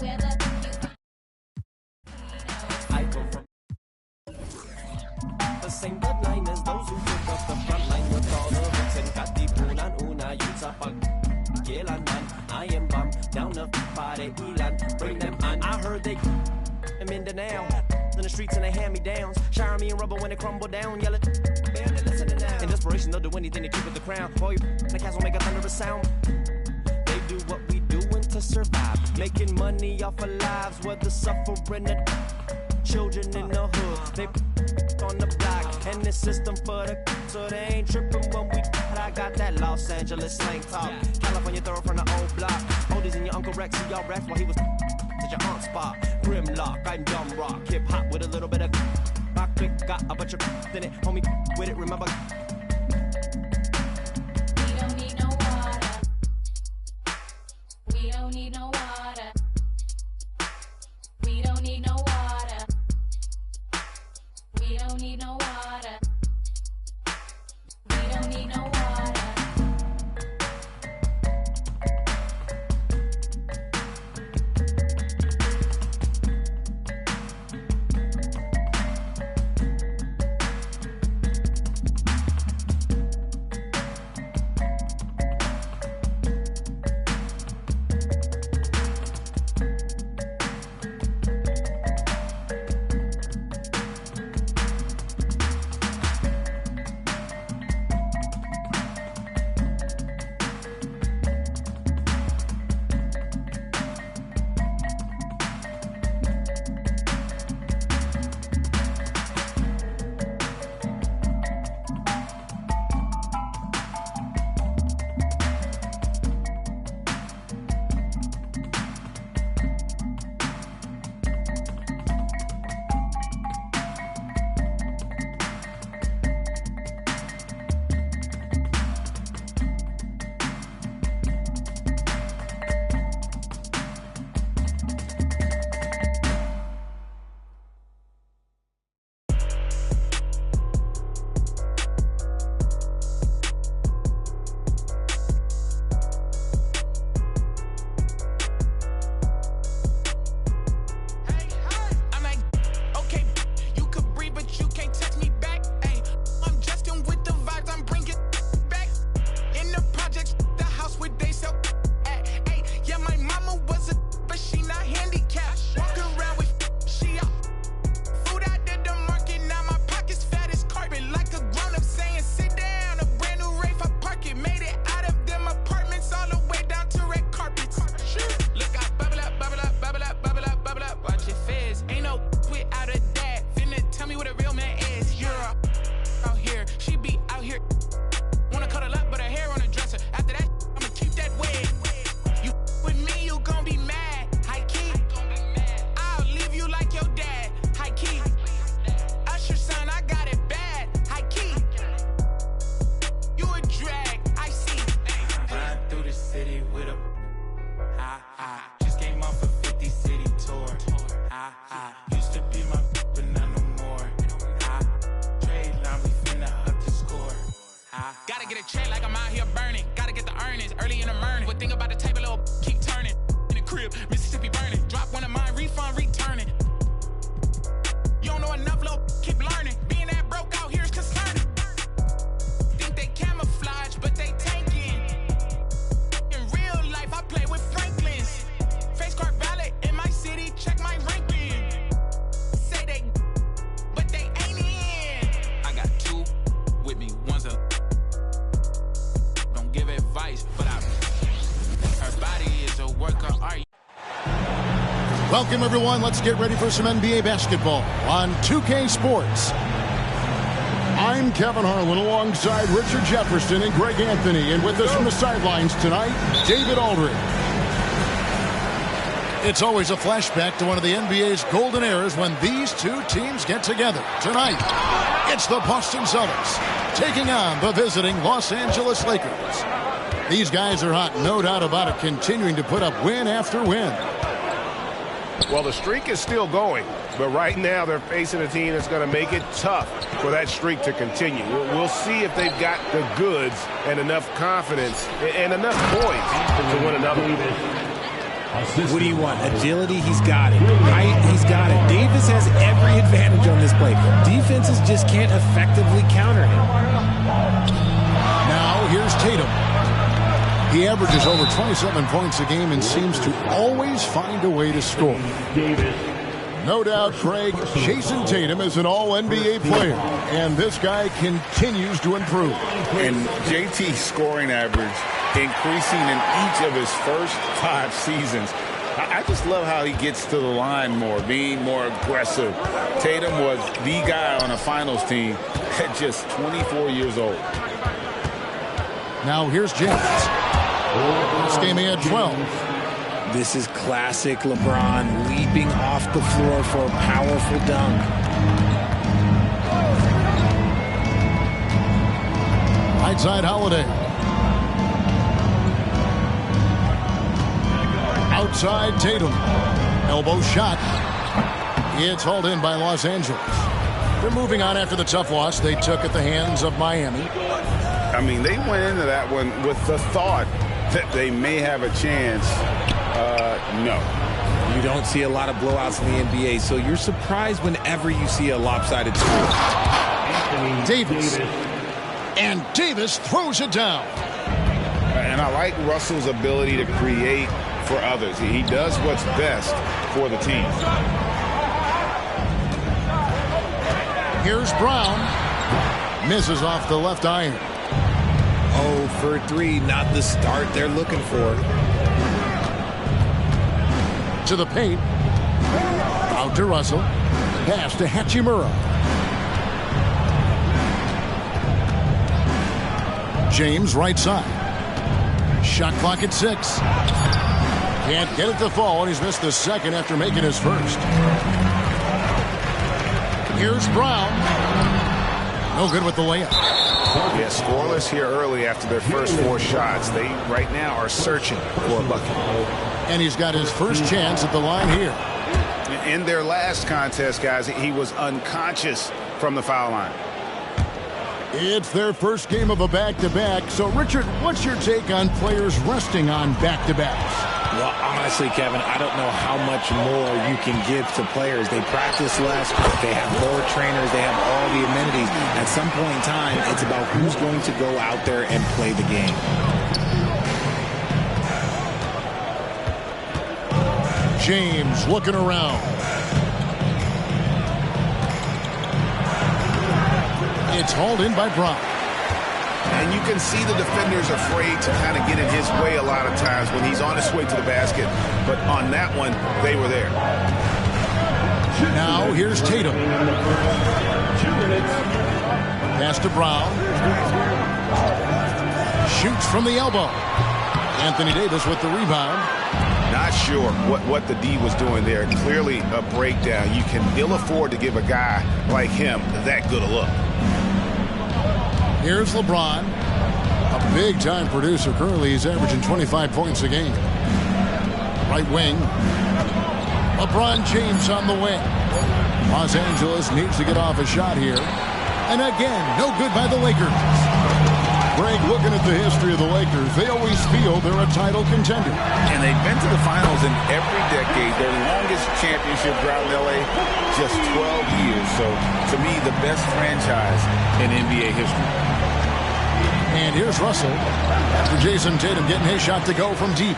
I come from the same bloodline as those who took up the front line with all the hooks and got the una yun sa pag-kailan man. I am bum down the party ilan, bring them on. I heard they I'm in the now in the streets and they hand me downs, shower me in rubber when they crumble down, yelling man, listening now. In desperation they'll do anything to keep with the crown. Boy, the cats will make a thunderous sound. They do what we doing to survive, making money off of lives, whether suffering the children in the hood. They on the block and the system for the so they ain't tripping when we. I got that Los Angeles slang talk, California throw from the old block. Oldies and your Uncle Rex, see y'all raps while he was at your aunt's spot. Grimlock, I'm dumb rock, hip hop with a little bit of rock. Quick, got a bunch of in it, homie with it. Remember. We don't need no water. We don't need no water. We don't need no water. We don't need no water. We don't need no water. Welcome, everyone. Let's get ready for some NBA basketball on 2K Sports. I'm Kevin Harlan alongside Richard Jefferson and Greg Anthony. And with us from the sidelines tonight, David Aldridge. It's always a flashback to one of the NBA's golden eras when these two teams get together. Tonight, it's the Boston Celtics taking on the visiting Los Angeles Lakers. These guys are hot, no doubt about it, continuing to put up win after win. Well, the streak is still going, but right now they're facing a team that's going to make it tough for that streak to continue. We'll see if they've got the goods and enough confidence and enough points to win another one. What do you want? Agility? He's got it. Height? He's got it. Davis has every advantage on this play. Defenses just can't effectively counter him. Now here's Tatum. He averages over 27 points a game and seems to always find a way to score. No doubt, Craig, Jason Tatum is an all-NBA player, and this guy continues to improve. And JT's scoring average increasing in each of his first 5 seasons. I just love how he gets to the line more, being more aggressive. Tatum was the guy on a finals team at just 24 years old. Now here's James. This game he had 12. This is classic LeBron leaping off the floor for a powerful dunk. Right side Holiday. Outside Tatum. Elbow shot. It's hauled in by Los Angeles. They're moving on after the tough loss they took at the hands of Miami. I mean, they went into that one with the thought that they may have a chance. No. You don't see a lot of blowouts in the NBA, so you're surprised whenever you see a lopsided score. Davis. And Davis throws it down. And I like Russell's ability to create for others. He does what's best for the team. Here's Brown. Misses off the left iron. 0 for 3, not the start they're looking for. To the paint. Out to Russell. Pass to Hachimura. James right side. Shot clock at 6. Can't get it to fall, and he's missed the second after making his first. Here's Brown. No good with the layup. Yeah, scoreless here early after their first 4 shots. They right now are searching for a bucket. And he's got his first chance at the line here. In their last contest, guys, he was unconscious from the foul line. It's their first game of a back-to-back. So, Richard, what's your take on players resting on back-to-backs? Well, honestly, Kevin, I don't know how much more you can give to players. They practice less. They have more trainers. They have all the amenities. At some point in time, it's about who's going to go out there and play the game. James looking around. It's hauled in by Brown. And you can see the defenders afraid to kind of get in his way a lot of times when he's on his way to the basket. But on that one, they were there. Now here's Tatum. Pass to Brown. Shoots from the elbow. Anthony Davis with the rebound. Not sure what the D was doing there. Clearly a breakdown. You can ill afford to give a guy like him that good a look. Here's LeBron, a big-time producer. Currently, he's averaging 25 points a game. Right wing. LeBron James on the wing. Los Angeles needs to get off a shot here. And again, no good by the Lakers. Greg, looking at the history of the Lakers, they always feel they're a title contender. And they've been to the finals in every decade. Their longest championship drought in L.A., just 12 years. So, to me, the best franchise in NBA history. And here's Russell after Jason Tatum getting his shot to go from deep.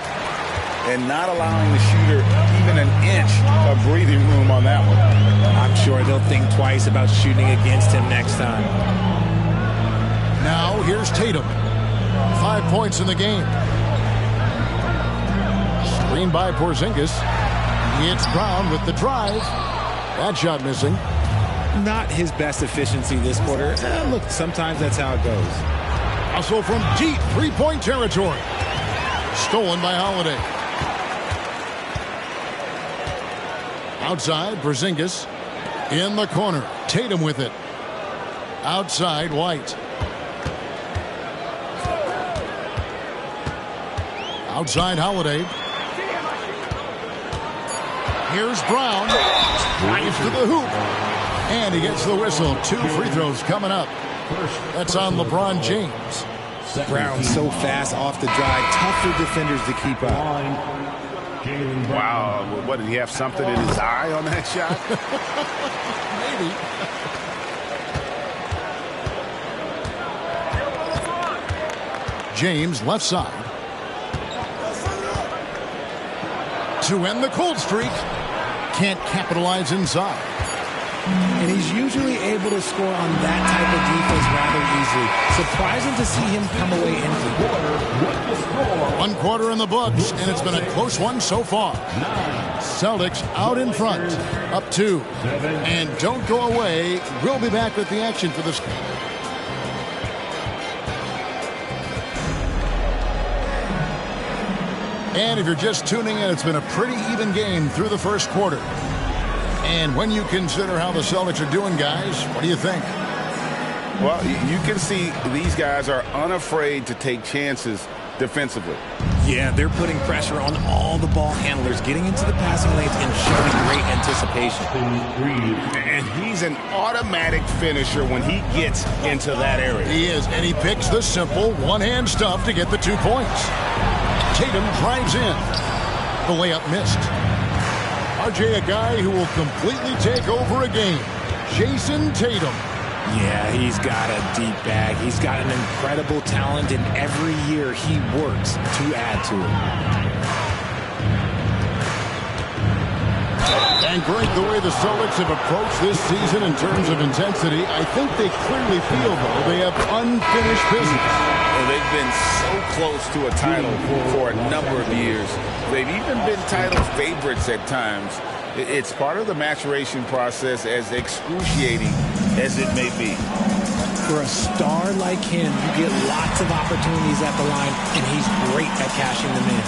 And not allowing the shooter even an inch of breathing room on that one. I'm sure they'll think twice about shooting against him next time. Now here's Tatum. 5 points in the game. Screen by Porzingis. It's Brown with the drive. That shot missing. Not his best efficiency this quarter. Look, sometimes that's how it goes. Hustle from deep three-point territory. Stolen by Holiday. Outside, Porzingis. In the corner. Tatum with it. Outside, White. Outside, Holiday. Here's Brown. Drives to the hoop. And he gets the whistle. 2 free throws coming up. That's on LeBron James. Brown so fast off the drive. Tough for defenders to keep up. Wow, what, did he have something in his eye on that shot? Maybe. James left side. To end the cold streak. Can't capitalize inside. And he's usually able to score on that type of defense rather easily. Surprising to see him come away empty. 1 quarter in the books, and it's been a close one so far. Celtics out in front, up 2. And don't go away. We'll be back with the action for this. And if you're just tuning in, it's been a pretty even game through the first quarter. And when you consider how the Celtics are doing, guys, what do you think? Well, you can see these guys are unafraid to take chances defensively. Yeah, they're putting pressure on all the ball handlers, getting into the passing lanes and showing great anticipation. And he's an automatic finisher when he gets into that area. He is, and he picks the simple one-hand stuff to get the 2 points. Tatum drives in. The layup missed. RJ, a guy who will completely take over a game. Jason Tatum. Yeah, he's got a deep bag. He's got an incredible talent, and every year he works to add to it. And great the way the Celtics have approached this season in terms of intensity. I think they clearly feel, though, they have unfinished business. And they've been so close to a title for a number of years. They've even been title favorites at times. It's part of the maturation process, as excruciating as it may be. For a star like him, you get lots of opportunities at the line, and he's great at cashing them in.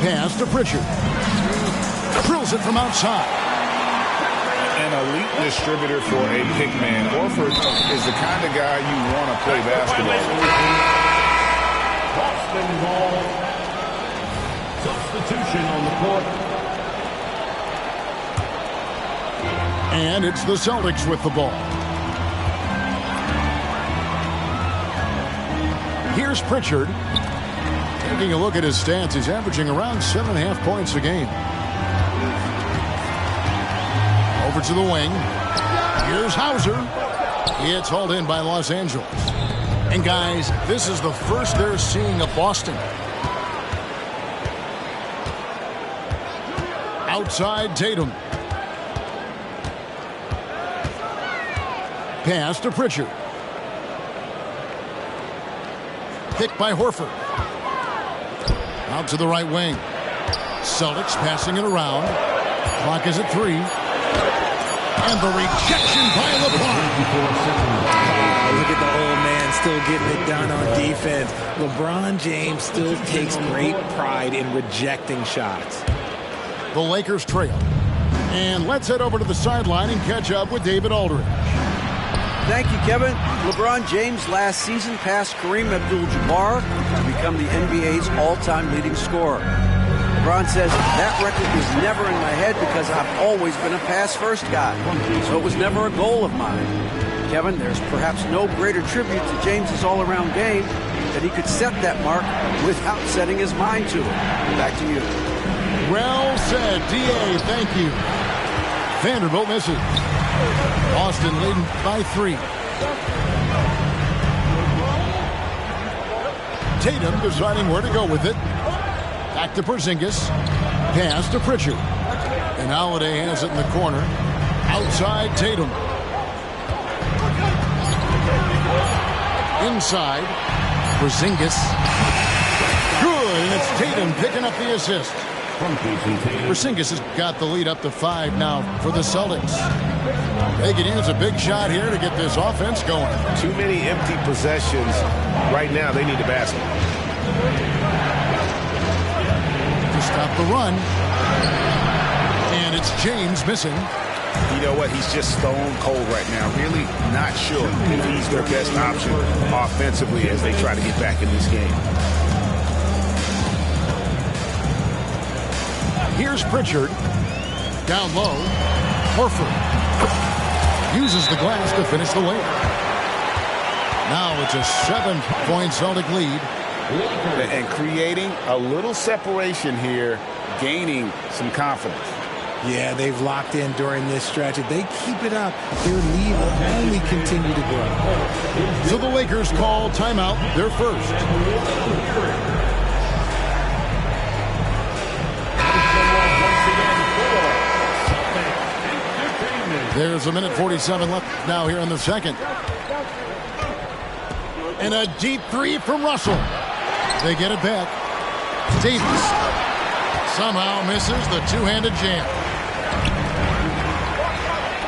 Pass to Pritchard. Drills it from outside. An elite distributor for a pick man. Horford is the kind of guy you want to play basketball with. Boston ball. Substitution on the court. And it's the Celtics with the ball. Here's Pritchard. Taking a look at his stats, he's averaging around 7.5 points a game. Over to the wing. Here's Hauser. It's hauled in by Los Angeles. And guys, this is the first they're seeing of Boston. Outside Tatum. Pass to Pritchard. Picked by Horford. Out to the right wing. Celtics passing it around. Clock is at 3. And the rejection by LeBron. Look at the old man still getting it done on defense. LeBron James still takes great pride in rejecting shots. The Lakers trail. And let's head over to the sideline and catch up with David Aldridge. Thank you, Kevin. LeBron James last season passed Kareem Abdul-Jabbar to become the NBA's all-time leading scorer. LeBron says, that record was never in my head because I've always been a pass-first guy, so it was never a goal of mine. Kevin, there's perhaps no greater tribute to James's all-around game that he could set that mark without setting his mind to it. Back to you. Well said, D.A. Thank you. Vanderbilt misses. Boston leading by 3. Tatum deciding where to go with it. Back to Porzingis. Pass to Pritchard. And Holiday has it in the corner. Outside Tatum. Inside. Porzingis. Good, and it's Tatum picking up the assist. Porzingis has got the lead up to 5 now for the Celtics. They can use a big shot here to get this offense going. Too many empty possessions. Right now, they need a basket. To stop the run. And it's James missing. You know what? He's just stone cold right now. Really not sure if he's their best option offensively as they try to get back in this game. Here's Pritchard. Down low. Horford. Uses the glass to finish the layup. Now it's a 7-point Celtic lead. and creating a little separation here, gaining some confidence. Yeah, they've locked in during this stretch. If they keep it up, their lead will only continue to grow. So the Lakers call timeout, their first. There's a minute 47 left now here in the second. And a deep three from Russell. They get it back. Davis somehow misses the two-handed jam.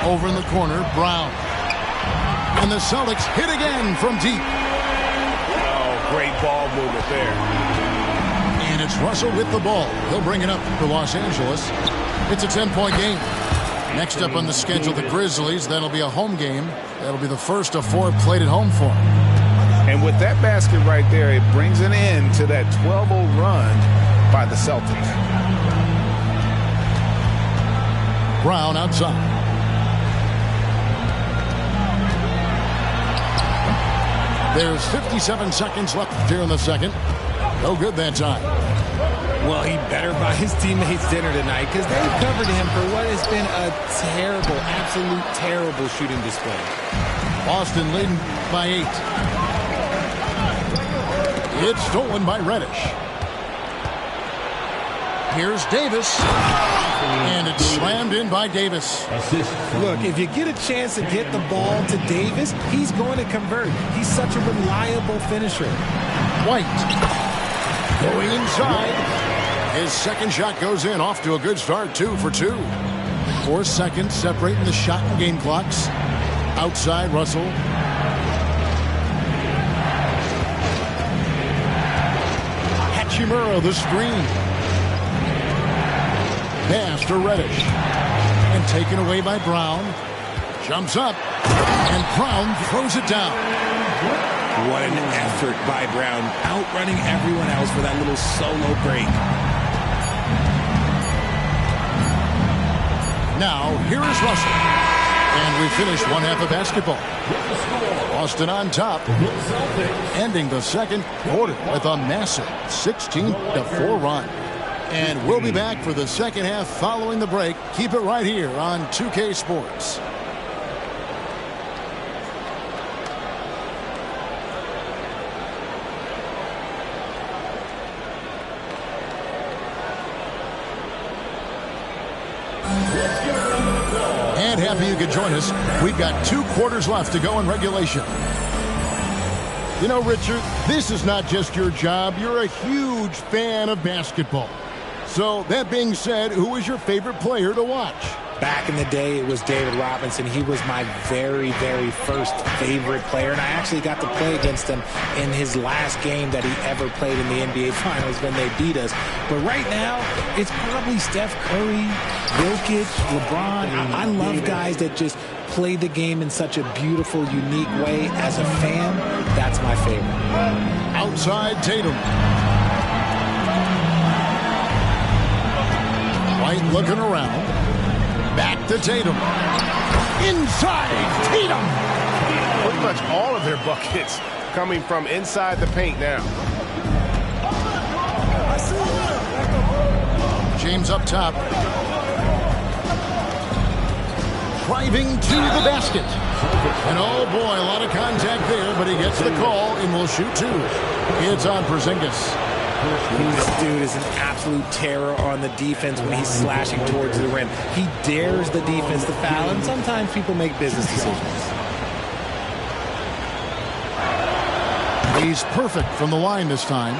Over in the corner, Brown. And the Celtics hit again from deep. Oh, great ball movement there. And it's Russell with the ball. He'll bring it up for Los Angeles. It's a 10-point game. Next up on the schedule, the Grizzlies. That'll be a home game. That'll be the first of 4 played at home for them. And with that basket right there, it brings an end to that 12-0 run by the Celtics. Brown outside. There's 57 seconds left here in the second. No good that time. Well, he better buy his teammates dinner tonight because they've covered him for what has been a terrible, absolute terrible shooting display. Boston leading by 8. It's stolen by Reddish. Here's Davis. And it's slammed in by Davis. Look, if you get a chance to get the ball to Davis, he's going to convert. He's such a reliable finisher. White going inside. His second shot goes in, off to a good start, 2 for 2. 4 seconds separating the shot and game clocks. Outside, Russell. Hachimura, the screen. Pass to Reddish. And taken away by Brown. Jumps up. And Brown throws it down. What an effort by Brown, outrunning everyone else for that little solo break. Now, here is Russell. And we finish one half of basketball. Boston on top, ending the second quarter with a massive 16-4 run. And we'll be back for the second half following the break. Keep it right here on 2K Sports. And happy you could join us. We've got 2 quarters left to go in regulation. You know, Richard, this is not just your job. You're a huge fan of basketball. So, that being said, who is your favorite player to watch? Back in the day, it was David Robinson. He was my very, very first favorite player, and I actually got to play against him in his last game that he ever played in the NBA Finals when they beat us. But right now, it's probably Steph Curry, Jokic, LeBron. I love guys that just play the game in such a beautiful, unique way. As a fan, that's my favorite. Outside Tatum. White looking around. Back to Tatum. Inside Tatum. Pretty much all of their buckets coming from inside the paint now. James up top. Driving to the basket. And oh boy, a lot of contact there, but he gets the call and will shoot 2. It's on Porzingis. This dude is an absolute terror on the defense when he's slashing towards the rim. He dares the defense to foul, and sometimes people make business decisions. He's perfect from the line this time.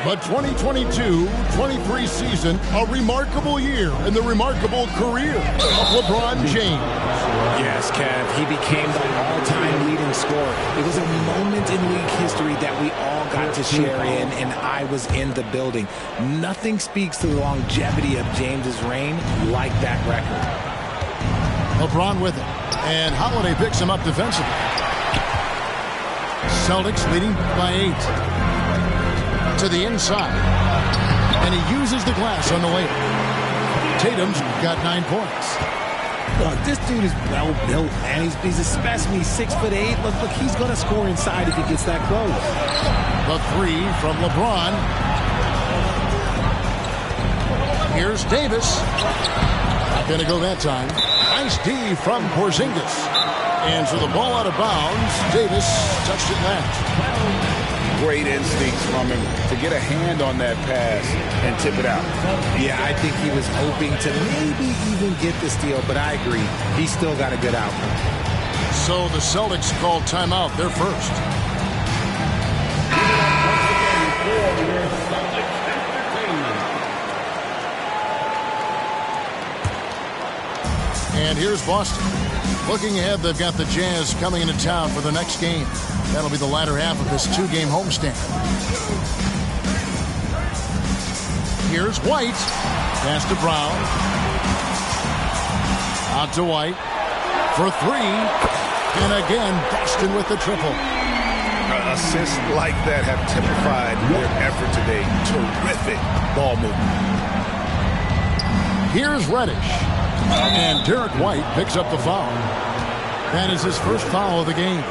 But 2022-23 season, a remarkable year in the remarkable career of LeBron James. Yes, Kev, he became the all-time leading scorer. It was a moment in league history that we all got to share in, and I was in the building. Nothing speaks to the longevity of James's reign like that record. LeBron with it, and Holiday picks him up defensively. Celtics leading by 8. To the inside. And he uses the glass on the way. Tatum's got 9 points. Look, this dude is well built, man. He's a specimen. He's 6'8". Look, he's going to score inside if he gets that close. The three from LeBron. Here's Davis. Not going to go that time. Nice D from Porzingis. And so the ball out of bounds. Davis touched it last. Great instincts from him to get a hand on that pass and tip it out. Yeah, I think he was hoping to maybe even get the steal, but I agree. He's still got a good outcome. So the Celtics called timeout. They're first. And here's Boston. Looking ahead, they've got the Jazz coming into town for the next game. That'll be the latter half of this two-game homestand. Here's White. Pass to Brown. Out to White. For three. And again, Boston with the triple. Assists like that have typified their effort today. Terrific ball movement. Here's Reddish. And Derek White picks up the foul. That is his first foul of the game.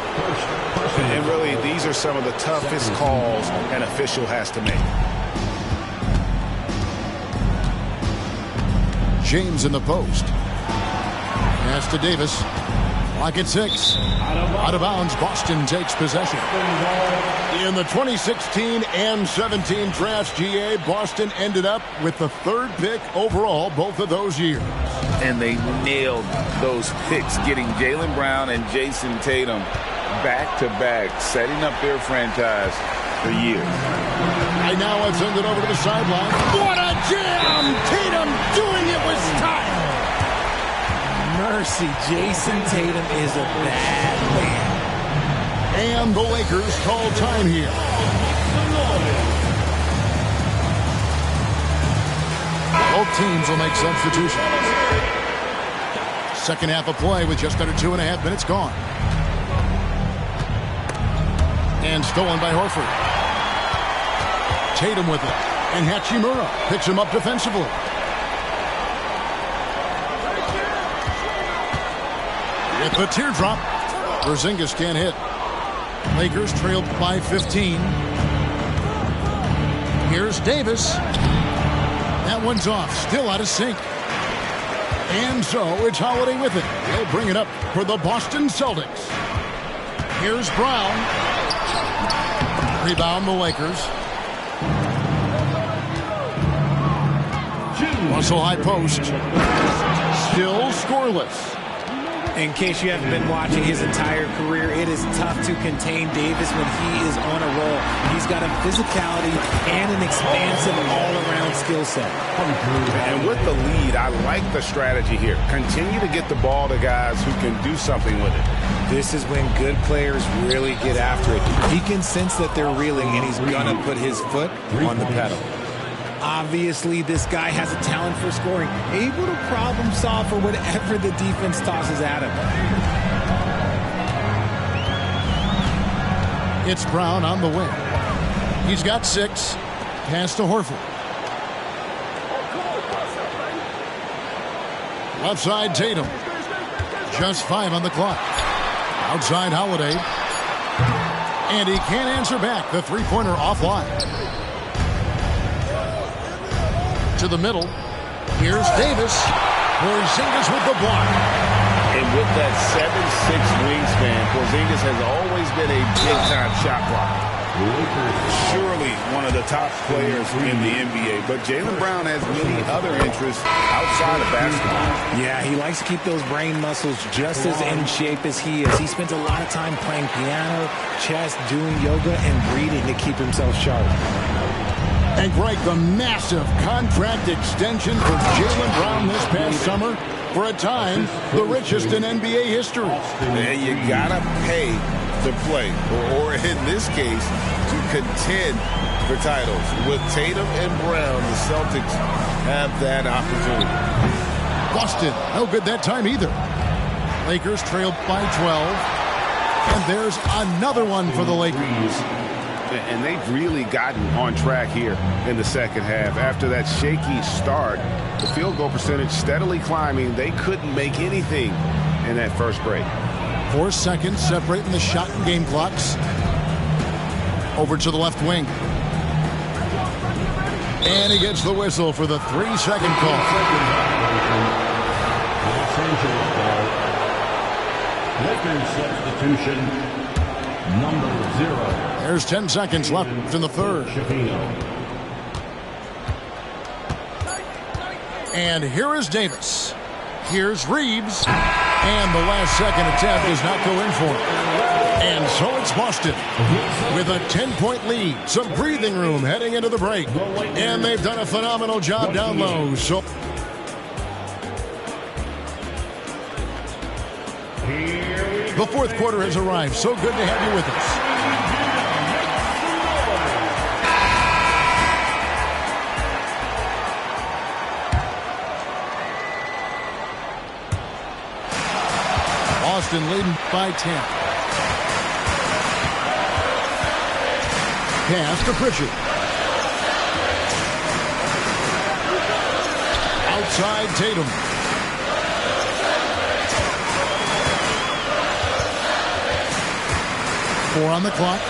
And really, these are some of the toughest calls an official has to make. James in the post. Pass to Davis. Lock at 6. Out of bounds. Boston takes possession. In the 2016 and 17 drafts, GA, Boston ended up with the 3rd pick overall both of those years. And they nailed those picks, getting Jaylen Brown and Jason Tatum back-to-back, setting up their franchise for years. Right now, let's send it over to the sideline. What a jam! Tatum doing it with style. Mercy, Jason Tatum is a bad man. And the Lakers call time here. Both teams will make substitutions. Second half of play with just under 2.5 minutes gone. And stolen by Horford. Tatum with it. And Hachimura picks him up defensively. With the teardrop, Porzingis can't hit. Lakers trailed by 15. Here's Davis. That one's off. Still out of sync. And so it's Holiday with it. He'll bring it up for the Boston Celtics. Here's Brown. Rebound the Lakers. Russell high post. Still scoreless. In case you haven't been watching his entire career, it is tough to contain Davis when he is on a roll. He's got a physicality and an expansive all-around skill set. And with the lead, I like the strategy here. Continue to get the ball to guys who can do something with it. This is when good players really get after it. He can sense that they're reeling, and he's going to put his foot on the pedal. Obviously, this guy has a talent for scoring, able to problem solve for whatever the defense tosses at him. It's Brown on the wing. He's got 6. Pass to Horford. Left side, Tatum. Just 5 on the clock. Outside, Holiday. And he can't answer back. The three-pointer offline. To the middle. Here's Davis. Porzingis with the block. And with that 7'6" wingspan, Porzingis has always been a big-time shot blocker. Surely one of the top players in the NBA, but Jaylen Brown has many other interests outside of basketball. Yeah, he likes to keep those brain muscles just as in shape as he is. He spends a lot of time playing piano, chess, doing yoga, and reading to keep himself sharp. And Greg, the massive contract extension for Jaylen Brown this past summer. For a time, the richest in NBA history. Man, you gotta pay to play, or in this case, to contend for titles. With Tatum and Brown, the Celtics have that opportunity. Boston, no good that time either. Lakers trailed by 12. And there's another one for the Lakers. And they've really gotten on track here in the second half. After that shaky start, the field goal percentage steadily climbing. They couldn't make anything in that first break. 4 seconds separating the shot and game clocks. Over to the left wing. And he gets the whistle for the 3-second call. Los Angeles ball. Lakers substitution number 0. There's 10 seconds left in the third. And here is Davis. Here's Reeves. And the last second attempt does not go in for him. And so it's Boston with a 10-point lead. Some breathing room heading into the break. And they've done a phenomenal job down low. So the fourth quarter has arrived. So good to have you with us. Boston leading by 10. Pass to Pritchard. Outside Tatum. Four on the clock.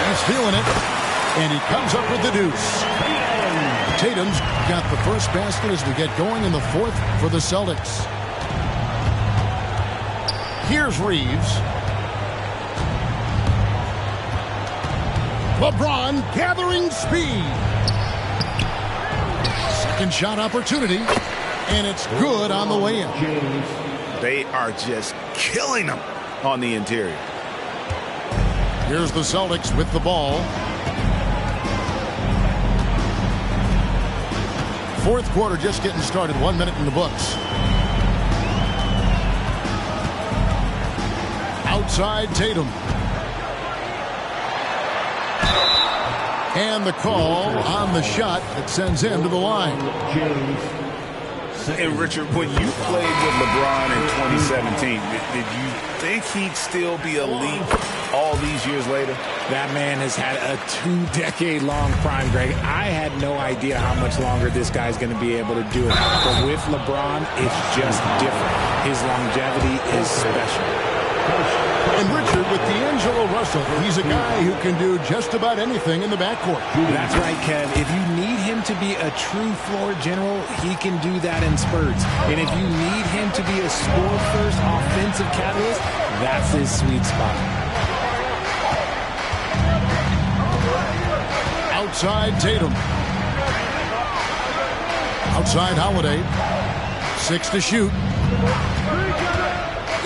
He's feeling it. And he comes up with the deuce. Tatum's got the first basket as we get going in the fourth for the Celtics. Here's Reeves. LeBron gathering speed. Second shot opportunity. And it's good on the way in. They are just killing them on the interior. Here's the Celtics with the ball. Fourth quarter just getting started. 1 minute in the books. Outside Tatum. And the call on the shot that sends him to the line. And Richard, when you played with LeBron in 2017, did you think he'd still be elite all these years later? That man has had a 2-decade-long prime, Greg. I had no idea how much longer this guy's going to be able to do it. But with LeBron, it's just different. His longevity is special. And Richard, with D'Angelo Russell, he's a guy who can do just about anything in the backcourt. That's right, Kev. If you need him to be a true floor general, he can do that in spurts. And if you need him to be a score-first offensive catalyst, that's his sweet spot. Outside Tatum. Outside Holiday. 6 to shoot.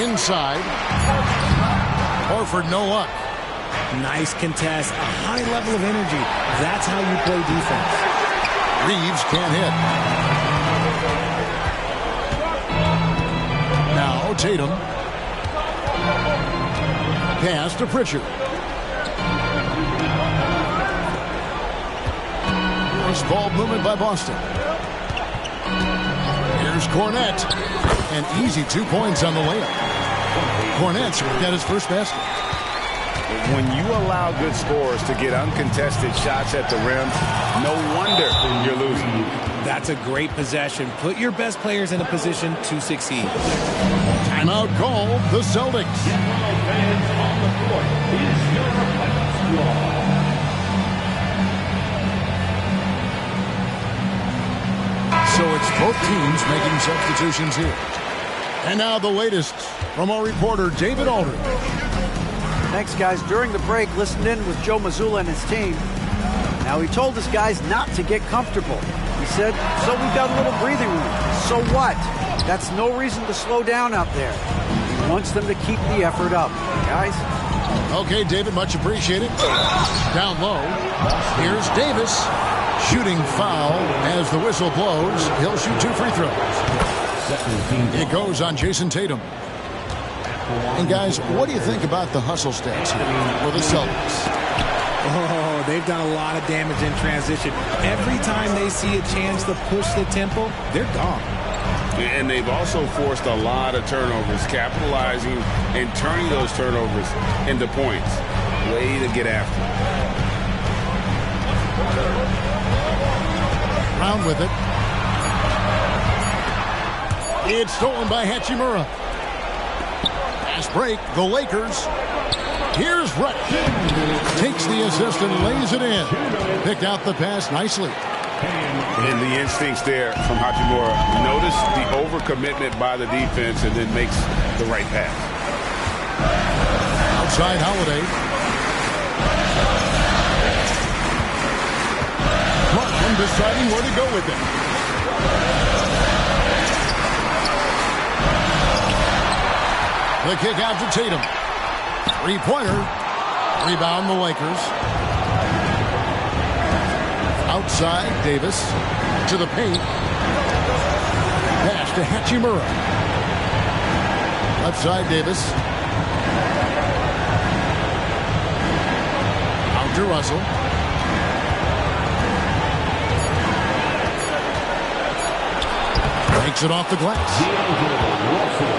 Inside. Horford, no luck. Nice contest. A high level of energy. That's how you play defense. Reeves can't hit. Now Tatum. Pass to Pritchard. Nice ball movement by Boston. Here's Cornette. And easy 2 points on the layup. Cornette's got his first basket. When you allow good scorers to get uncontested shots at the rim, no wonder you're losing. That's a great possession. Put your best players in a position to succeed. Timeout call, the Celtics. So it's both teams making substitutions here. And now the latest from our reporter, David Aldridge. Thanks, guys. During the break, listened in with Joe Mazzulla and his team. Now, he told his guys not to get comfortable. He said, so we've got a little breathing room. So what? That's no reason to slow down out there. He wants them to keep the effort up. Guys? Okay, David, much appreciated. Down low, here's Davis. Shooting foul as the whistle blows. He'll shoot 2 free throws. It goes on Jason Tatum. And guys, what do you think about the hustle stats here for the Celtics? Oh, they've done a lot of damage in transition. Every time they see a chance to push the tempo, they're gone. And they've also forced a lot of turnovers, capitalizing and turning those turnovers into points. Way to get after it. Brown with it. It's stolen by Hachimura. Fast break, the Lakers. Here's Reddish. Takes the assist and lays it in. Picked out the pass nicely. And the instincts there from Hachimura. Notice the overcommitment by the defense and then makes the right pass. Outside Holiday. Markham deciding where to go with it. The kick out to Tatum. Three-pointer. Rebound the Lakers. Outside Davis. To the paint. Pass to Hachimura. Left side Davis. Out to Russell. Takes it off the glass.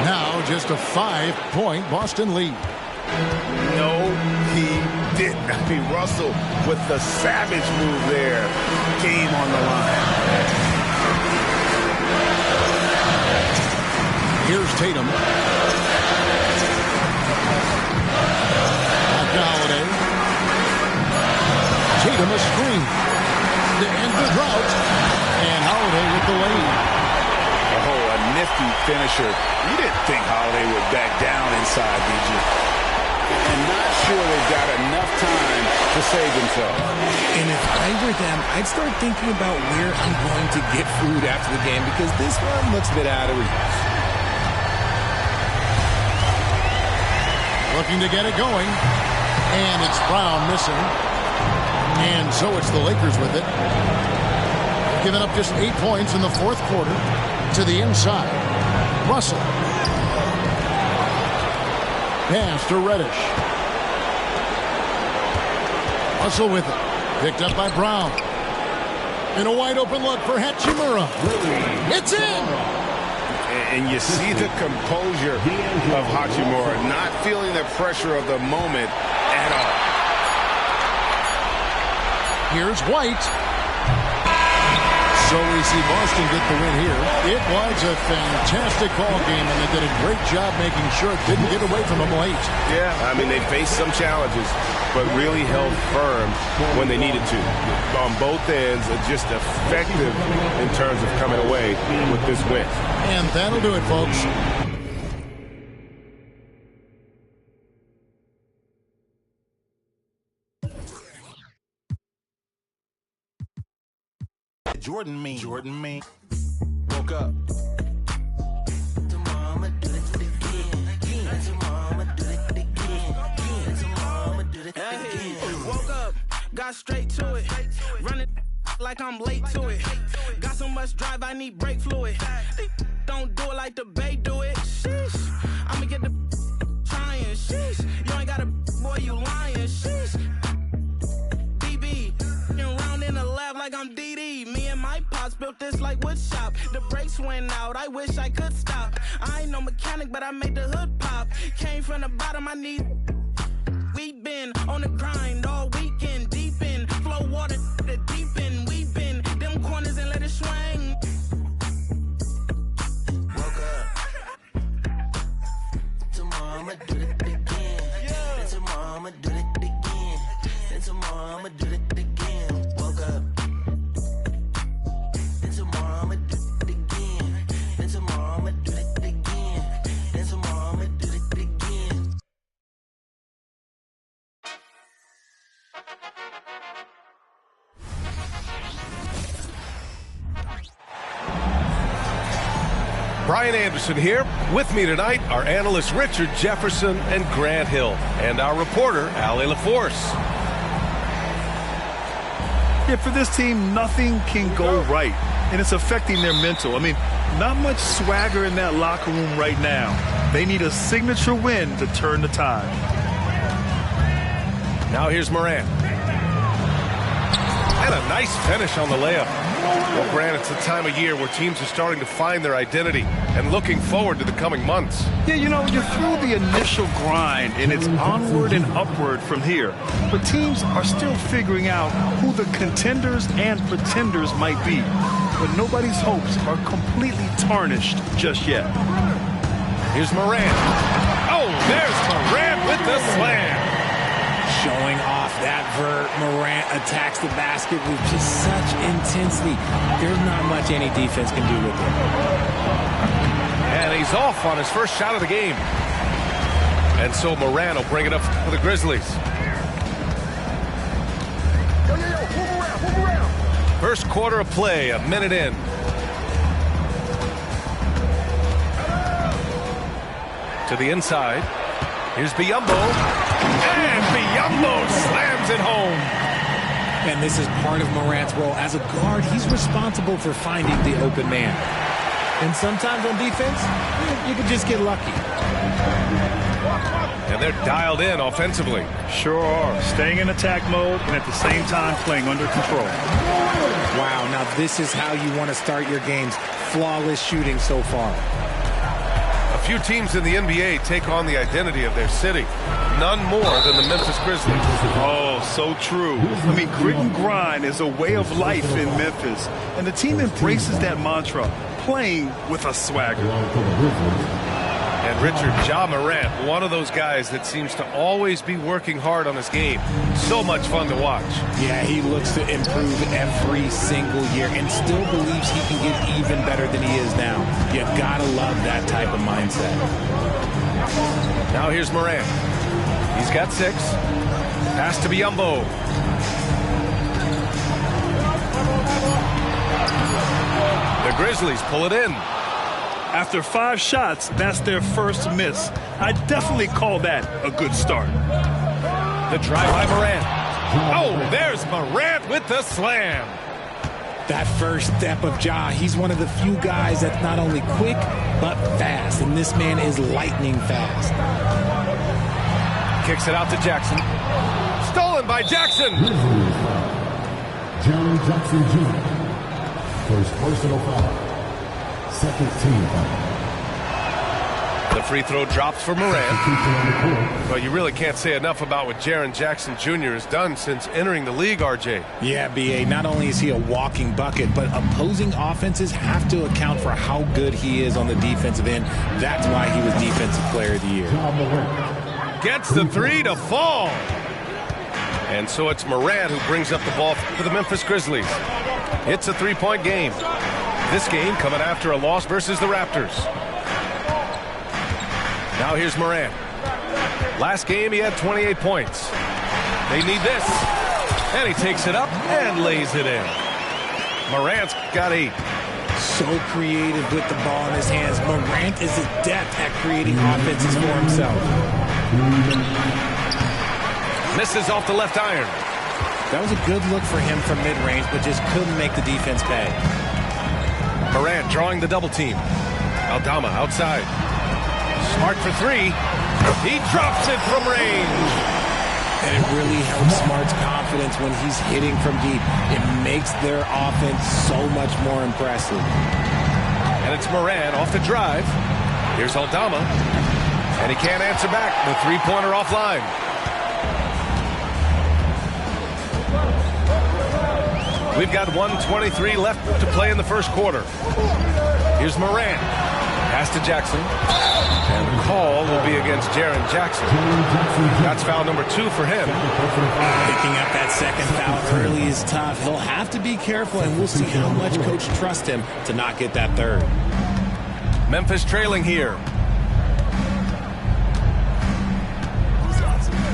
Now just a 5-point Boston lead. No, he didn't. I mean, Russell with the savage move there. Game on the line. Here's Tatum. Back to Holiday. Tatum a screen. To end the drought. And Holiday with the lead. Oh, a nifty finisher. You didn't think Holiday would back down inside, did you? And not sure they've got enough time to save themselves. And if I were them, I'd start thinking about where I'm going to get food after the game because this one looks a bit out of reach. Looking to get it going. And it's Brown missing. And so it's the Lakers with it. Giving up just 8 points in the fourth quarter. To the inside. Russell. Pass to Reddish. Russell with it. Picked up by Brown. And a wide open look for Hachimura. It's in! And you see the composure of Hachimura, not feeling the pressure of the moment at all. Here's White. So we see Boston get the win here. It was a fantastic ball game, and they did a great job making sure it didn't get away from them late. Yeah, I mean, they faced some challenges, but really held firm when they needed to. On both ends, just effective in terms of coming away with this win. And that'll do it, folks. Jordan me. Woke up. Woke up, got straight to it. Running like I'm late to it. Got so much drive, I need brake fluid. Don't do it like the Bay do it. Sheesh. I'ma get the trying. Sheesh. You ain't got a boy, you lying. Sheesh. DB. Round in the lab like I'm DD. Me and my pops built this like wood shop. The brakes went out, I wish I could stop. I ain't no mechanic, but I made the hood pop. Came from the bottom, I need. We been on the grind all weekend, deep in. Flow water, the deep end. We been them corners and let it swing. Woke up. Tomorrow I'ma do it again. Yeah. And tomorrow I'ma do it again. And tomorrow I'ma do it again. Woke up. And tomorrow I'ma do it again. And tomorrow I'ma do it again. And tomorrow I'ma do it again. Brian Anderson here. With me tonight are analysts Richard Jefferson and Grant Hill, and our reporter, Allie LaForce. Yeah, for this team, nothing can go right, and it's affecting their mental. I mean, not much swagger in that locker room right now. They need a signature win to turn the tide. Now here's Morant. And a nice finish on the layup. Well, Grant, it's the time of year where teams are starting to find their identity and looking forward to the coming months. Yeah, you know, you're through the initial grind, and it's onward and upward from here. But teams are still figuring out who the contenders and pretenders might be. But nobody's hopes are completely tarnished just yet. Here's Morant. Oh, there's Morant with the slam. Showing off that vert. Morant attacks the basket with just such intensity. There's not much any defense can do with it. And he's off on his first shot of the game. And so Morant will bring it up for the Grizzlies. First quarter of play, a minute in. To the inside. Here's Biyombo. And Biyombo slams it home. And this is part of Morant's role. As a guard, he's responsible for finding the open man. And sometimes on defense, you can just get lucky. And they're dialed in offensively. Sure are. Staying in attack mode and at the same time playing under control. Wow, now this is how you want to start your games. Flawless shooting so far. A few teams in the NBA take on the identity of their city. None more than the Memphis Grizzlies. Oh, so true. I mean, grit and grind is a way of life in Memphis. And the team embraces that mantra, playing with a swagger. And Richard, Ja Morant, one of those guys that seems to always be working hard on his game. So much fun to watch. Yeah, he looks to improve every single year and still believes he can get even better than he is now. You gotta love that type of mindset. Now here's Morant. He's got 6. Pass to Biyombo. The Grizzlies pull it in. After 5 shots, that's their first miss. I definitely call that a good start. The drive by Morant. Oh, there's Morant with the slam. That first step of Ja, he's one of the few guys that's not only quick, but fast. And this man is lightning fast. Kicks it out to Jackson. Stolen by Jackson. Jaren Jackson Jr. First personal foul. Second team foul. The free throw drops for Morant. But you really can't say enough about what Jaren Jackson Jr. has done since entering the league, RJ. Yeah, B.A., not only is he a walking bucket, but opposing offenses have to account for how good he is on the defensive end. That's why he was Defensive Player of the Year. Gets the 3 to fall. And so it's Morant who brings up the ball for the Memphis Grizzlies. It's a 3-point game. This game coming after a loss versus the Raptors. Now here's Morant. Last game he had 28 points. They need this. And he takes it up and lays it in. Morant's got 8. So creative with the ball in his hands. Morant is adept at creating offenses for himself. Misses off the left iron. That was a good look for him from mid-range, but just couldn't make the defense pay. Morant drawing the double team. Aldama outside. Smart for 3. He drops it from range. And it really helps Smart's confidence when he's hitting from deep. It makes their offense so much more impressive. And it's Morant off the drive. Here's Aldama. And he can't answer back. The 3-pointer offline. We've got 1:23 left to play in the first quarter. Here's Morant. Pass to Jackson. And the call will be against Jaren Jackson. That's foul number 2 for him. Picking up that second foul early is tough. He'll have to be careful, and we'll see how much coach trusts him to not get that third. Memphis trailing here.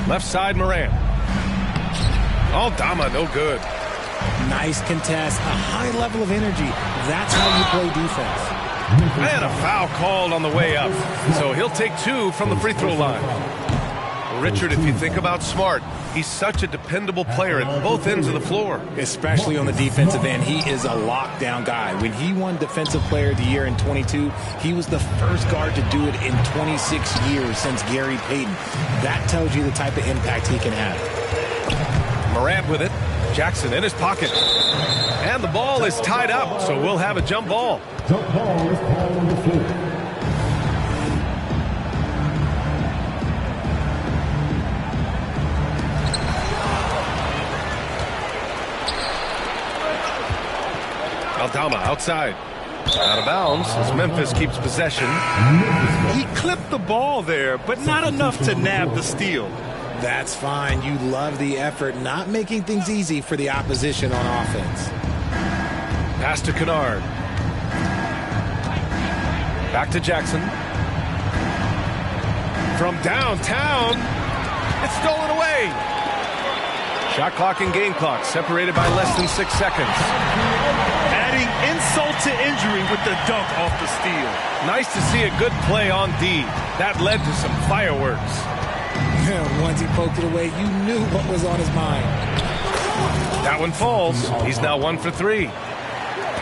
Left side, Morant. Aldama, no good. Nice contest, a high level of energy. That's how you play defense. And a foul called on the way up. So he'll take 2 from the free throw line. Richard, if you think about Smart, he's such a dependable player at both ends of the floor. Especially on the defensive end, he is a lockdown guy. When he won Defensive Player of the Year in 22, he was the first guard to do it in 26 years since Gary Payton. That tells you the type of impact he can have. Morant with it. Jackson in his pocket. And the ball is tied up, so we'll have a jump ball. Jump ball is called on the floor. Aldama outside. Out of bounds as Memphis keeps possession. He clipped the ball there, but not enough to nab the steal. That's fine. You love the effort, not making things easy for the opposition on offense. Pass to Kennard. Back to Jackson. From downtown. It's stolen away. Shot clock and game clock separated by less than 6 seconds. Adding insult to injury with the dunk off the steal. Nice to see a good play on D. That led to some fireworks. Once he poked it away, you knew what was on his mind. That one falls. He's now 1 for 3.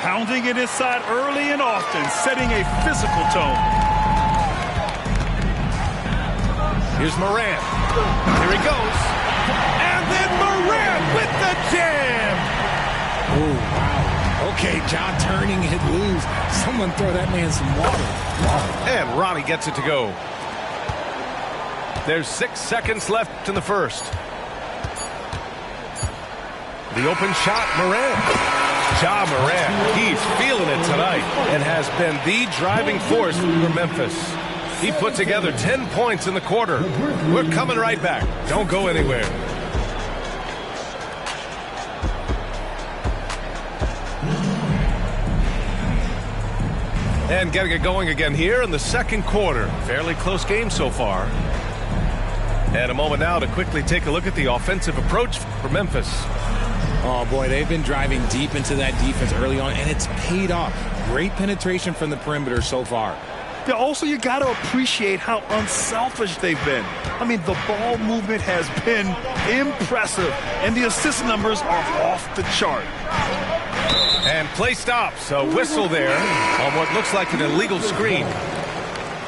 Pounding it inside early and often, setting a physical tone. Here's Moran. Here he goes. And then Moran with the jam. Oh, wow. Okay, John turning it loose. Someone throw that man some water. And Ronnie gets it to go. There's 6 seconds left in the first. The open shot, Moran. Ja Moran, he's feeling it tonight and has been the driving force for Memphis. He put together 10 points in the quarter. We're coming right back. Don't go anywhere. And getting it going again here in the second quarter. Fairly close game so far. And a moment now to quickly take a look at the offensive approach for Memphis. Oh, boy, they've been driving deep into that defense early on, and it's paid off. Great penetration from the perimeter so far. Yeah, also, you got to appreciate how unselfish they've been. I mean, the ball movement has been impressive, and the assist numbers are off the chart. And play stops. A whistle there on what looks like an illegal screen.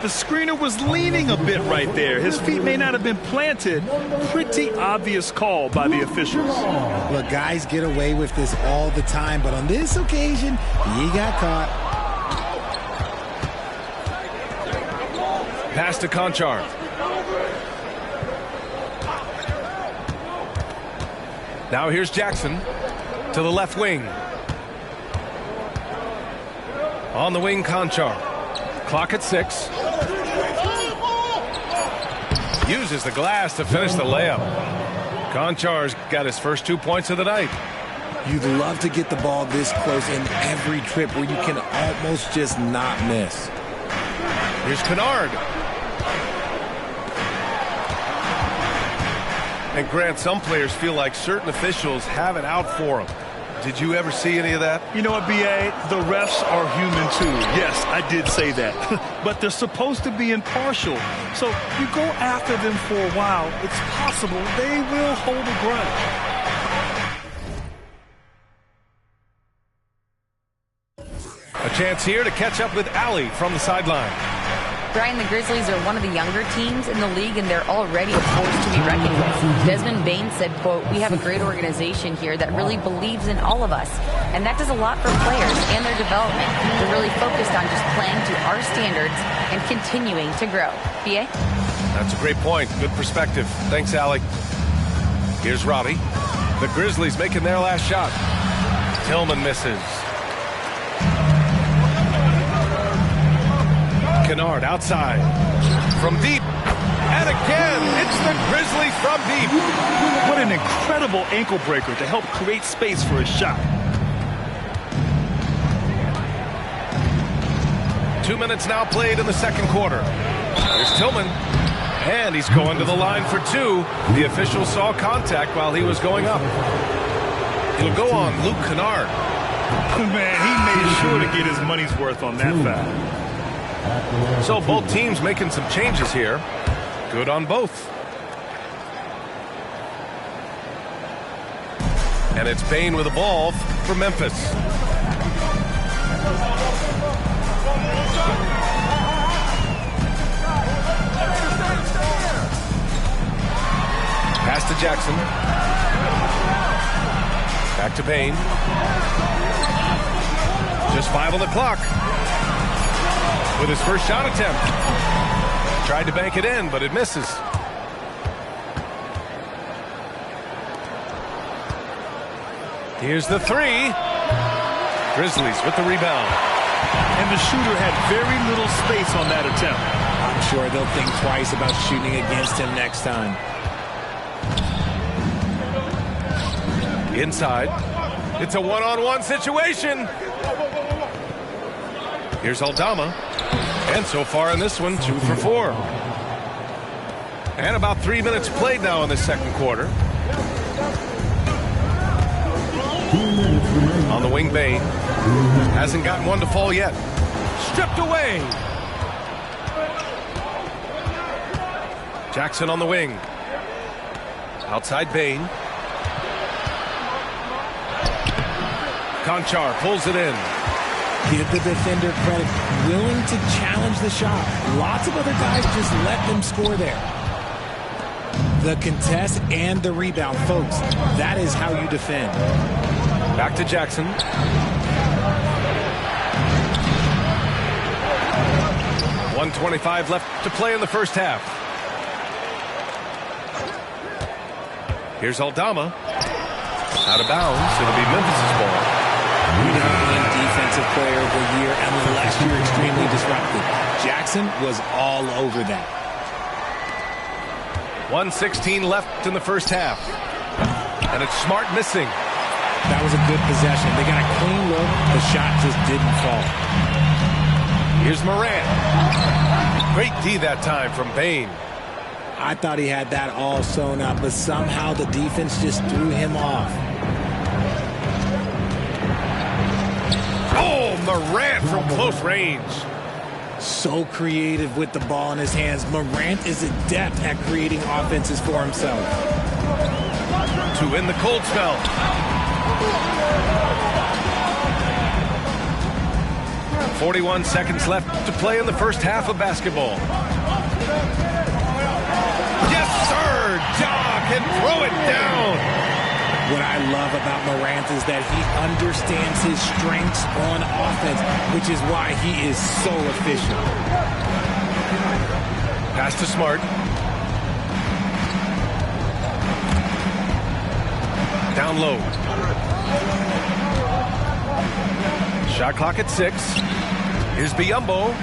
The screener was leaning a bit right there. His feet may not have been planted. Pretty obvious call by the officials. Look, guys get away with this all the time, but on this occasion, he got caught. Pass to Conchar. Now here's Jackson to the left wing. On the wing, Conchar. Clock at 6. Uses the glass to finish the layup. Konchar's got his first 2 points of the night. You'd love to get the ball this close in every trip where you can almost just not miss. Here's Kennard. And Grant, some players feel like certain officials have it out for them. Did you ever see any of that? You know what, B.A.? The refs are human too. Yes, I did say that. But they're supposed to be impartial. So you go after them for a while, it's possible they will hold a grudge. A chance here to catch up with Allie from the sideline. Brian, the Grizzlies are one of the younger teams in the league, and they're already a force to be reckoned with. Desmond Bain said, quote, "We have a great organization here that really believes in all of us." And that does a lot for players and their development. They're really focused on just playing to our standards and continuing to grow. B.A.? That's a great point. Good perspective. Thanks, Allie. Here's Robbie. The Grizzlies making their last shot. Tillman misses. Kennard outside. From deep. And again, it's the Grizzlies from deep. What an incredible ankle breaker to help create space for a shot. 2 minutes now played in the second quarter. Here's Tillman. And he's going to the line for 2. The official saw contact while he was going up. He'll go on Luke Kennard. Man, he made sure to get his money's worth on that foul. So both teams making some changes here. Good on both. And it's Bain with the ball for Memphis. Pass to Jackson. Back to Bain. Just 5 on the clock. With his first shot attempt. Tried to bank it in, but it misses. Here's the three. Grizzlies with the rebound. And the shooter had very little space on that attempt. I'm sure they'll think twice about shooting against him next time. Inside. It's a one-on-one situation. Here's Aldama. And so far in this one, 2 for 4. And about 3 minutes played now in the second quarter. On the wing, Bain. Hasn't gotten one to fall yet. Stripped away. Jackson on the wing. Outside Bain. Conchar pulls it in. Give the defender credit. Willing to challenge the shot. Lots of other guys just let them score there. The contest and the rebound, folks. That is how you defend. Back to Jackson. .125 left to play in the first half. Here's Aldama. Out of bounds. It'll be Memphis' ball. You don't win Defensive Player of the Year unless you're extremely disruptive. Jackson was all over that. 1:16 left in the first half. And it's Smart missing. That was a good possession. They got a clean look. The shot just didn't fall. Here's Morant. Great D that time from Bain. I thought he had that all sewn up, but somehow the defense just threw him off. Oh, Morant from close range. So creative with the ball in his hands. Morant is adept at creating offenses for himself. To win the cold spell. 41 seconds left to play in the first half of basketball. Yes, sir! Ja can throw it down. What I love about Morant is that he understands his strengths on offense, which is why he is so efficient. Pass to Smart. Down low. Shot clock at 6. Here's Biyombo.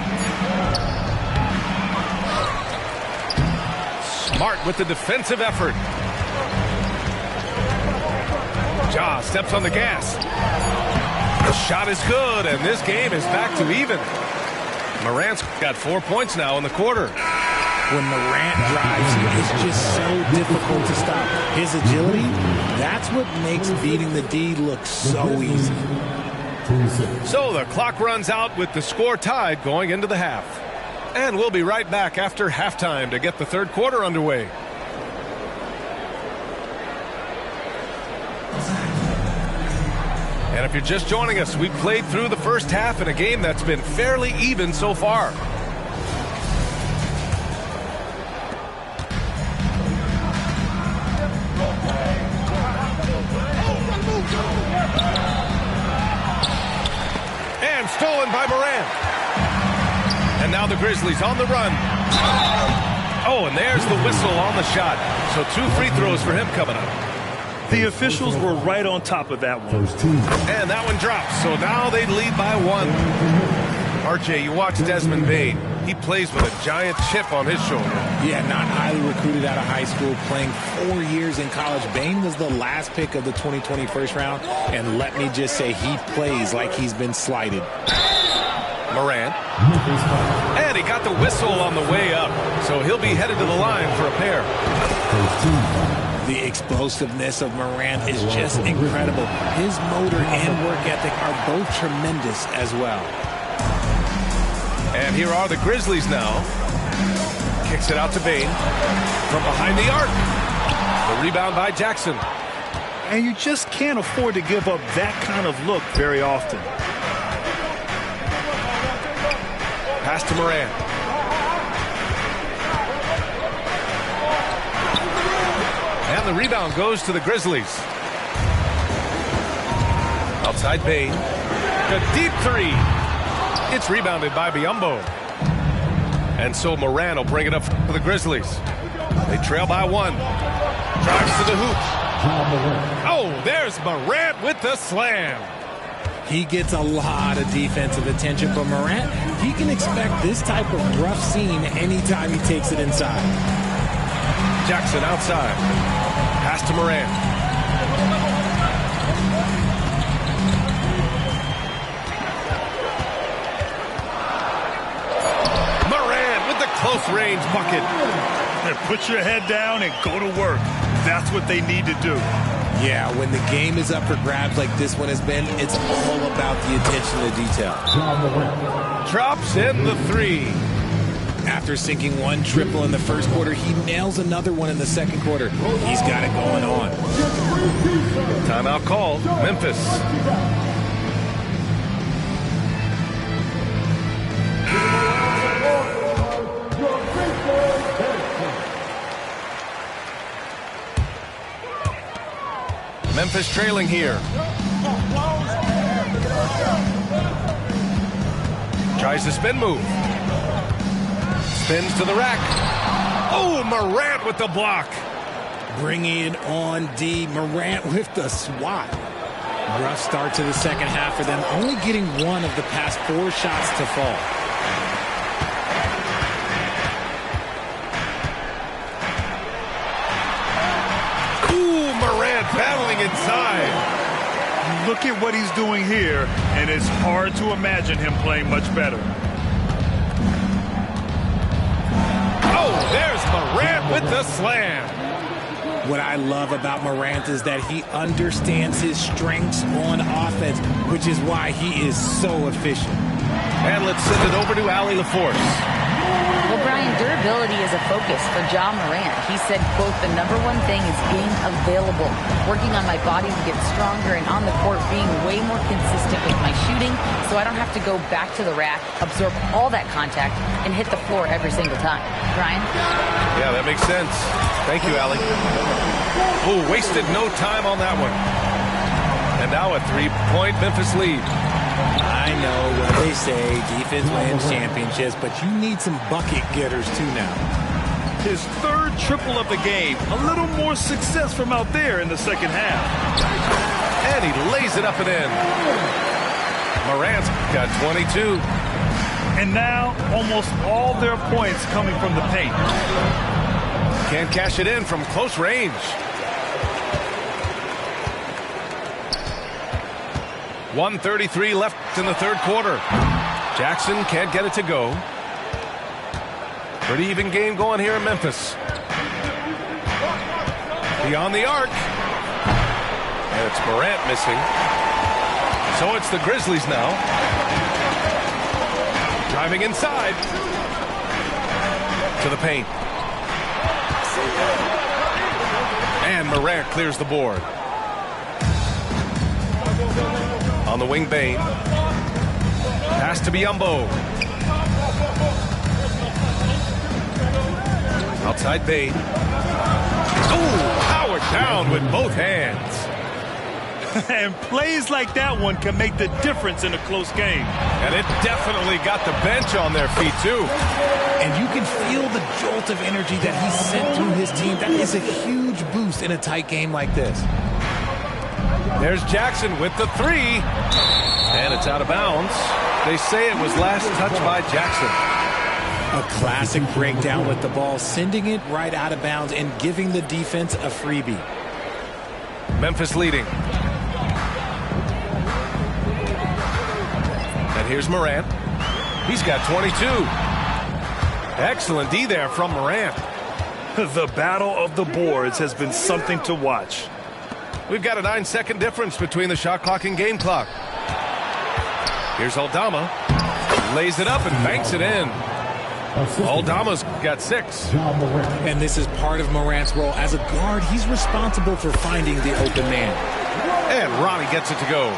Smart with the defensive effort. Ja steps on the gas. The shot is good, and this game is back to even. Morant's got 4 points now in the quarter. When Morant drives, it's just so difficult to stop. His agility, that's what makes beating the D look so easy. So the clock runs out with the score tied going into the half. And we'll be right back after halftime to get the third quarter underway. And if you're just joining us, we've played through the first half in a game that's been fairly even so far. And stolen by Morant. And now the Grizzlies on the run. Oh, and there's the whistle on the shot. So 2 free throws for him coming up. The officials were right on top of that one. And that one drops, so now they lead by 1. RJ, you watch Desmond Bain. He plays with a giant chip on his shoulder. Yeah, not highly recruited out of high school, playing 4 years in college. Bain was the last pick of the 2020 first round, and let me just say he plays like he's been slighted. Morant. And he got the whistle on the way up, so he'll be headed to the line for a pair. The explosiveness of Morant is just incredible. His motor and work ethic are both tremendous as well. And here are the Grizzlies now. Kicks it out to Bain from behind the arc. The rebound by Jackson. And you just can't afford to give up that kind of look very often. Pass to Morant. And the rebound goes to the Grizzlies. Outside Bain. a deep three. It's rebounded by Biyombo. And so Moran will bring it up for the Grizzlies. They trail by 1. Drives to the hoop. Oh, there's Morant with the slam. He gets a lot of defensive attention from Morant. He can expect this type of rough scene anytime he takes it inside. Jackson outside. Pass to Morant. Morant with the close range bucket. Put your head down and go to work. That's what they need to do. Yeah, when the game is up for grabs like this one has been, it's all about the attention to detail. Drops in the 3. After sinking 1 triple in the first quarter, he nails another one in the second quarter. He's got it going on. Timeout called. Memphis. Memphis trailing here. Tries the spin move. Spins to the rack. Oh, Morant with the block. Bringing it on D. Morant with the swat. Rough start to the second half for them, only getting 1 of the past 4 shots to fall. Battling inside. Look at what he's doing here, and it's hard to imagine him playing much better. Oh, there's Morant with the slam. What I love about Morant is that he understands his strengths on offense, which is why he is so efficient. And let's send it over to Allie LaForce. Well, Brian, durability is a focus for Ja Morant. He said, quote, "The #1 thing is being available, working on my body to get stronger, and on the court being way more consistent with my shooting so I don't have to go back to the rack, absorb all that contact, and hit the floor every single time." Brian? Yeah, that makes sense. Thank you, Allie. Oh, wasted no time on that one. And now a 3-point Memphis lead. I know what they say, defense wins championships, but you need some bucket getters too now. His 3rd triple of the game. A little more success from out there in the second half. And he lays it up and in. Morant's got 22. And now almost all their points coming from the paint. Can't cash it in from close range. 1:33 left in the third quarter. Jackson can't get it to go. Pretty even game going here in Memphis. Beyond the arc. And it's Morant missing. So it's the Grizzlies now. Driving inside. To the paint. And Morant clears the board. On the wing, Bane. Pass to Biyombo. Outside Bane. Ooh, powered down with both hands. And plays like that one can make the difference in a close game. And it definitely got the bench on their feet, too. And you can feel the jolt of energy that he sent through his team. That is a huge boost in a tight game like this. There's Jackson with the 3. And it's out of bounds. They say it was last touched by Jackson. A classic breakdown with the ball, sending it right out of bounds and giving the defense a freebie. Memphis leading. And here's Morant. He's got 22. Excellent D there from Morant. The battle of the boards has been something to watch. We've got a 9-second difference between the shot clock and game clock. Here's Aldama. Lays it up and banks it in. Aldama's got 6. And this is part of Morant's role. As a guard, he's responsible for finding the open man. And Ronnie gets it to go.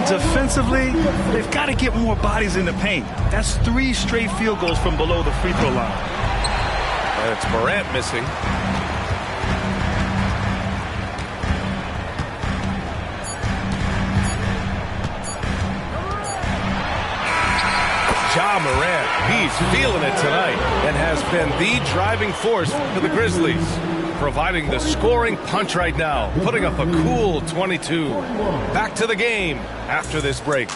Defensively, they've got to get more bodies in the paint. That's 3 straight field goals from below the free throw line. And it's Morant missing. Ja Morant. He's feeling it tonight and has been the driving force for the Grizzlies, providing the scoring punch right now, putting up a cool 22. Back to the game after this break.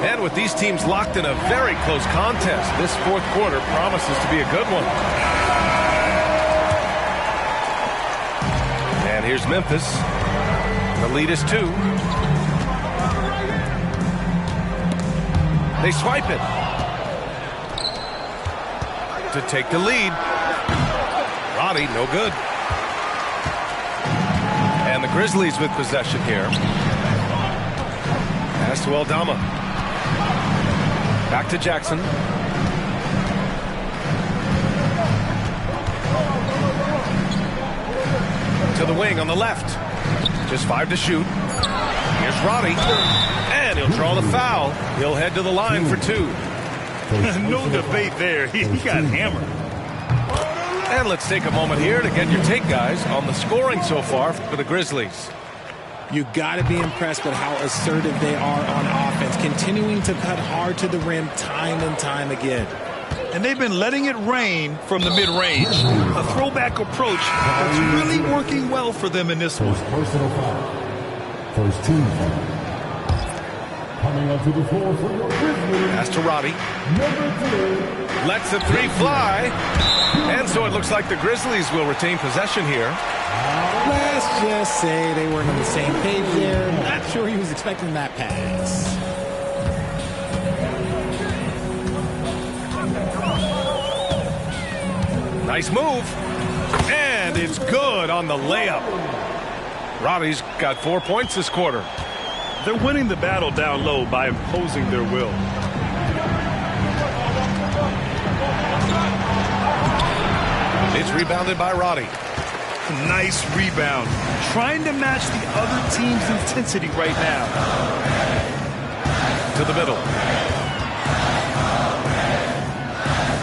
And with these teams locked in a very close contest, this fourth quarter promises to be a good one. And here's Memphis. The lead is 2. They swipe it to take the lead. Roddy, no good. And the Grizzlies with possession here. Pass to Aldama. Back to Jackson. To the wing on the left. Just 5 to shoot. Here's Roddy. And he'll draw the foul. He'll head to the line for 2. No debate there. He got hammered. And let's take a moment here to get your take, guys, on the scoring so far for the Grizzlies. You got to be impressed with how assertive they are on offense, continuing to cut hard to the rim time and time again. And they've been letting it rain from the mid-range. A throwback approach that's really working well for them in this one. Personal foul. First team foul. Coming onto the floor for your Grizzlies. Pass to Roddy. Lets the 3 fly. And so it looks like the Grizzlies will retain possession here. Let's just say they weren't on the same page there. Not sure he was expecting that pass. Nice move. And it's good on the layup. Roddy's got 4 points this quarter. They're winning the battle down low by imposing their will. It's rebounded by Roddy. Nice rebound. Trying to match the other team's intensity right now. To the middle.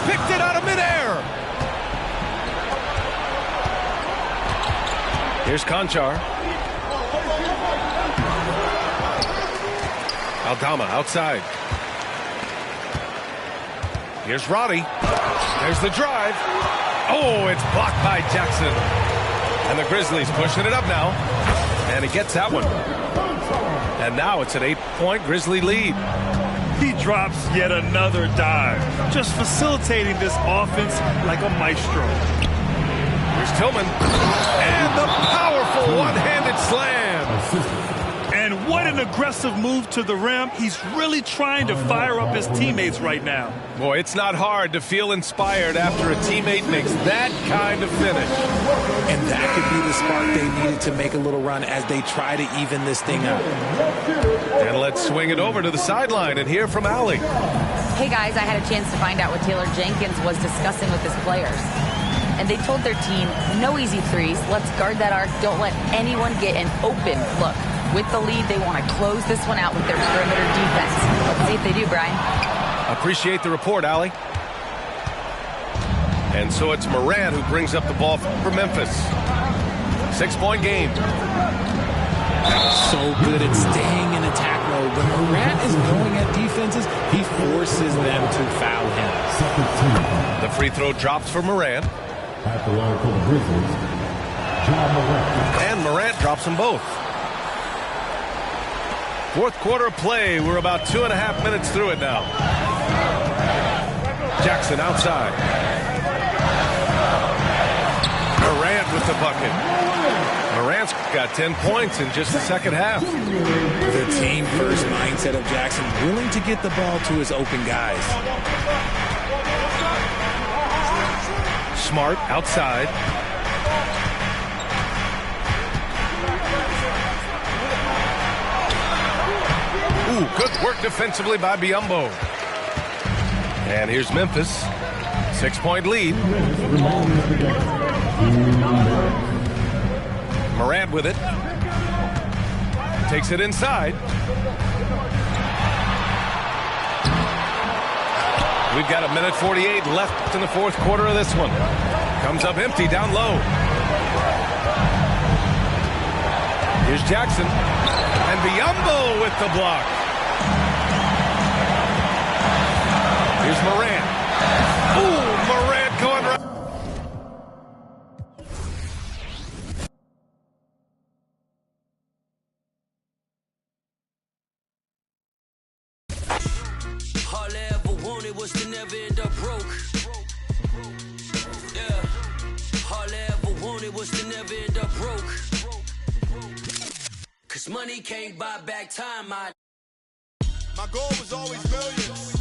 Picked it out of midair. Here's Conchar. Aldama outside. Here's Roddy. There's the drive. Oh, it's blocked by Jackson. And the Grizzlies pushing it up now. And he gets that one. And now it's an 8-point Grizzly lead. He drops yet another dive. Just facilitating this offense like a maestro. Here's Tillman. And the powerful one-handed slam. And what an aggressive move to the rim. He's really trying to fire up his teammates right now. Boy, it's not hard to feel inspired after a teammate makes that kind of finish. And that could be the spark they needed to make a little run as they try to even this thing up. And let's swing it over to the sideline and hear from Allie. Hey, guys, I had a chance to find out what Taylor Jenkins was discussing with his players. And they told their team, no easy threes. Let's guard that arc. Don't let anyone get an open look. With the lead, they want to close this one out with their perimeter defense. Let's see if they do, Brian. Appreciate the report, Allie. And so it's Morant who brings up the ball for Memphis. 6-point game. So good at staying in attack mode. When Morant is going at defenses, he forces them to foul him. The free throw drops for Morant. At the line for the Grizzlies, Ja Morant. And Morant drops them both. Fourth quarter of play. We're about 2.5 minutes through it now. Jackson outside. Morant with the bucket. Morant's got 10 points in just the second half. The team-first mindset of Jackson, willing to get the ball to his open guys. Smart outside. Ooh, good work defensively by Biyombo. And here's Memphis. 6-point lead. Morant with it. Takes it inside. We've got 1:48 left in the fourth quarter of this one. Comes up empty down low. Here's Jackson. And Biyombo with the block. Here's Morant. Ooh, Morant going right. All I ever wanted was to never end up broke. Yeah. All I ever wanted was to never end up broke. Cause money can't buy back time. My goal was always millions.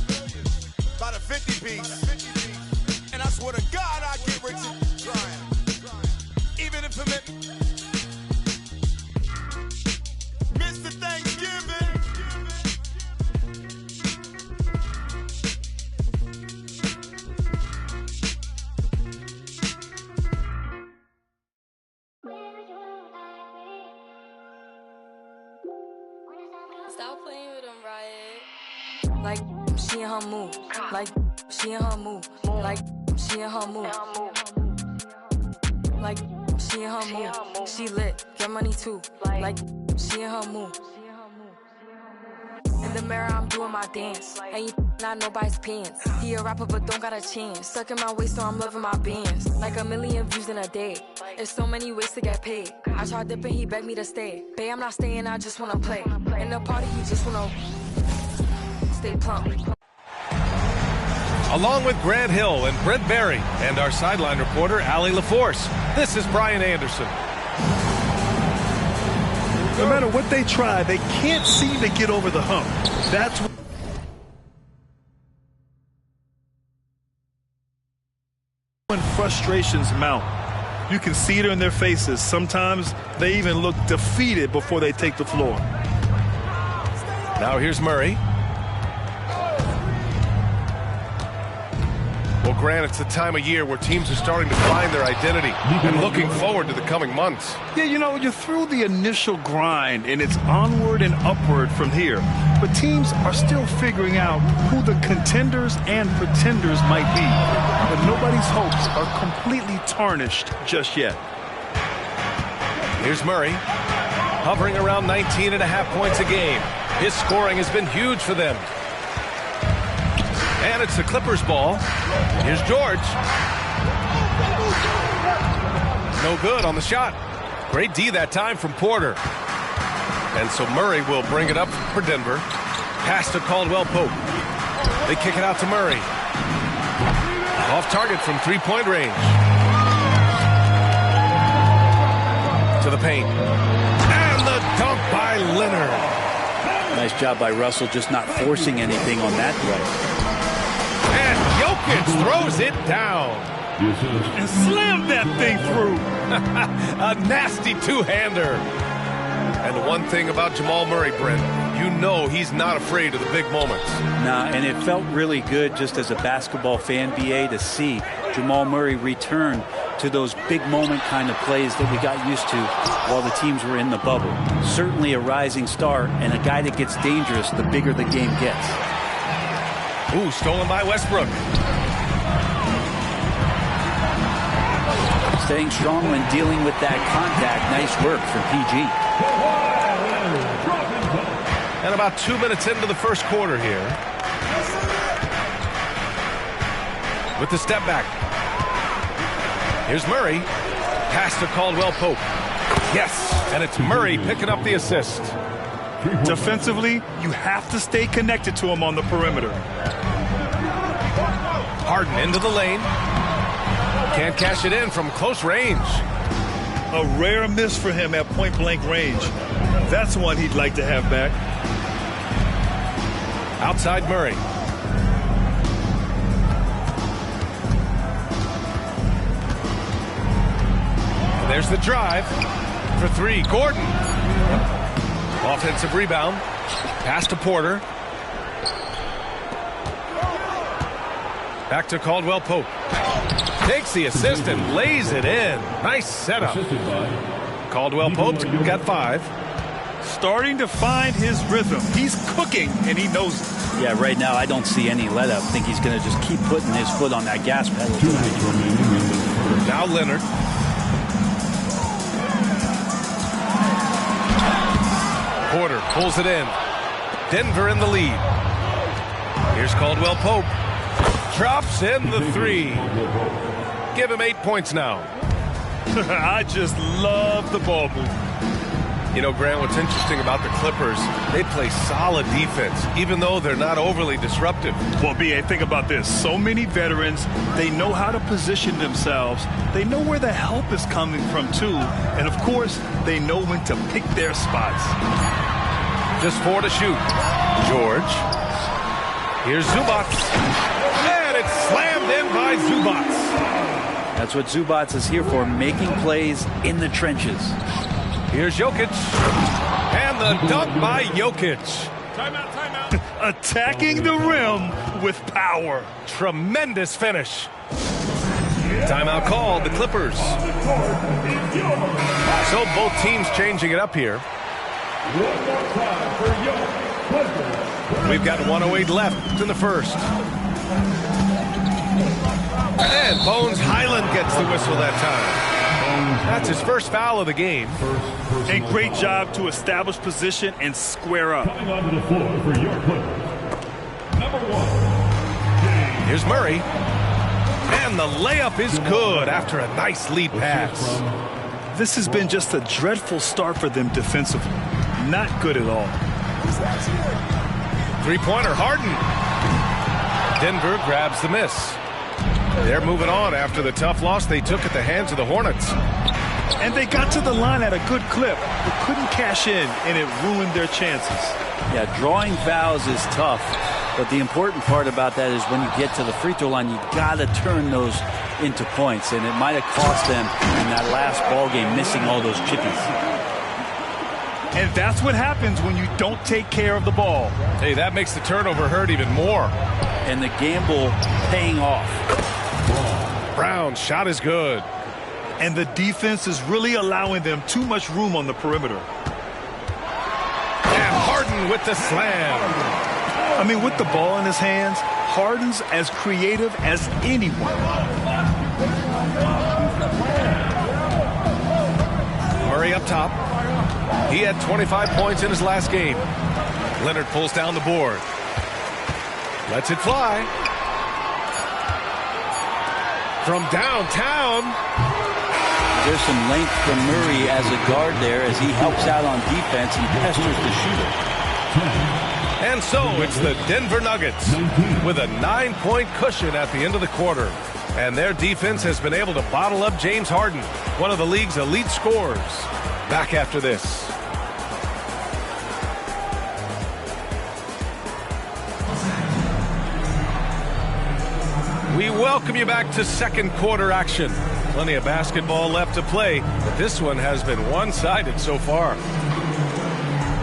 About a 50 piece. And I swear to God I'd get rich and trying. Even if it meant Mr. Thanksgiving. Stop playing with them, Riot. Like she in her move. Like she in her move. Like she in her move. Like she in her move. She lit, get money too. Like she in her move. In the mirror, I'm doing my dance. Ain't not nobody's pants. He a rapper, but don't got a chance. Stuck in my waist, so I'm loving my bands. Like 1 million views in a day. There's so many ways to get paid. I tried dipping, he begged me to stay. Babe, I'm not staying, I just wanna play. In the party, you just wanna stay plump. Along with Grant Hill and Brent Berry and our sideline reporter, Allie LaForce, this is Brian Anderson. No matter what they try, they can't seem to get over the hump. That's when frustrations mount. You can see it in their faces. Sometimes they even look defeated before they take the floor. Now here's Murray. Well, Grant, it's the time of year where teams are starting to find their identity and looking forward to the coming months. Yeah, you know, you're through the initial grind, and it's onward and upward from here. But teams are still figuring out who the contenders and pretenders might be. But nobody's hopes are completely tarnished just yet. Here's Murray, hovering around 19.5 points a game. His scoring has been huge for them. And it's the Clippers' ball. Here's George. No good on the shot. Great D that time from Porter. And so Murray will bring it up for Denver. Pass to Caldwell Pope. They kick it out to Murray. Off target from three-point range. To the paint. And the dunk by Leonard. Nice job by Russell, just not forcing anything on that play. And Jokic throws it down. And slammed that thing through. A nasty two-hander. And the one thing about Jamal Murray, Brent, you know he's not afraid of the big moments. Nah, and it felt really good just as a basketball fan, BA, to see Jamal Murray return to those big moment kind of plays that we got used to while the teams were in the bubble. Certainly a rising star and a guy that gets dangerous the bigger the game gets. Ooh, stolen by Westbrook. Staying strong when dealing with that contact. Nice work for PG. And about 2 minutes into the first quarter here. With the step back. Here's Murray. Pass to Caldwell Pope. Yes, and it's Murray picking up the assist. Defensively, you have to stay connected to him on the perimeter. Harden into the lane. Can't cash it in from close range. A rare miss for him at point-blank range. That's one he'd like to have back. Outside Murray. And there's the drive for three. Gordon. Offensive rebound. Pass to Porter. Back to Caldwell Pope. Takes the assist and lays it in. Nice setup. Caldwell Pope's got 5. Starting to find his rhythm. He's cooking, and he knows it. Yeah, right now I don't see any let up. I think he's going to just keep putting his foot on that gas pedal tonight. Now Leonard. Porter pulls it in. Denver in the lead. Here's Caldwell Pope. Drops in the three. Give him 8 points now. I just love the ball move. You know, Grant, what's interesting about the Clippers, they play solid defense, even though they're not overly disruptive. Well, B.A., think about this. So many veterans, they know how to position themselves. They know where the help is coming from, too. And, of course, they know when to pick their spots. Just 4 to shoot. George. Here's Zubats. And it's slammed in by Zubats. That's what Zubats is here for, making plays in the trenches. Here's Jokic. And the dunk by Jokic. Timeout. Attacking the rim with power. Tremendous finish. Timeout called, the Clippers. So both teams changing it up here. We've got 1:08 left in the first. And Bones Highland gets the whistle that time. That's his first foul of the game. And great job to establish position and square up. Coming onto the floor for your Clippers. Number 1. Here's Murray. And the layup is good after a nice lead pass. This has been just a dreadful start for them defensively. Not good at all. Three-pointer, Harden. Denver grabs the miss. They're moving on after the tough loss they took at the hands of the Hornets. And they got to the line at a good clip, but couldn't cash in, and it ruined their chances. Yeah, drawing fouls is tough, but the important part about that is when you get to the free throw line, you got to turn those into points, and it might have cost them in that last ball game, missing all those chippies. And that's what happens when you don't take care of the ball. Hey, that makes the turnover hurt even more. And the gamble paying off. Brown's shot is good. And the defense is really allowing them too much room on the perimeter. And Harden with the slam. I mean, with the ball in his hands, Harden's as creative as anyone. Murray up top. He had 25 points in his last game. Leonard pulls down the board. Lets it fly. From downtown. There's some length from Murray as a guard there as he helps out on defense and pesters the shooter. And so it's the Denver Nuggets with a 9-point cushion at the end of the quarter. And their defense has been able to bottle up James Harden, one of the league's elite scorers. Back after this. We welcome you back to second quarter action. Plenty of basketball left to play, but this one has been one-sided so far.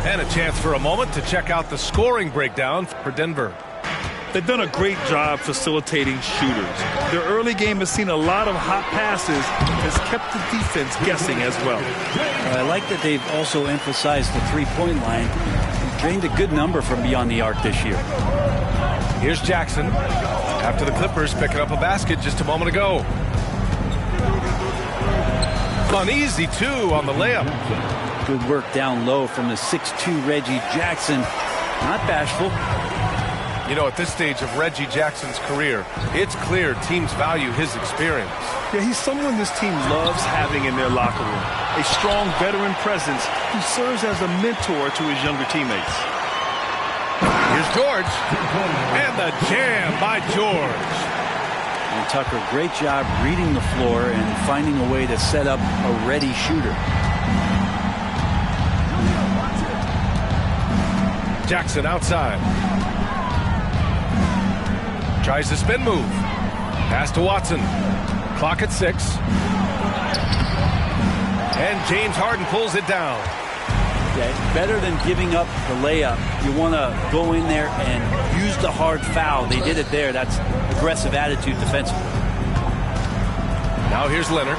And a chance for a moment to check out the scoring breakdown for Denver. They've done a great job facilitating shooters. Their early game has seen a lot of hot passes, has kept the defense guessing as well. I like that they've also emphasized the three-point line. They've drained a good number from beyond the arc this year. Here's Jackson. After the Clippers picking up a basket just a moment ago. Uneasy, too, on the layup. Good work down low from the 6'2 Reggie Jackson. Not bashful. You know, at this stage of Reggie Jackson's career, it's clear teams value his experience. Yeah, he's someone this team loves having in their locker room. A strong veteran presence who serves as a mentor to his younger teammates. Here's George. And the jam by George. And Tucker, great job reading the floor and finding a way to set up a ready shooter. Jackson outside. Tries the spin move. Pass to Watson. Clock at 6. And James Harden pulls it down. Yeah, it's better than giving up the layup. You want to go in there and use the hard foul. They did it there. That's aggressive attitude defensively. Now here's Leonard.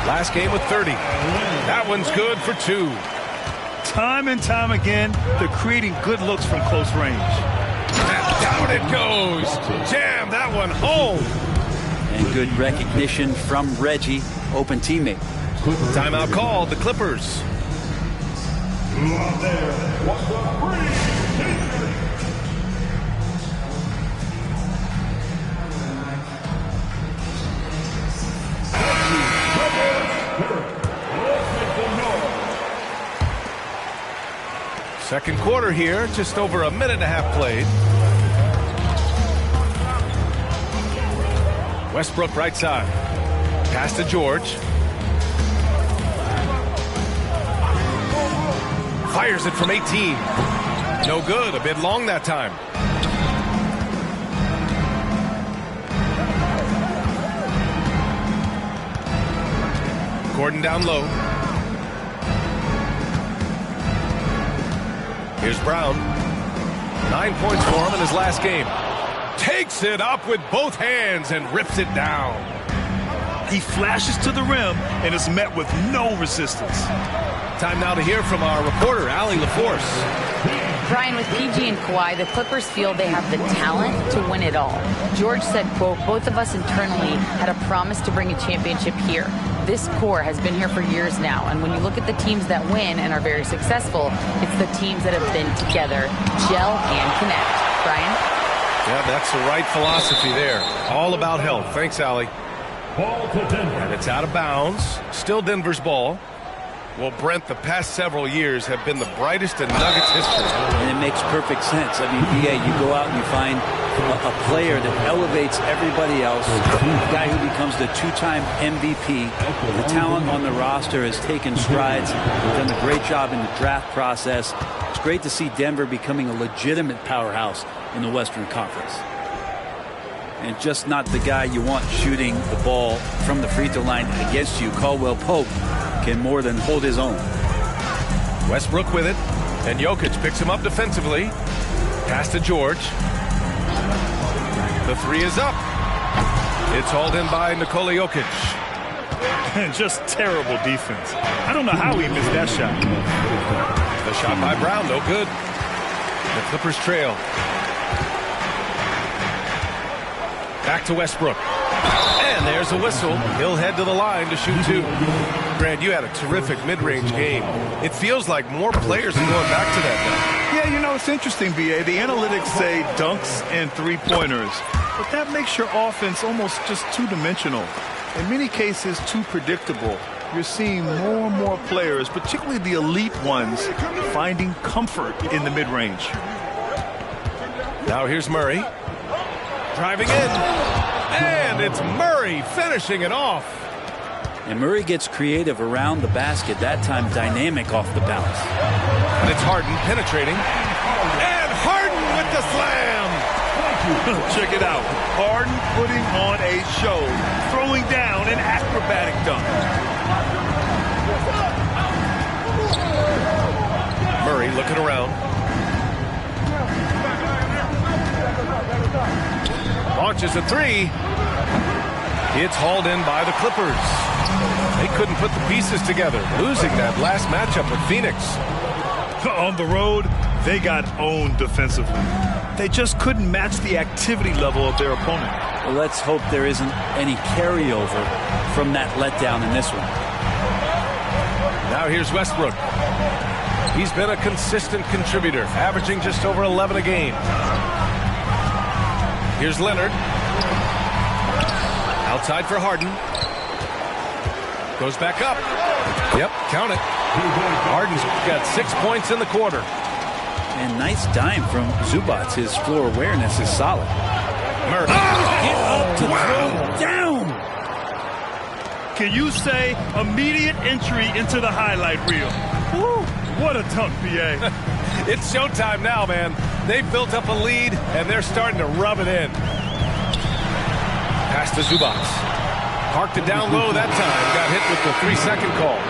Last game with 30. That one's good for 2. Time and time again, they're creating good looks from close range. it goes. Jam that one home. And good recognition from Reggie, open teammate. Timeout called, the Clippers. Second quarter here, just over a minute and a half played. Westbrook right side. Pass to George. Fires it from 18. No good, a bit long that time. Gordon down low. Here's Brown. 9 points for him in his last game. Takes it up with both hands and rips it down. He flashes to the rim and is met with no resistance. Time now to hear from our reporter, Allie LaForce. Brian, with PG and Kawhi, the Clippers feel they have the talent to win it all. George said, quote, both of us internally had a promise to bring a championship here. This core has been here for years now, and when you look at the teams that win and are very successful, it's the teams that have been together, gel and connect. Brian? Yeah, that's the right philosophy there. All about health. Thanks, Allie. And it's out of bounds. Still Denver's ball. Well, Brent, the past several years have been the brightest in Nuggets history. And it makes perfect sense. I mean, BA, you go out and you find a player that elevates everybody else, a guy who becomes the two-time MVP. The talent on the roster has taken strides, done a great job in the draft process. It's great to see Denver becoming a legitimate powerhouse in the Western Conference. And just not the guy you want shooting the ball from the free throw line against you. Caldwell Pope can more than hold his own. Westbrook with it, and Jokic picks him up defensively. Pass to George. The three is up. It's hauled in by Nikola Jokic. And just terrible defense. I don't know how he missed that shot. The shot by Brown, no good. The Clippers trail. Back to Westbrook. And there's a whistle. He'll head to the line to shoot two. Grant, you had a terrific mid-range game. It feels like more players are going back to that now. Yeah, you know, it's interesting, BA. The analytics say dunks and three-pointers. But that makes your offense almost just two-dimensional. In many cases, too predictable. You're seeing more and more players, particularly the elite ones, finding comfort in the mid-range. Now here's Murray. Driving in. And it's Murray finishing it off. And Murray gets creative around the basket, that time dynamic off the bounce. And it's Harden penetrating. And Harden with the slam. Check it out. Harden putting on a show, throwing down an acrobatic dunk. Murray looking around. Launches a three. It's hauled in by the Clippers. They couldn't put the pieces together, losing that last matchup with Phoenix. On the road, they got owned defensively. They just couldn't match the activity level of their opponent. Well, let's hope there isn't any carryover from that letdown in this one. Now here's Westbrook. He's been a consistent contributor, averaging just over 11 a game. Here's Leonard. Outside for Harden. Goes back up. Yep, count it. Harden's got 6 points in the quarter. And nice dime from Zubac. His floor awareness is solid. Murray. Get up to throw down. Can you say immediate entry into the highlight reel? Woo, what a dunk, BA. It's showtime now, man. They've built up a lead, and they're starting to rub it in. Pass to Zubac. Parked it down low that time. Got hit with the 3-second call.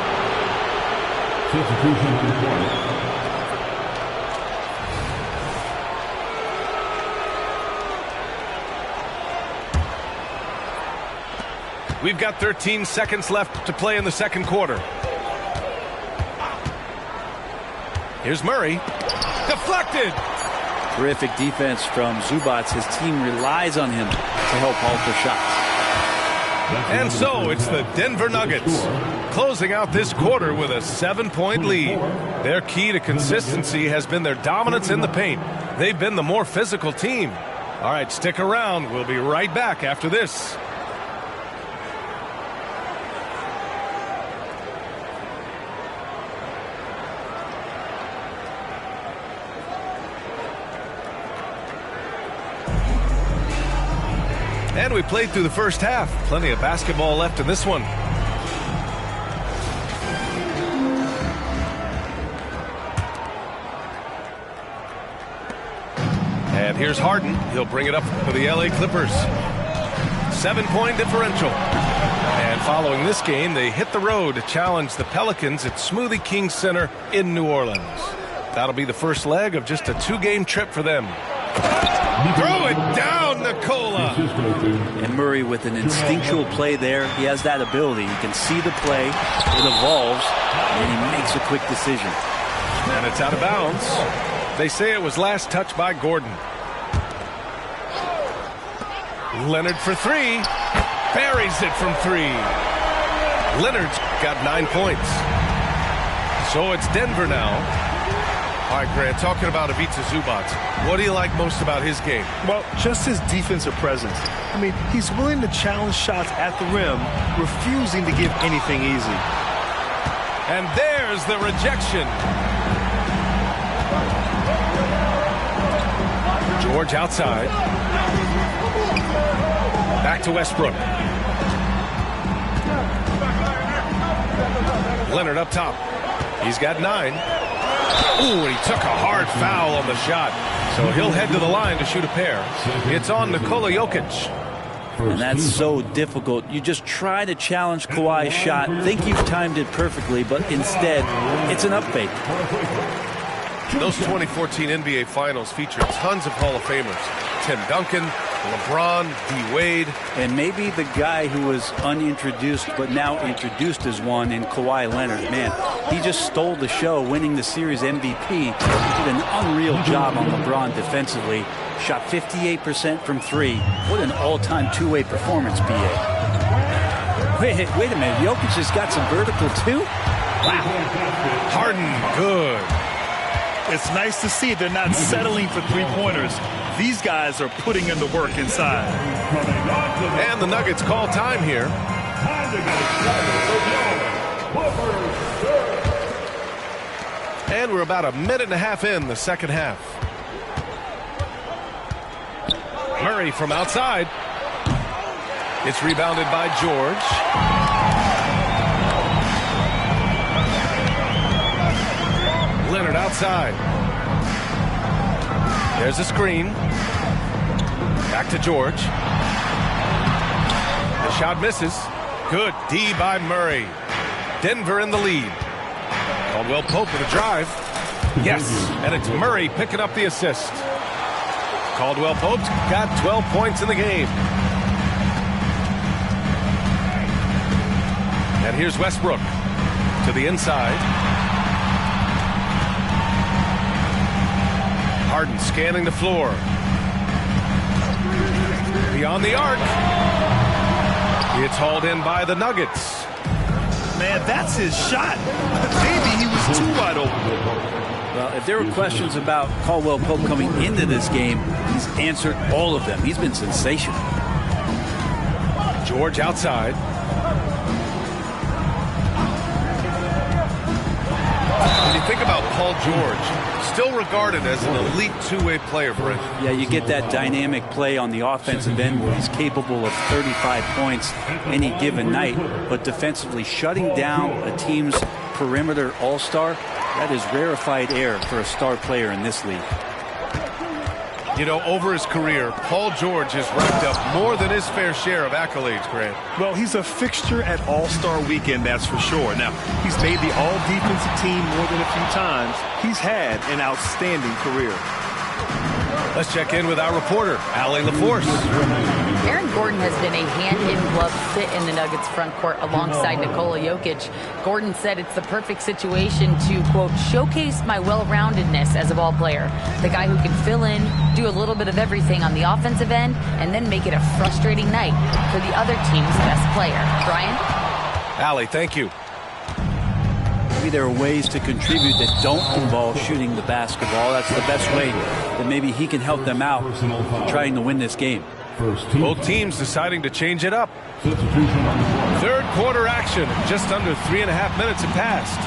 We've got 13 seconds left to play in the second quarter. Here's Murray. Deflected. Terrific defense from Zubac. His team relies on him to help alter shots. And so it's the Denver Nuggets closing out this quarter with a 7-point lead. Their key to consistency has been their dominance in the paint. They've been the more physical team. All right, stick around. We'll be right back after this. And we played through the first half. Plenty of basketball left in this one. And here's Harden. He'll bring it up for the LA Clippers. 7-point differential. And following this game, they hit the road to challenge the Pelicans at Smoothie King Center in New Orleans. That'll be the first leg of just a 2-game trip for them. Throw it down, Nikola. And Murray with an instinctual play there. He has that ability. You can see the play. It evolves, and he makes a quick decision. And it's out of bounds. They say it was last touched by Gordon. Leonard for 3. Buries it from 3. Leonard's got 9 points. So it's Denver now. All right, Grant, talking about Ivica Zubac, what do you like most about his game? Well, just his defensive presence. I mean, he's willing to challenge shots at the rim, refusing to give anything easy. And there's the rejection. George outside. Back to Westbrook. Leonard up top. He's got 9. Ooh, and he took a hard foul on the shot. So he'll head to the line to shoot a pair. It's on Nikola Jokic. And that's so difficult. You just try to challenge Kawhi's shot, think you've timed it perfectly, but instead, it's an up fake. Those 2014 NBA Finals featured tons of Hall of Famers. Tim Duncan, LeBron, D. Wade. And maybe the guy who was unintroduced but now introduced as one in Kawhi Leonard. Man, he just stole the show, winning the series MVP. He did an unreal job on LeBron defensively. Shot 58% from 3. What an all-time two-way performance, B.A. Wait a minute. Jokic has got some vertical, too? Wow. Harden, good. It's nice to see they're not settling for three-pointers. These guys are putting in the work inside. And the Nuggets call time here. And we're about a minute and a half in the second half. Murray from outside. It's rebounded by George. Leonard outside. There's a screen. Back to George. The shot misses. Good D by Murray. Denver in the lead. Caldwell Pope with a drive. Yes, and it's Murray picking up the assist. Caldwell Pope's got 12 points in the game. And here's Westbrook to the inside. Harden scanning the floor. Beyond the arc. It's hauled in by the Nuggets. Man, that's his shot. Maybe he was too wide open. Well, if there were questions about Caldwell Pope coming into this game, he's answered all of them. He's been sensational. George outside. When you think about Paul George, still regarded as an elite two-way player, Brent. Yeah, you get that dynamic play on the offensive end where he's capable of 35 points any given night, but defensively shutting down a team's perimeter all-star, that is rarefied air for a star player in this league. You know, over his career, Paul George has racked up more than his fair share of accolades, Grant. Well, he's a fixture at All-Star Weekend, that's for sure. Now, he's made the All-Defensive team more than a few times. He's had an outstanding career. Let's check in with our reporter, Allie LaForce. Aaron Gordon has been a hand-in-glove fit in the Nuggets front court alongside Nikola Jokic. Gordon said it's the perfect situation to, quote, showcase my well-roundedness as a ball player. The guy who can fill in, do a little bit of everything on the offensive end, and then make it a frustrating night for the other team's best player. Brian? Allie, thank you. Maybe there are ways to contribute that don't involve shooting the basketball. That's the best way that maybe he can help them out trying to win this game. Both teams deciding to change it up. Third quarter action. Just under 3.5 minutes have passed.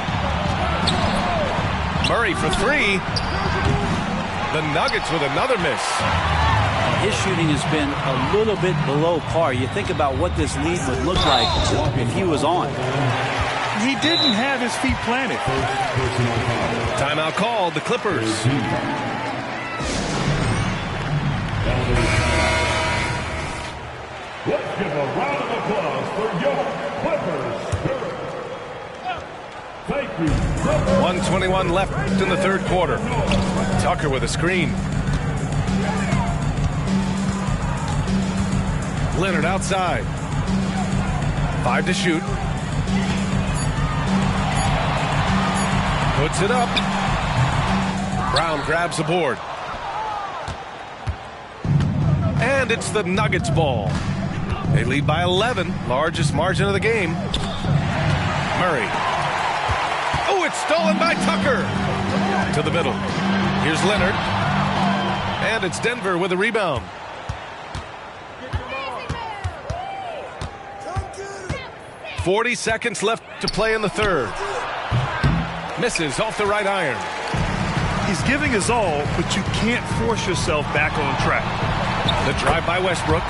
Murray for three. The Nuggets with another miss. His shooting has been a little bit below par. You think about what this lead would look like if he was on. He didn't have his feet planted. Timeout called, the Clippers. Let's give a round of applause for your Clippers. Thank you. 1:21 left in the third quarter. Tucker with a screen. Leonard outside. 5 to shoot. Puts it up. Brown grabs the board. And it's the Nuggets ball. They lead by 11, largest margin of the game. Murray. Oh, it's stolen by Tucker. To the middle. Here's Leonard. And it's Denver with a rebound. "40 seconds left to play in the third." Misses off the right iron. He's giving his all, but you can't force yourself back on track. The drive by Westbrook.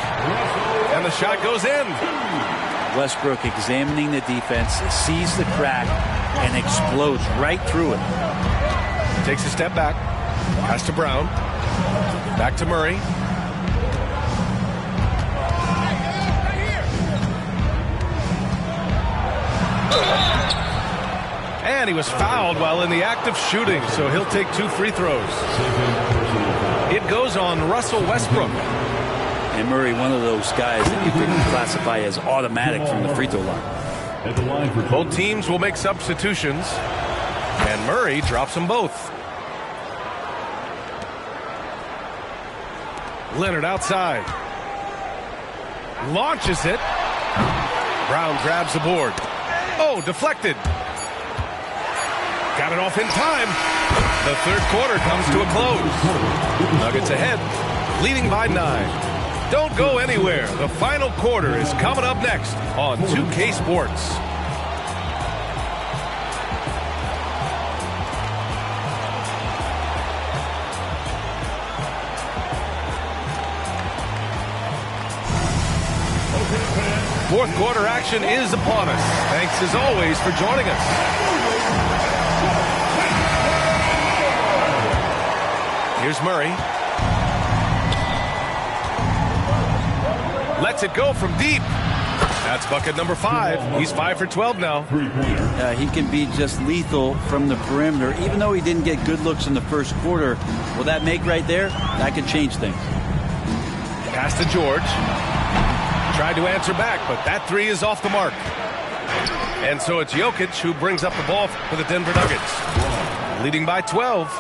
And the shot goes in. Westbrook examining the defense, sees the crack, and explodes right through it. Takes a step back. Pass to Brown. Back to Murray. And he was fouled while in the act of shooting, so he'll take 2 free throws. It goes on Russell Westbrook. And Murray, one of those guys that you can classify as automatic from the free throw line. Both teams will make substitutions, and Murray drops them both. Leonard outside. Launches it. Brown grabs the board. Oh, deflected. Got it off in time. The third quarter comes to a close. Nuggets ahead, leading by 9. Don't go anywhere. The final quarter is coming up next on 2K Sports. Fourth quarter action is upon us. Thanks as always for joining us. Here's Murray. Lets it go from deep. That's bucket number 5. He's 5 for 12 now. He can be just lethal from the perimeter. Even though he didn't get good looks in the first quarter, will that make right there? That could change things. Pass to George. Tried to answer back, but that 3 is off the mark. And so it's Jokic who brings up the ball for the Denver Nuggets. Leading by 12.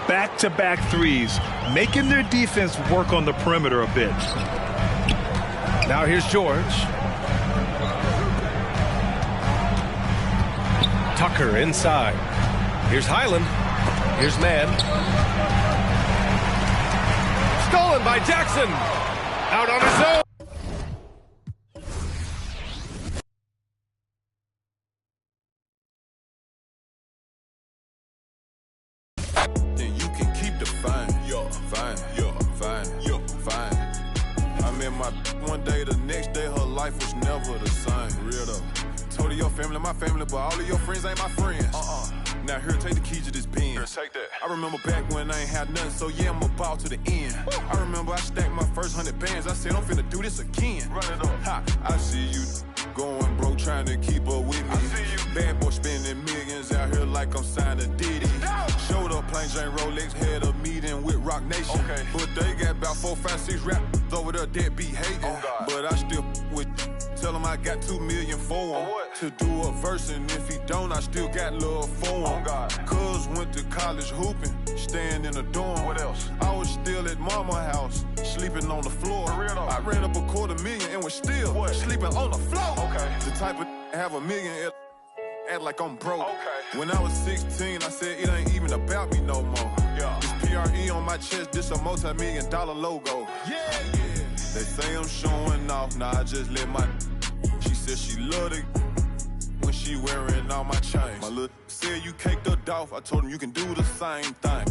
Back-to-back threes, making their defense work on the perimeter a bit. Now here's George. Tucker inside. Here's Highland. Here's Mann. Stolen by Jackson. Out on his own. My family, but all of your friends ain't my friends. Now here, take the keys to this Benz. Take that. I remember back when I ain't had nothing, so yeah, I'm a ball to the end. I remember I stacked my first 100 bands. I said I'm finna do this again. Run it up. Ha, I see you going broke trying to keep up with me. Bad boy spending millions out here like I'm signed to Diddy. Showed up plain Jane Rolex, had a meeting with Rock Nation. But they got about 4, 5, 6 rappers over there that be hating. But I still with. Tell him I got 2 million for him to do a verse, and if he don't, I still got love for him. Cuz went to college hooping, staying in a dorm. What else? I was still at mama house, sleeping on the floor. I ran up $250,000 and was still sleeping on the floor. The type of have $1 million, act like I'm broke. When I was 16, I said it ain't even about me no more. This PRE on my chest, this a multi-million-dollar logo. They say I'm showing off, nah, I just let my. She said she loved it when she wearing all my chains. My little said you caked her off, I told him you can do the same thing.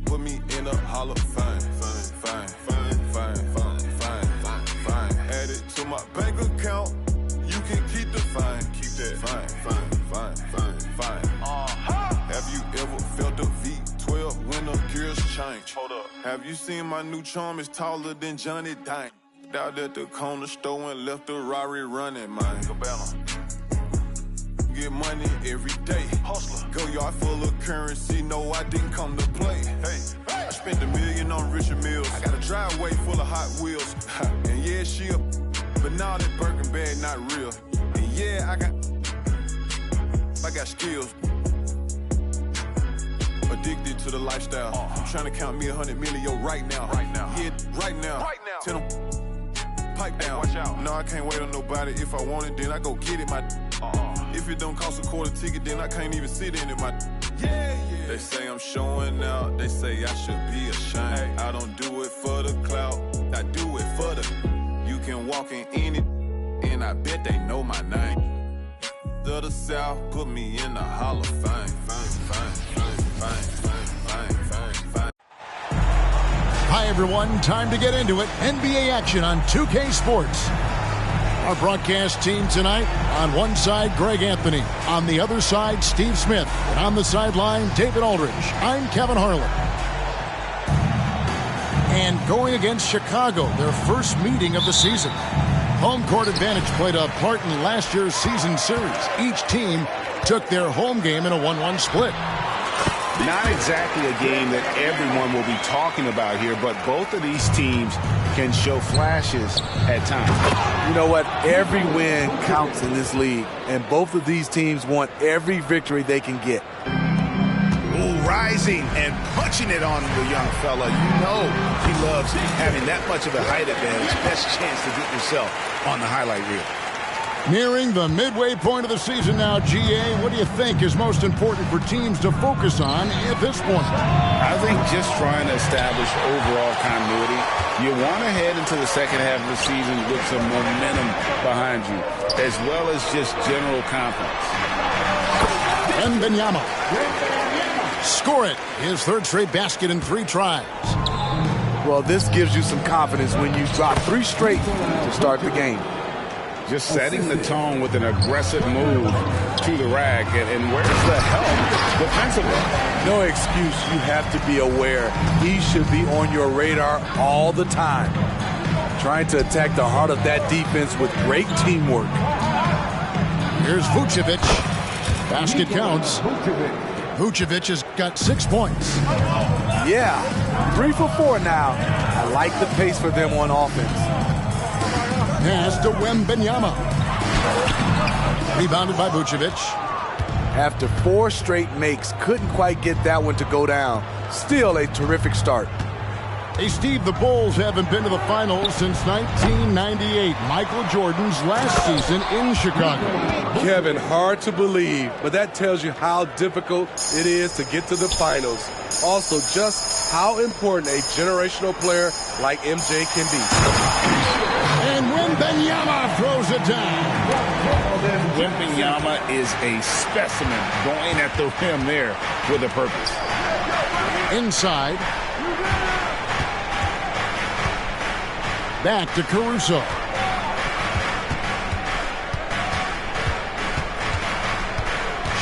Put me in a Hall of Fame, fine. Add it to my bank account, you can keep the fine. Keep that fine. Have you ever felt a V12 when the gears change? Hold up. Have you seen my new charm is taller than Johnny Dang? Out at the corner store and left the Rari running, man. Get money every day. Hustler. Go yard full of currency, no, I didn't come to play. I spent $1 million on Richard Mills. I got a driveway full of Hot Wheels. And yeah, she a, but now that Birkin bag not real. And yeah, I got skills. Addicted to the lifestyle. I'm trying to count me 100 million right now. Yeah, right now. Tell them pipe down. Watch out. No, I can't wait on nobody. If I want it, then I go get it. If it don't cost a quarter ticket, then I can't even sit in it. They say I'm showing out. They say I should be ashamed. I don't do it for the clout. I do it for the. You can walk in it, and I bet they know my name. The South put me in the Hall of Fame. Hi, everyone. Time to get into it. NBA action on 2K Sports. Our broadcast team tonight, on one side, Greg Anthony. On the other side, Steve Smith. And on the sideline, David Aldridge. I'm Kevin Harlan. And going against Chicago, their first meeting of the season. Home court advantage played a part in last year's season series. Each team took their home game in a 1-1 split. Not exactly a game that everyone will be talking about here, but both of these teams can show flashes at times. You know what? Every win counts in this league, and both of these teams want every victory they can get. Ooh, rising and punching it on the young fella. You know he loves having that much of a height advantage. Best chance to get yourself on the highlight reel. Nearing the midway point of the season now, GA, what do you think is most important for teams to focus on at this point? I think just trying to establish overall continuity. You want to head into the second half of the season with some momentum behind you, as well as just general confidence. Wembanyama. Score it. His third straight basket in 3 tries. Well, this gives you some confidence when you drop 3 straight to start the game. Just setting the tone with an aggressive move to the rack. And where's the help defensively? No excuse. You have to be aware. He should be on your radar all the time. Trying to attack the heart of that defense with great teamwork. Here's Vucevic. Basket counts. Vucevic has got 6 points. Yeah, 3 for 4 now. I like the pace for them on offense. Pass to Wembanyama. Rebounded by Vucevic. After 4 straight makes, couldn't quite get that one to go down. Still a terrific start. Hey, Steve, the Bulls haven't been to the finals since 1998, Michael Jordan's last season in Chicago. Kevin, hard to believe, but that tells you how difficult it is to get to the finals. Also, just how important a generational player like MJ can be. And Wembanyama throws it down. Wembanyama is a specimen going at the rim there with a purpose. Inside. Back to Caruso.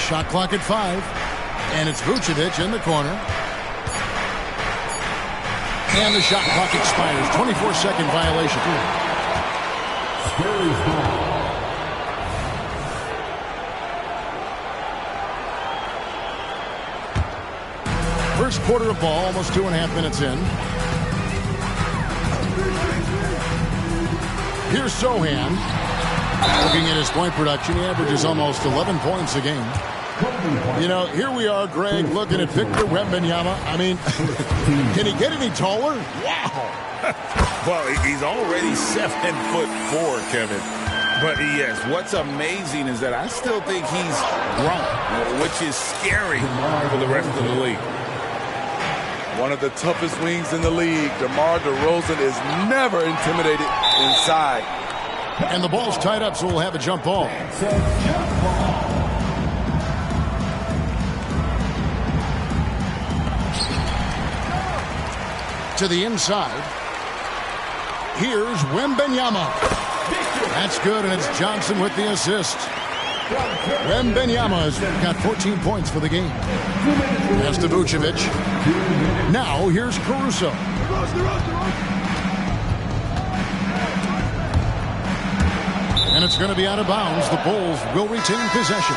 Shot clock at 5. And it's Vucevic in the corner. And the shot clock expires. 24-second violation. Sperry's ball. First quarter of ball, almost 2.5 minutes in. Here's Sohan. Looking at his point production, he averages almost 11 points a game. You know, here we are, Greg, looking at Victor Wembanyama. I mean, can he get any taller? Wow. Well, he's already 7'4", Kevin. But yes, what's amazing is that I still think he's grown, which is scary for the rest of the league. One of the toughest wings in the league. DeMar DeRozan is never intimidated inside. And the ball's tied up, so we'll have a jump ball. To the inside. Here's Wembanyama. That's good, and it's Johnson with the assist. Wembanyama's got 14 points for the game. Pass to Vucevic. Now here's Caruso. And it's going to be out of bounds. The Bulls will retain possession.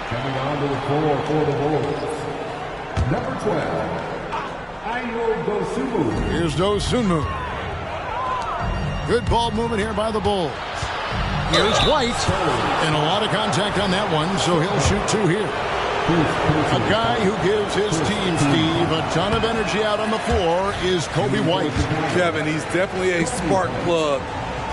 Coming on to the floor for the Bulls. Number 12, Ayo Dosunmu. Here's Dosunmu. Good ball movement here by the Bulls. Here's White. And a lot of contact on that one, so he'll shoot two here. A guy who gives his team, Steve, a ton of energy out on the floor is Kobe White. Kevin, he's definitely a spark plug,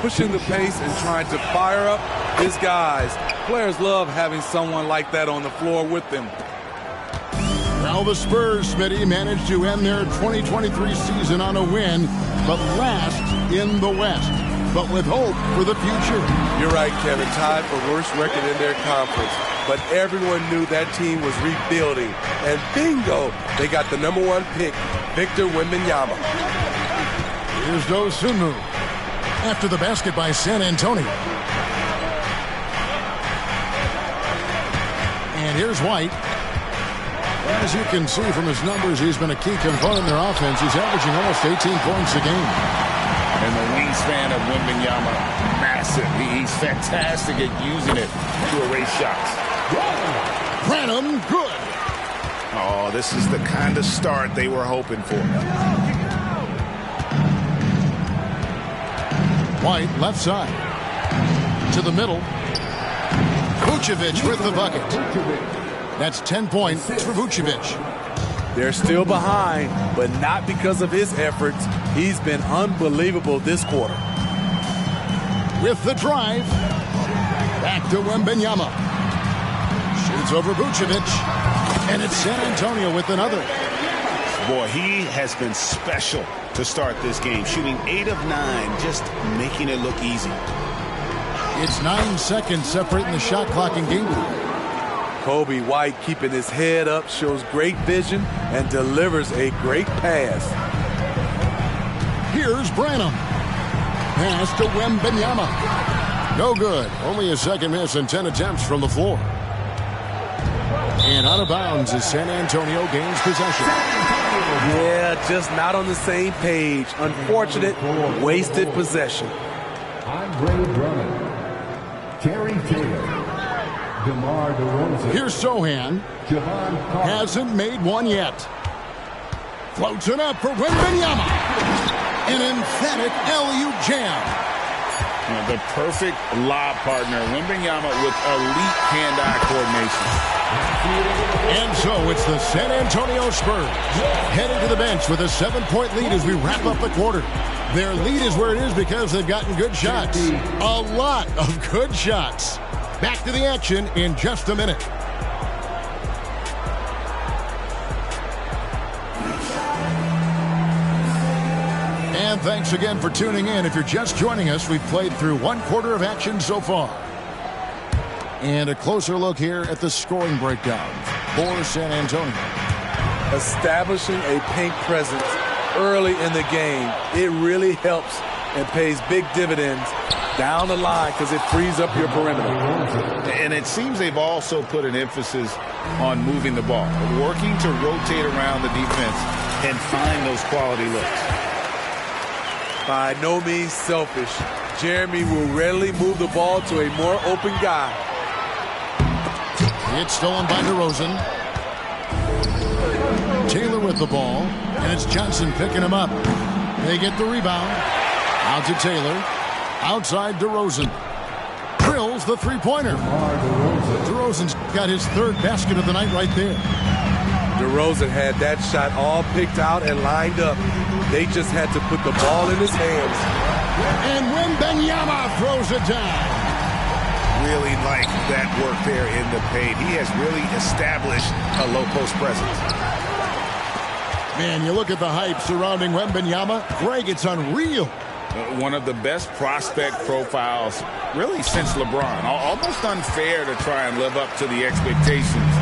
pushing the pace and trying to fire up his guys. Players love having someone like that on the floor with them. Well, the Spurs, Smitty, managed to end their 2023 season on a win, but last in the West, but with hope for the future. You're right, Kevin. Tied for worst record in their conference. But everyone knew that team was rebuilding. And bingo, they got the #1 pick, Victor Wembanyama. Here's Dosunmu. After the basket by San Antonio. And here's White. As you can see from his numbers, he's been a key component in their offense. He's averaging almost 18 points a game. And the wingspan of Wembanyama, massive. He's fantastic at using it to erase shots. Branham, good. Oh, this is the kind of start they were hoping for. White, left side. To the middle. Vucevic with the bucket. That's 10 points for Vucevic. They're still behind, but not because of his efforts. He's been unbelievable this quarter. With the drive. Back to Wembanyama. Shoots over Vucevic. And it's San Antonio with another. Boy, he has been special to start this game. Shooting 8 of 9, just making it look easy. It's 9 seconds separating the shot clock and game clock. Kobe White keeping his head up, shows great vision, and delivers a great pass. Here's Branham. Pass to Wembanyama. No good. Only a second miss and 10 attempts from the floor. And out of bounds as San Antonio gains possession. Yeah, just not on the same page. Unfortunate, wasted possession. Andre Drummond. Terry Taylor. DeMar DeRozan. Here's Sohan. Hasn't made one yet. Floats it up for Wembanyama. An emphatic LU jam. The perfect lob partner. Wembanyama with elite hand-eye coordination. And so it's the San Antonio Spurs heading to the bench with a 7-point lead as we wrap up the quarter. Their lead is where it is because they've gotten good shots. A lot of good shots. Back to the action in just a minute. And thanks again for tuning in. If you're just joining us, we've played through 1 quarter of action so far. And a closer look here at the scoring breakdown for San Antonio. Establishing a paint presence early in the game, it really helps and pays big dividends down the line because it frees up your perimeter. And it seems they've also put an emphasis on moving the ball, working to rotate around the defense and find those quality looks. By no means selfish. Jeremy will readily move the ball to a more open guy. It's stolen by DeRozan. Taylor with the ball, and it's Johnson picking him up. They get the rebound. Out to Taylor. Outside DeRozan. Drills the three-pointer. DeRozan's got his third basket of the night right there. DeRozan had that shot all picked out and lined up. They just had to put the ball in his hands. And Wembanyama throws it down. Really like that work there in the paint. He has really established a low post presence. Man, you look at the hype surrounding Wembanyama. Greg, it's unreal. One of the best prospect profiles really since LeBron. Almost unfair to try and live up to the expectations,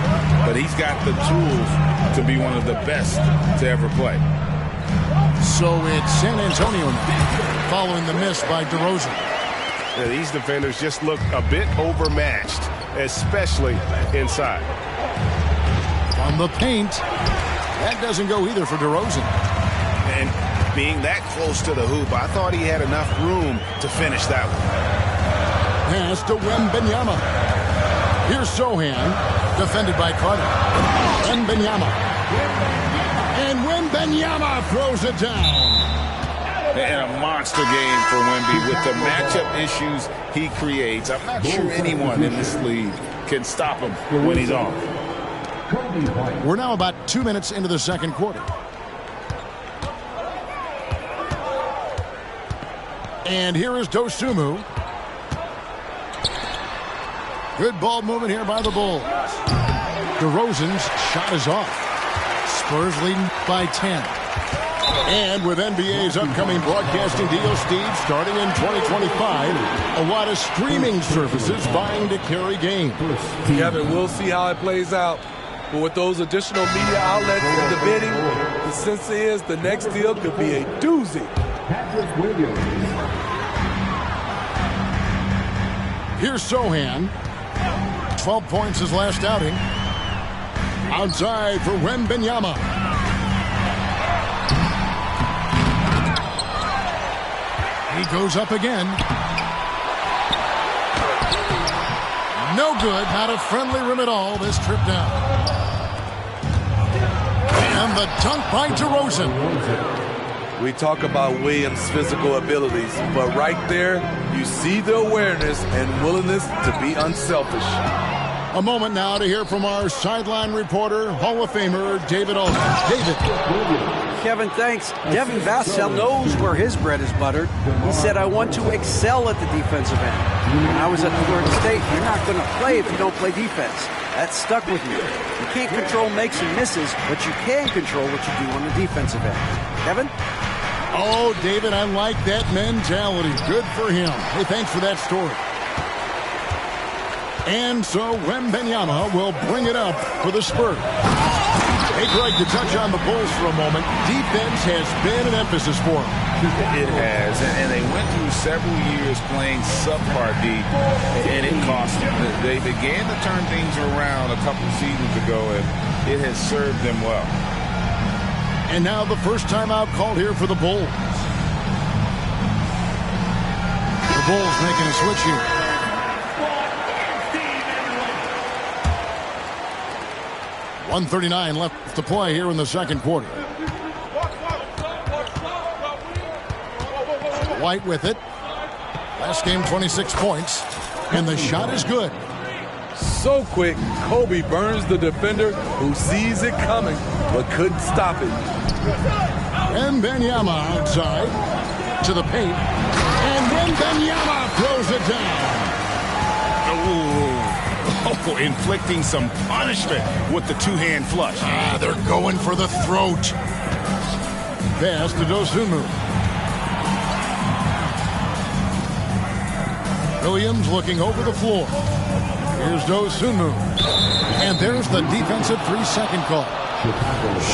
but he's got the tools to be one of the best to ever play. So it's San Antonio now, following the miss by DeRozan. Yeah, these defenders just look a bit overmatched, especially inside. From the paint, that doesn't go either for DeRozan. And being that close to the hoop, I thought he had enough room to finish that one. Pass to Wembanyama. Here's Sohan, defended by Carter. Wembanyama. And Wembanyama throws it down. And a monster game for Wemby with the matchup issues he creates. I'm not sure anyone in this league can stop him when he's on. We're now about 2 minutes into the second quarter. And here is Dosunmu. Good ball movement here by the Bulls. DeRozan's shot is off. Spurs leading by 10. And with NBA's upcoming broadcasting deal, Steve, starting in 2025, a lot of streaming services vying to carry games. Kevin, we'll see how it plays out. But with those additional media outlets in the bidding, the sense is the next deal could be a doozy. Here's Sohan. 12 points his last outing. Outside for Wembanyama. He goes up again. No good. Not a friendly rim at all this trip down. And the dunk by DeRozan. We talk about Williams' physical abilities, but right there, you see the awareness and willingness to be unselfish. A moment now to hear from our sideline reporter, Hall of Famer David Aldridge. David. Kevin, thanks. Devin Vassell knows where his bread is buttered. He said, I want to excel at the defensive end. When I was at Florida State, you're not going to play if you don't play defense. That stuck with me. You can't control makes and misses, but you can control what you do on the defensive end. Kevin? Oh, David, I like that mentality. Good for him. Hey, thanks for that story. And so Wembanyama will bring it up for the Spurs. Hey, Greg, to touch on the Bulls for a moment, defense has been an emphasis for them. It has, and they went through several years playing subpar D, and it cost them. They began to turn things around a couple seasons ago, and it has served them well. And now the first timeout called here for the Bulls. The Bulls making a switch here. .139 left to play here in the second quarter. White with it. Last game, 26 points. And the shot is good. So quick, Kobe burns the defender who sees it coming but couldn't stop it. Wembanyama outside to the paint. And Wembanyama throws it down. Oh, inflicting some punishment with the two-hand flush. They're going for the throat. Pass to Dosunmu. Williams looking over the floor. Here's Dosunmu. And there's the defensive 3-second call.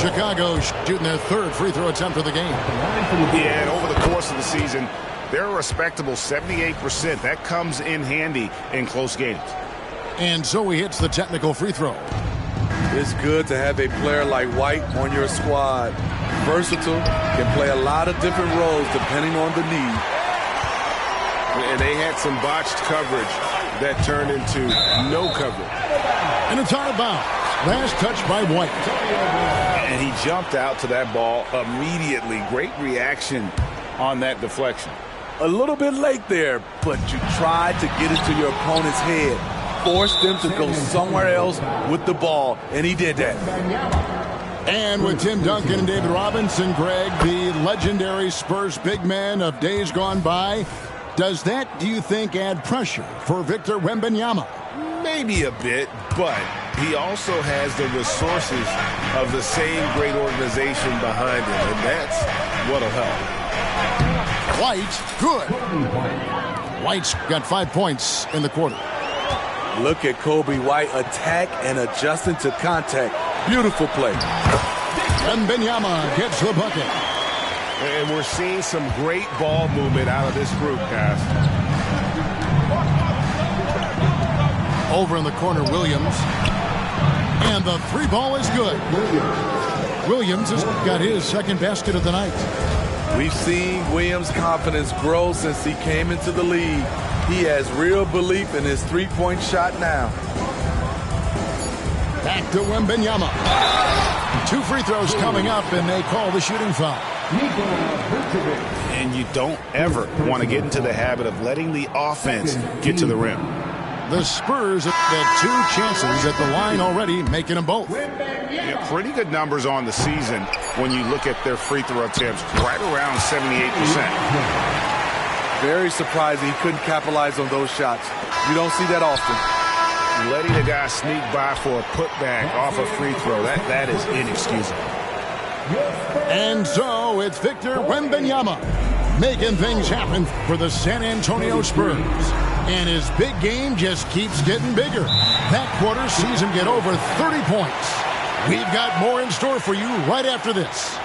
Chicago shooting their third free throw attempt of the game. Yeah, and over the course of the season, they're a respectable 78%. That comes in handy in close games. And so he hits the technical free throw. It's good to have a player like White on your squad. Versatile, can play a lot of different roles depending on the need. And they had some botched coverage that turned into no coverage. And it's out of bounds. Last touch by White. And he jumped out to that ball immediately. Great reaction on that deflection. A little bit late there, but you tried to get it to your opponent's head. Forced them to go somewhere else with the ball, and he did that. And with Tim Duncan and David Robinson, Greg, the legendary Spurs big man of days gone by, does that, do you think, add pressure for Victor Wembanyama? Maybe a bit, but he also has the resources of the same great organization behind him, and that's what'll help. White, good. White's got 5 points in the quarter. Look at Kobe White attack and adjusting to contact. Beautiful play. Wembanyama gets the bucket. And we're seeing some great ball movement out of this group, guys. Over in the corner, Williams. And the three ball is good. Williams has got his second basket of the night. We've seen Williams' confidence grow since he came into the league. He has real belief in his three-point shot now. Back to Wembanyama. 2 free throws coming up, and they call the shooting foul. And you don't ever want to get into the habit of letting the offense get to the rim. The Spurs have had 2 chances at the line already, making them both. Yeah, pretty good numbers on the season when you look at their free throw attempts, right around 78%. Very surprising he couldn't capitalize on those shots. You don't see that often. Letting a guy sneak by for a putback off a free throw, that is inexcusable. And so it's Victor Wembanyama making things happen for the San Antonio Spurs. And his big game just keeps getting bigger. That quarter sees him get over 30 points. We've got more in store for you right after this.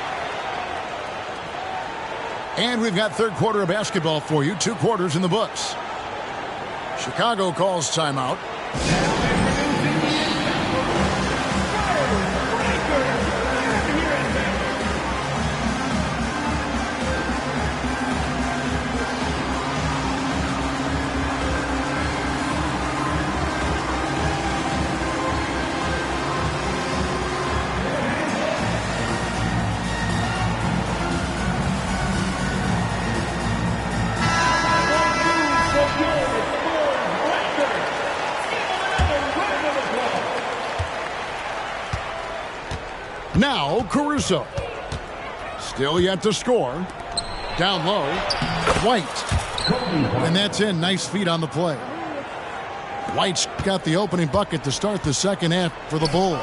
And we've got third quarter of basketball for you. 2 quarters in the books. Chicago calls timeout. Now Caruso. Still yet to score. Down low. White. And that's in. Nice feet on the play. White's got the opening bucket to start the second half for the Bulls.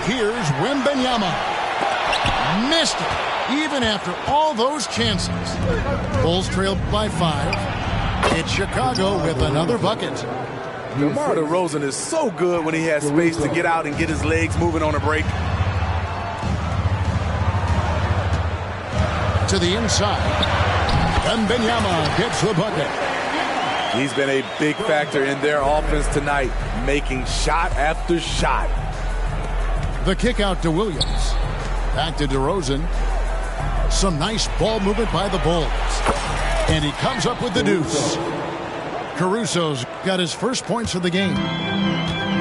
Here's Wembanyama. Missed it. Even after all those chances. Bulls trailed by 5. It's Chicago with another bucket. DeMar DeRozan is so good when he has space to get out and get his legs moving on a break. To the inside. Wembanyama gets the bucket. He's been a big factor in their offense tonight, making shot after shot. The kick out to Williams. Back to DeRozan. Some nice ball movement by the Bulls. And he comes up with the deuce. Caruso's got his first points of the game.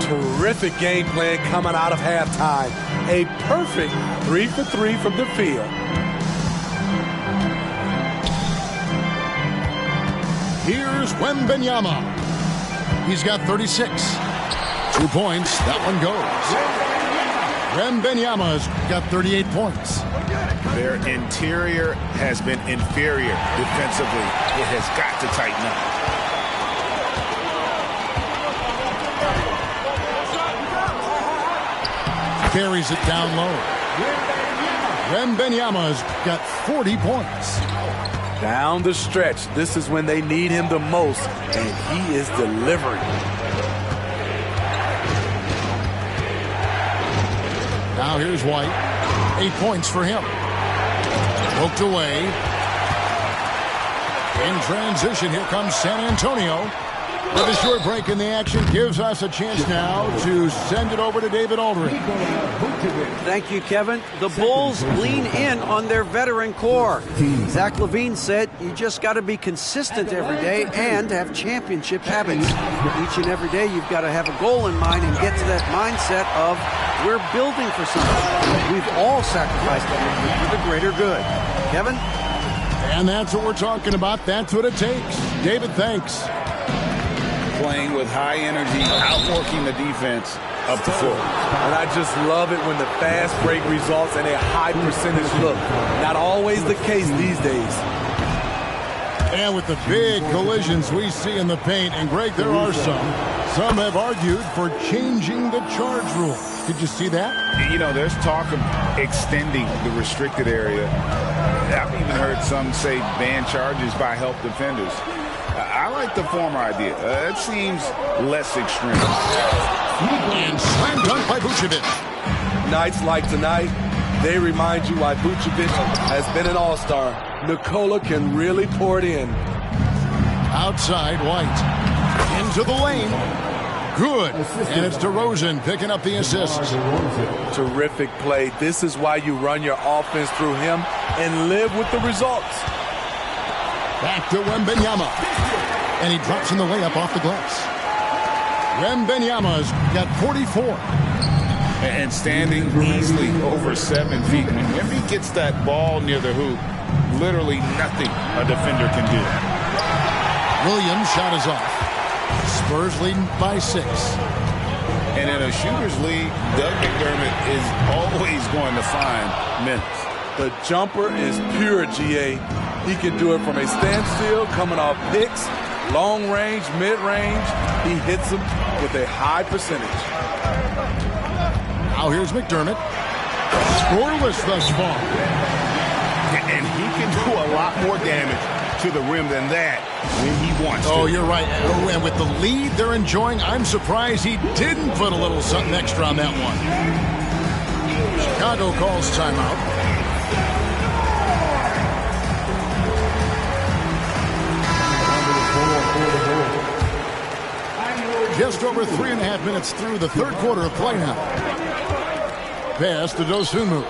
Terrific game plan coming out of halftime. A perfect 3 for 3 from the field. Here's Wembanyama. He's got 36. 2 points. That one goes. Wembanyama's got 38 points. Their interior has been inferior defensively. It has got to tighten up. Carries it down low. Wembanyama's got 40 points. Down the stretch, this is when they need him the most, and he is delivering. Now here's White. 8 points for him. Poked away. In transition, here comes San Antonio. With a short break in the action, gives us a chance now to send it over to David Aldridge. Thank you, Kevin. The Bulls lean in on their veteran core. Zach LaVine said you just got to be consistent every day and have championship habits. Each and every day you've got to have a goal in mind and get to that mindset of we're building for something. We've all sacrificed for the greater good. Kevin? And that's what we're talking about. That's what it takes. David, thanks. Playing with high energy, outworking the defense up the floor. And I just love it when the fast break results in a high percentage look. Not always the case these days. And with the big collisions we see in the paint, and Greg, there are some. Some have argued for changing the charge rule. Did you see that? You know, there's talk of extending the restricted area. I've even heard some say ban charges by help defenders. I like the former idea. It seems less extreme. And slam dunk by Vucevic. Nights like tonight, they remind you why Vucevic has been an all-star. Nikola can really pour it in. Outside, White. Into the lane. Good. And it's DeRozan picking up the assist. Terrific play. This is why you run your offense through him and live with the results. Back to Wembanyama. And he drops in the layup off the glass. Wembanyama's got 44. And standing easily over 7 feet. Whenever he gets that ball near the hoop, literally nothing a defender can do. Williams' shot is off. Spurs leading by 6. And in a shooter's league, Doug McDermott is always going to find minutes. The jumper is pure, GA. He can do it from a standstill, coming off picks, long range, mid-range. He hits them with a high percentage. Now here's McDermott. Scoreless thus far. And he can do a lot more damage to the rim than that when he wants to. Oh, you're right. And with the lead they're enjoying, I'm surprised he didn't put a little something extra on that one. Chicago calls timeout. Just over 3.5 minutes through the third quarter of play now. Pass to Dosunmu.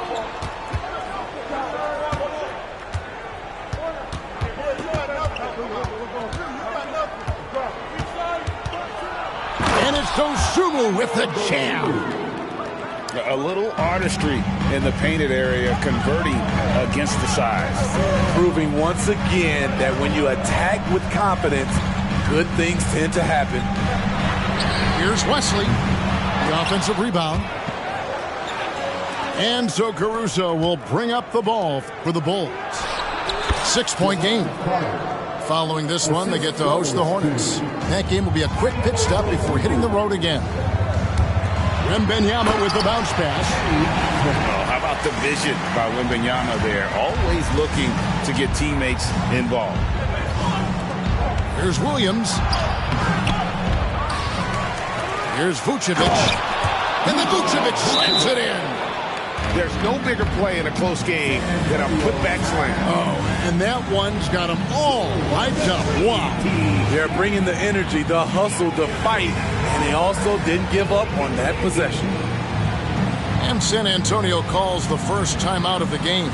And it's Dosunmu with the jam. A little artistry in the painted area, converting against the size. Proving once again that when you attack with confidence, good things tend to happen. Here's Wesley, the offensive rebound. And so Caruso will bring up the ball for the Bulls. 6-point game. Following this one, they get to host the Hornets. That game will be a quick pit stop before hitting the road again. Wembanyama with the bounce pass. Oh, how about the vision by Wembanyama there? Always looking to get teammates involved. Here's Williams. Here's Vucevic. And the Vucevic slams it in. There's no bigger play in a close game than a putback slam. Oh, and that one's got them all wiped up. Wow. They're bringing the energy, the hustle, the fight, and they also didn't give up on that possession. And San Antonio calls the first timeout of the game.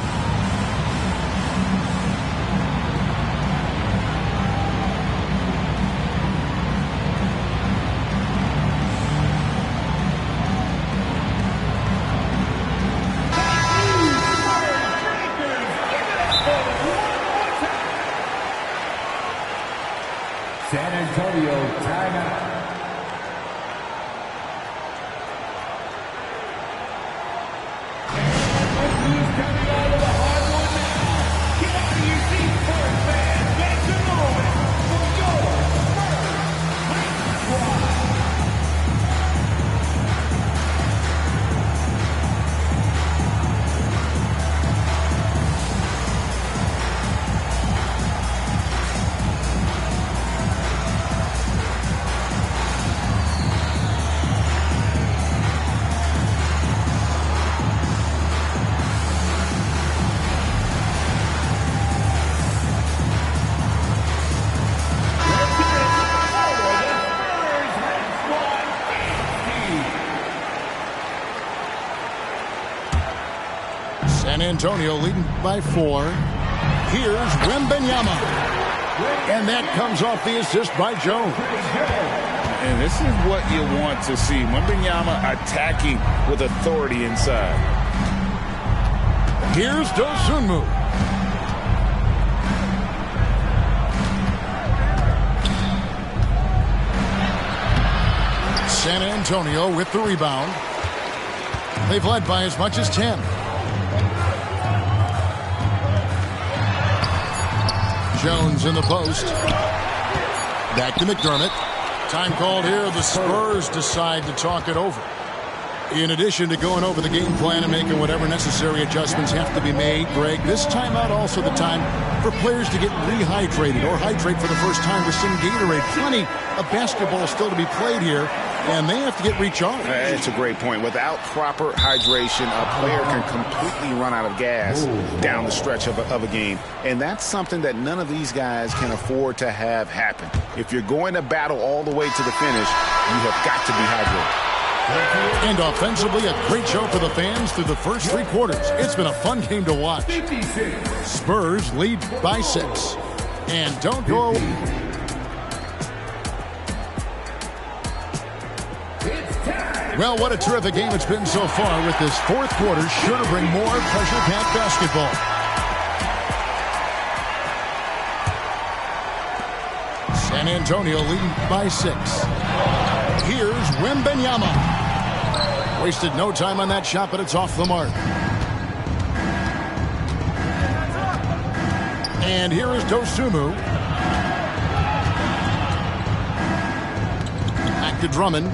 San Antonio timeout. Coming out of the hardwood now. Get out of your seat, Spurs fans. Make some noise for your Spurs squad. San Antonio leading by 4. Here's Wembanyama. And that comes off the assist by Jones. And this is what you want to see. Wembanyama attacking with authority inside. Here's Dosunmu. San Antonio with the rebound. They've led by as much as 10. Jones in the post. Back to McDermott. Time called here. The Spurs decide to talk it over. In addition to going over the game plan and making whatever necessary adjustments have to be made, Greg, this timeout also the time for players to get rehydrated or hydrate for the first time with some Gatorade. Plenty of basketball still to be played here, and they have to get recharged. That's a great point. Without proper hydration, a player can completely run out of gas down the stretch of a game. And that's something that none of these guys can afford to have happen. If you're going to battle all the way to the finish, you have got to be hydrated. And offensively, a great show for the fans through the first 3 quarters. It's been a fun game to watch. Spurs lead by 6. And don't go away. Well, what a terrific game it's been so far, with this 4th quarter sure to bring more pressure-packed basketball. San Antonio leading by 6. Here's Wembanyama. Wasted no time on that shot, but it's off the mark. And here is Dosunmu. Back to Drummond.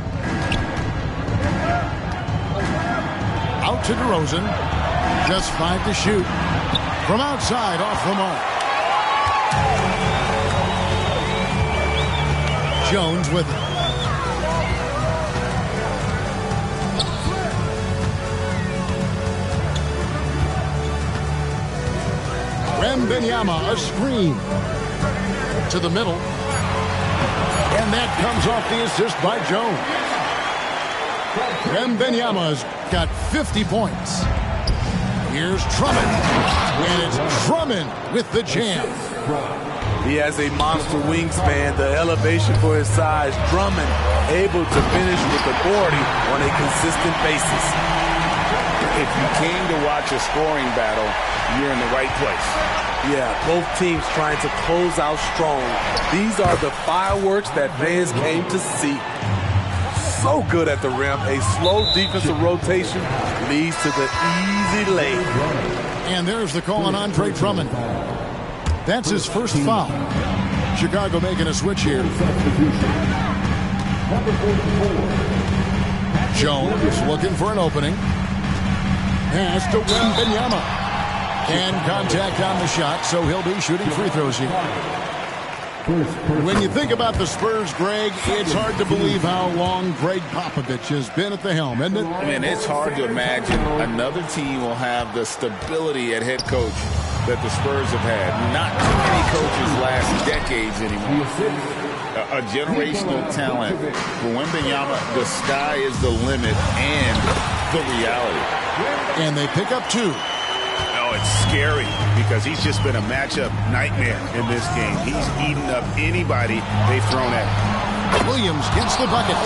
Out to DeRozan. Just 5 to shoot. From outside, off the mark. Jones with it. Wembanyama, a screen to the middle, and that comes off the assist by Jones. Wembanyama's got 50 points. Here's Drummond, and it's Drummond with the jam. He has a monster wingspan, the elevation for his size. Drummond able to finish with authority on a consistent basis. If you came to watch a scoring battle, you're in the right place. Yeah, both teams trying to close out strong. These are the fireworks that fans came to see. So good at the rim. A slow defensive rotation leads to the easy lay. And there's the call on Andre Drummond. That's his first foul. Chicago making a switch here. Jones looking for an opening. Pass to Wembanyama. And contact on the shot, so he'll be shooting free throws here. When you think about the Spurs, Greg, it's hard to believe how long Greg Popovich has been at the helm, isn't it? I mean, it's hard to imagine another team will have the stability at head coach that the Spurs have had. Not too many coaches last decades anymore. A generational talent. For Wembanyama, the sky is the limit and the reality. And they pick up 2. Oh, it's scary because he's just been a matchup nightmare in this game. He's eaten up anybody they've thrown at him. Williams gets the bucket.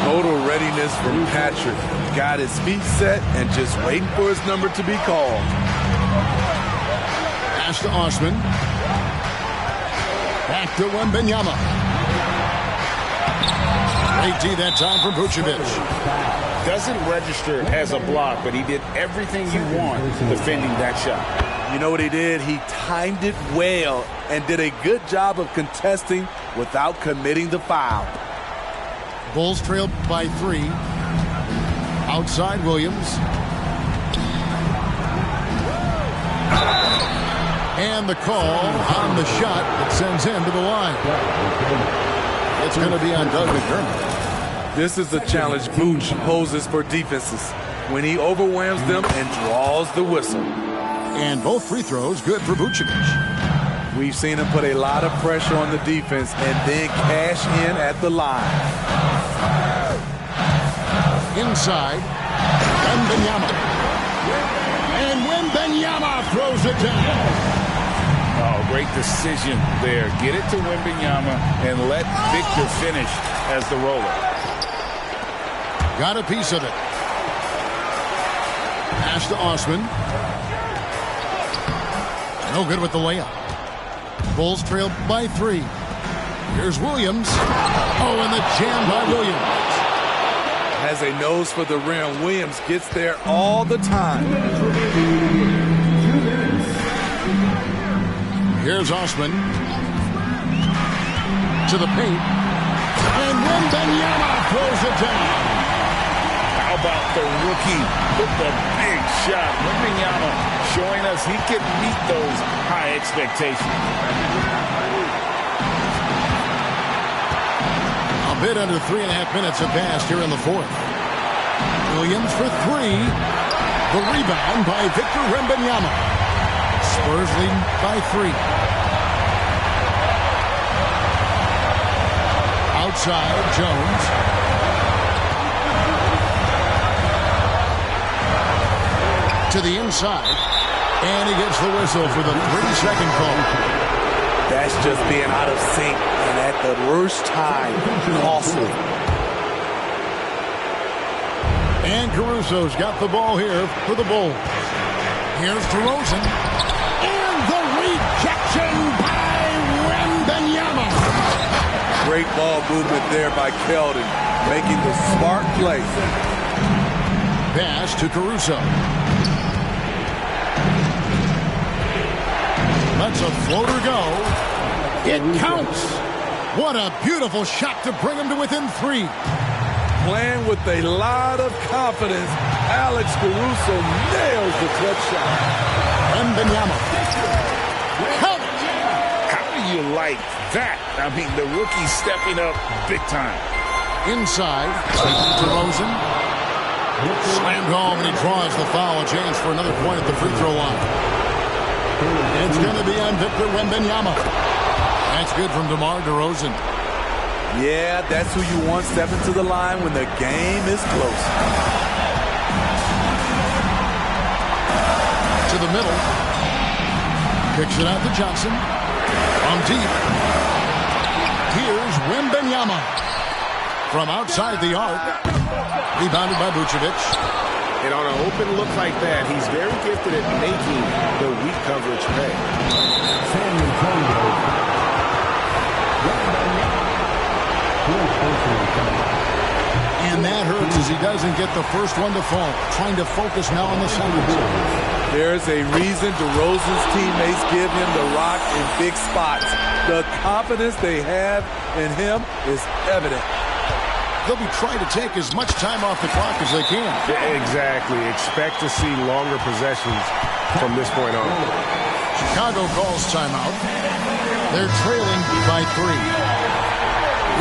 Total readiness from Patrick. Got his feet set and just waiting for his number to be called. Pass to Osman. Back to Wembanyama. Great D that time from Vucevic. Doesn't register as a block, but he did everything you want defending that shot. You know what he did? He timed it well and did a good job of contesting without committing the foul. Bulls trailed by 3. Outside Williams. And the call on the shot that sends him to the line. It's going to be on Doug McDermott. This is the challenge Vooch poses for defenses when he overwhelms them and draws the whistle. And both free throws good for Vucevic. We've seen him put a lot of pressure on the defense and then cash in at the line. Inside, Wembanyama. And throws it down. Oh, great decision there. Get it to Wembanyama and let Victor finish as the roller. Got a piece of it. Pass to Osman. No good with the layup. Bulls trail by 3. Here's Williams. Oh, and the jam by Williams. Has a nose for the rim. Williams gets there all the time. Here's Osman. To the paint. And Wembanyama throws it down. How about the rookie with the big shot? Wembanyama showing us he can meet those high expectations. A bit under 3.5 minutes have passed here in the fourth. Williams for 3. The rebound by Victor Wembanyama. Spurs lead by 3. Outside, Jones. To the inside. And he gets the whistle for the 3-second call. That's just being out of sync and at the worst time, costly. And Caruso's got the ball here for the Bulls. Here's DeRozan. And the rejection by Wembanyama. Great ball movement there by Keldon, making the smart play. Pass to Caruso. Lets a floater go. It counts. What a beautiful shot to bring him to within 3. Playing with a lot of confidence, Alex Caruso nails the clutch shot. Wembanyama. Count. How do you like that? I mean, the rookie stepping up big time. Inside. DeRozan. Slammed home, and he draws the foul. A chance for another point at the free throw line. It's going to be on Victor Wembanyama. That's good from DeMar DeRozan. Yeah, that's who you want stepping to the line when the game is close. To the middle. Kicks it out to Johnson. On deep. Here's Wembanyama. From outside the arc. Rebounded by Vucevic. And on an open look like that, he's very gifted at making the weak coverage pay. And that hurts as he doesn't get the first one to fall. Trying to focus now on the second. There's a reason DeRozan's teammates give him the rock in big spots. The confidence they have in him is evident. They'll be trying to take as much time off the clock as they can. Exactly. Expect to see longer possessions from this point on. Chicago calls timeout. They're trailing by 3.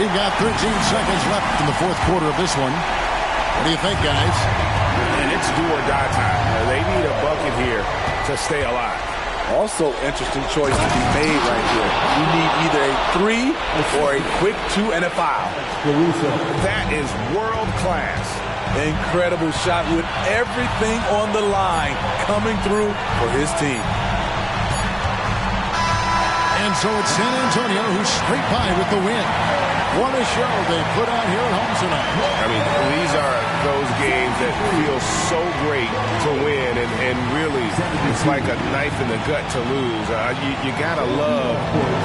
We've got 13 seconds left in the fourth quarter of this one. What do you think, guys? And it's do or die time. They need a bucket here to stay alive. Also, interesting choice to be made right here. You need either a 3 or a quick 2 and a foul. That is world class. Incredible shot with everything on the line coming through for his team. And so it's San Antonio who's scraped by with the win. What a show they put on here at home tonight. I mean, these are those games that feel so great to win, and really, it's like a knife in the gut to lose. You gotta love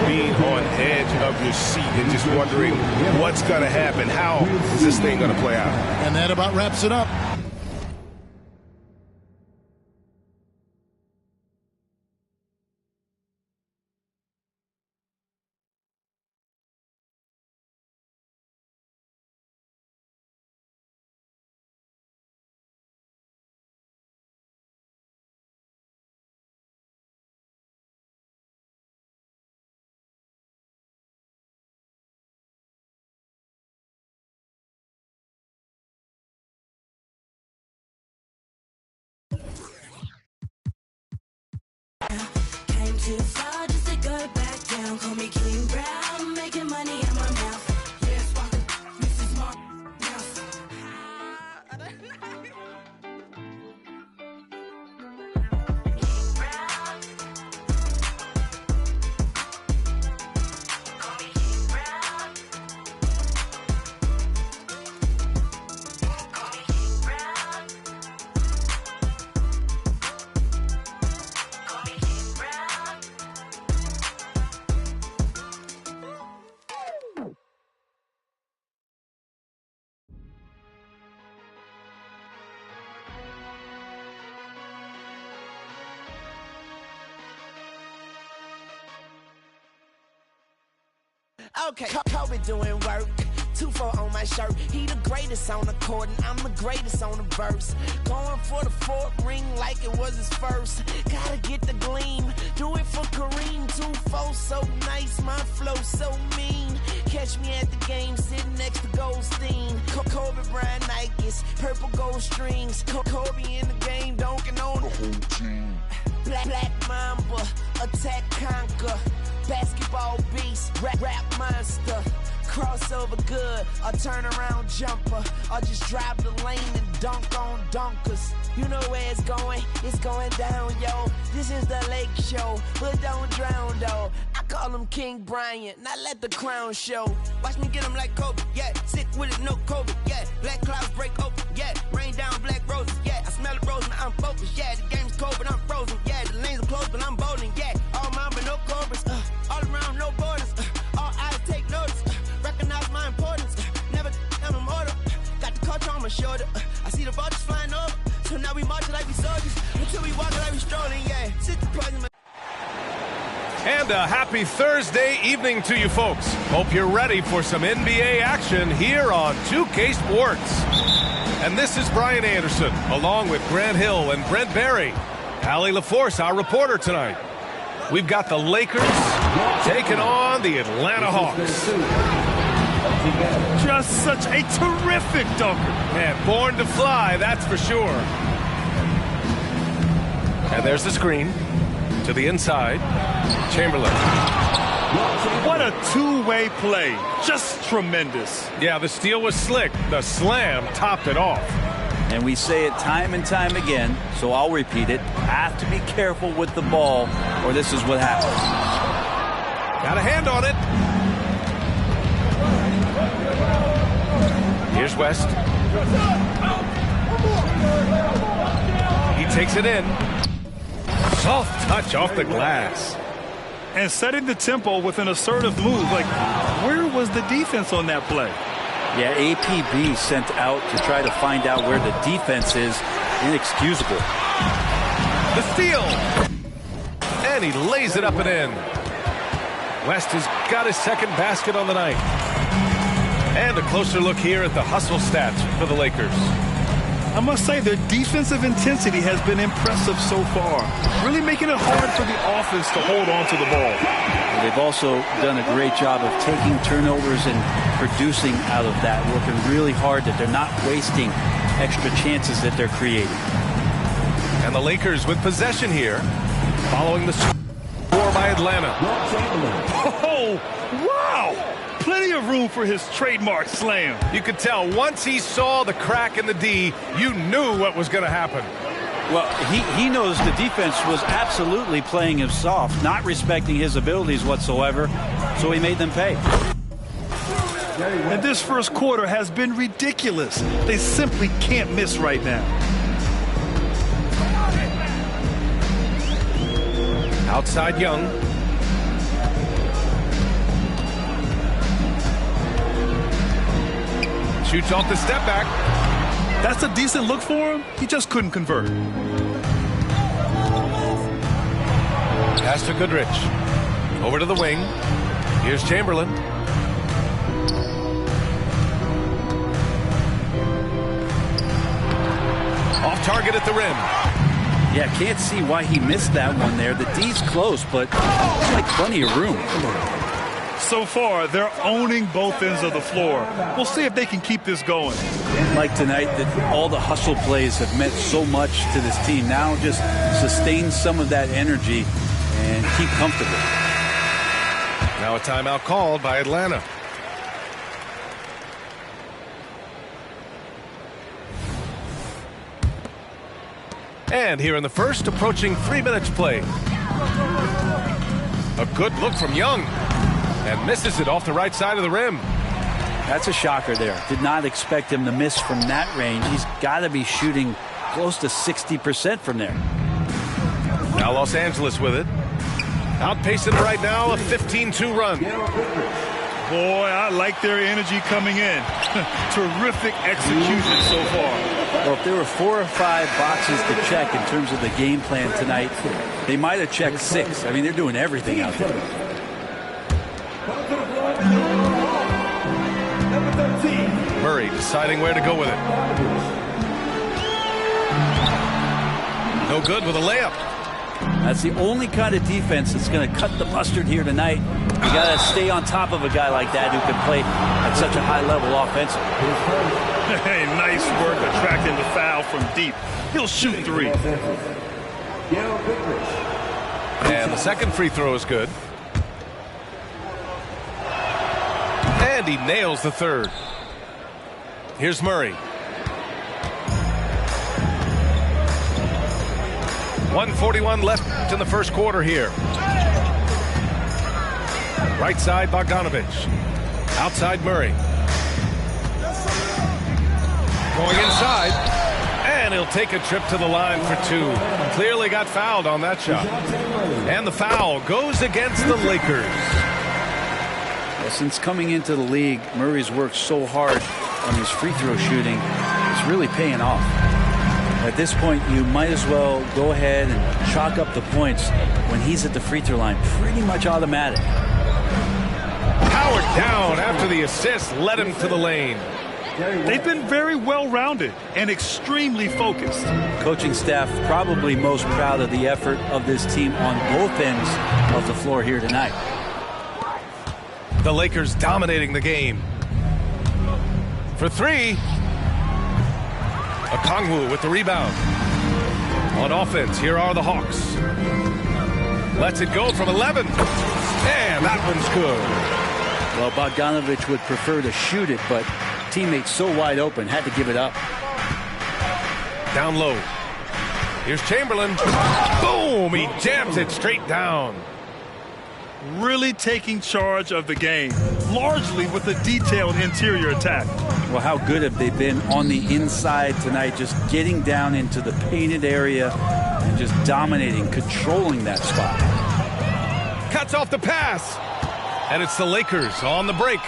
being on edge of your seat and just wondering what's gonna happen. How is this thing gonna play out? And that about wraps it up. Okay, Kobe doing work. 2-4 on my shirt. He the greatest on the court, and I'm the greatest on the verse. Going for the fourth ring like it was his first. Gotta get the gleam. Do it for Kareem. 2-4 so nice, my flow so mean. Catch me at the game sitting next to Goldstein. Kobe Bryant Nikes, purple gold strings. Kobe in the game, dunking on the whole team. Black Mamba, attack conquer. Basketball beast, rap monster. Crossover good, a turnaround jumper, or just drive the lane and dunk on dunkers. You know where it's going down, yo. This is the Lake Show, but don't drown, though. I call him King Bryant, not let the crown show. Watch me get him like Kobe, yeah. Sick with it, no COVID, yeah. Black clouds break open, yeah. Rain down black roses, yeah. I smell the rose, now I'm focused, yeah. The game's cold, but I'm frozen, yeah. The lanes are closed, but I'm bowling, yeah. All mine, but no cobras, all around, no borders, all eyes take notice. Recognize my importance. Never I'm immortal. Got the culture on my shoulder. I see the vultures flying over. So now we march like we soldiers. Until we walk like we strolling, yeah. Sit the poison. And a happy Thursday evening to you folks. Hope you're ready for some NBA action here on 2K Sports. And this is Brian Anderson, along with Grant Hill and Brent Barry. Allie LaForce, our reporter tonight. We've got the Lakers taking on the Atlanta Hawks. Just such a terrific dunker. And born to fly, that's for sure. And there's the screen to the inside. Chamberlain. What a two-way play. Just tremendous. Yeah, the steal was slick. The slam topped it off. And we say it time and time again, so I'll repeat it. Have to be careful with the ball, or this is what happens. Got a hand on it. Here's West. He takes it in. Soft touch off the glass. And setting the tempo with an assertive move. Like, where was the defense on that play? Yeah, APB sent out to try to find out where the defense is. Inexcusable. The steal. And he lays it up and in. West has got his second basket on the night. And a closer look here at the hustle stats for the Lakers. I must say their defensive intensity has been impressive so far. Really making it hard for the offense to hold on to the ball. They've also done a great job of taking turnovers and producing out of that, working really hard that they're not wasting extra chances that they're creating. And the Lakers with possession here, following the score by Atlanta. Oh, wow! Plenty of room for his trademark slam. You could tell once he saw the crack in the D, you knew what was going to happen. Well, he knows the defense was absolutely playing him soft, not respecting his abilities whatsoever, so he made them pay. And this first quarter has been ridiculous. They simply can't miss right now. Outside Young. Shoots off the step back. That's a decent look for him. He just couldn't convert. Pass to Goodrich. Over to the wing. Here's Chamberlain. Off target at the rim. Yeah, can't see why he missed that one there. The D's close, but it's like plenty of room. So far, they're owning both ends of the floor. We'll see if they can keep this going. Like tonight, that all the hustle plays have meant so much to this team. Now just sustain some of that energy and keep comfortable. Now a timeout called by Atlanta. And here in the first, approaching 3 minutes played. A good look from Young. And misses it off the right side of the rim. That's a shocker there. Did not expect him to miss from that range. He's got to be shooting close to 60% from there. Now Los Angeles with it. Outpacing right now, a 15-2 run. Boy, I like their energy coming in. Terrific execution so far. Well, if there were 4 or 5 boxes to check in terms of the game plan tonight, they might have checked 6. I mean, they're doing everything out there. Murray deciding where to go with it. No good with a layup. That's the only kind of defense that's going to cut the mustard here tonight. You got to stay on top of a guy like that who can play at such a high level offensively. Hey, nice work attracting the foul from deep. He'll shoot three. And the second free throw is good. And he nails the third. Here's Murray. 1:41 left in the first quarter here. Right side, Bogdanovich. Outside, Murray. Going inside. And he'll take a trip to the line for two. Clearly got fouled on that shot. And the foul goes against the Lakers. Well, since coming into the league, Murray's worked so hard on his free throw shooting. It's really paying off. At this point, you might as well go ahead and chalk up the points when he's at the free throw line. Pretty much automatic. Powered down after the assist led him to the lane. They've been very well-rounded and extremely focused. Coaching staff probably most proud of the effort of this team on both ends of the floor here tonight. The Lakers dominating the game. For three. Okongwu with the rebound. On offense, here are the Hawks. Lets it go from 11. And that one's good. Well, Bogdanovich would prefer to shoot it, but teammates so wide open, had to give it up. Down low. Here's Chamberlain. Boom! He jams it straight down. Really taking charge of the game, largely with a detailed interior attack. Well, how good have they been on the inside tonight, just getting down into the painted area and just dominating, controlling that spot. Cuts off the pass. And it's the Lakers on the break.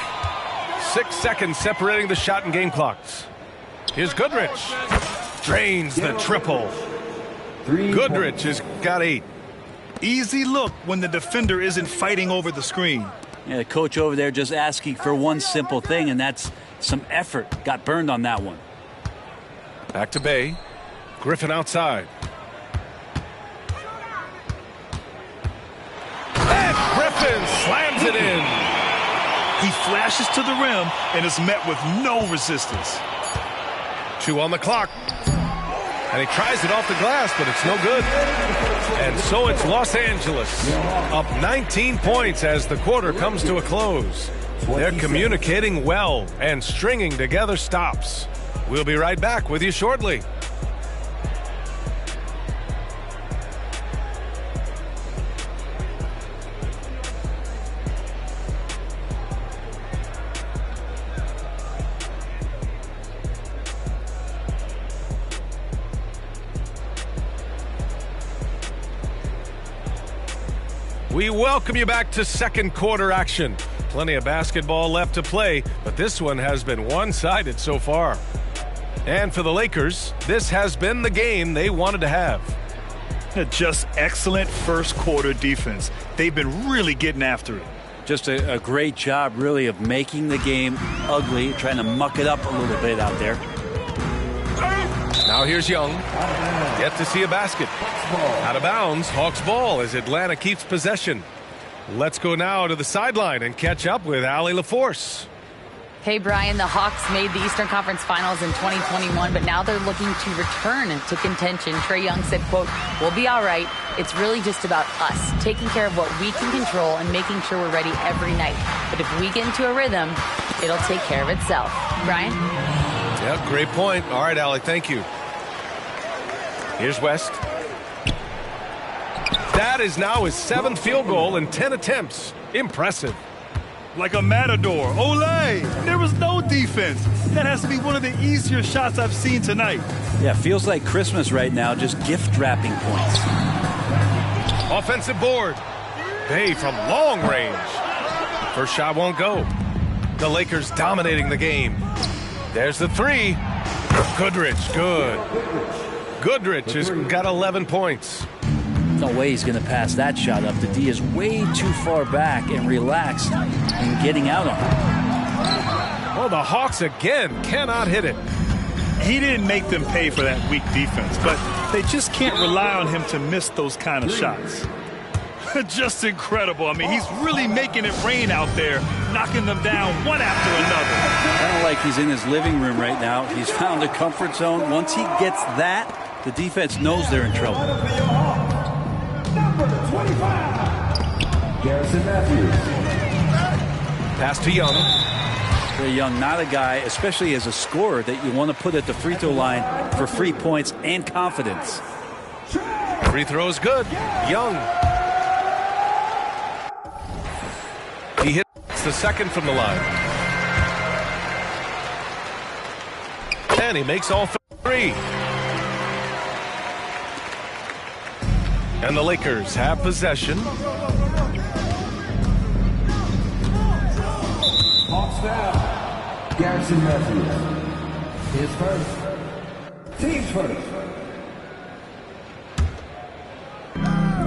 6 seconds separating the shot and game clocks. Here's Goodrich. Drains the triple. Goodrich has got 8. Easy look when the defender isn't fighting over the screen. Yeah, the coach over there just asking for one simple thing, and that's some effort. Got burned on that one. Back to Bay. Griffin outside. And Griffin slams it in. He flashes to the rim and is met with no resistance. 2 on the clock. And he tries it off the glass, but it's no good. And so it's Los Angeles up 19 points as the quarter comes to a close. They're communicating well and stringing together stops. We'll be right back with you shortly. We welcome you back to second quarter action. Plenty of basketball left to play, but this one has been one-sided so far. And for the Lakers, this has been the game they wanted to have. Just excellent first quarter defense. They've been really getting after it. Just a great job, really, of making the game ugly, trying to muck it up a little bit out there. Now here's Young. Yet to see a basket. Out of bounds, Hawks ball as Atlanta keeps possession. Let's go now to the sideline and catch up with Allie LaForce. Hey, Brian, the Hawks made the Eastern Conference Finals in 2021, but now they're looking to return to contention. Trae Young said, quote, "We'll be all right. It's really just about us, taking care of what we can control and making sure we're ready every night. But if we get into a rhythm, it'll take care of itself." Brian? Yeah, great point. All right, Allie, thank you. Here's West. That is now his 7th field goal in 10 attempts. Impressive. Like a matador. Olay! There was no defense. That has to be one of the easier shots I've seen tonight. Yeah, feels like Christmas right now, just gift wrapping points. Offensive board. Bay from long range. First shot won't go. The Lakers dominating the game. There's the 3. Goodrich, good. Goodrich has got 11 points. No way he's going to pass that shot up. The D is way too far back and relaxed and getting out on it. Oh, the Hawks again cannot hit it. He didn't make them pay for that weak defense, but they just can't rely on him to miss those kind of shots. Just incredible. I mean, he's really making it rain out there, knocking them down one after another. Kind of like he's in his living room right now. He's found a comfort zone. Once he gets that, the defense knows they're in trouble. Number 25, Garrison Matthews. Pass to Young. Trey Young, not a guy, especially as a scorer, that you want to put at the free throw line for free points and confidence. Free throw is good. Young. He hits the second from the line. And he makes all three. And the Lakers have possession. Hawks foul. Garrison Matthews. His first. Team's first.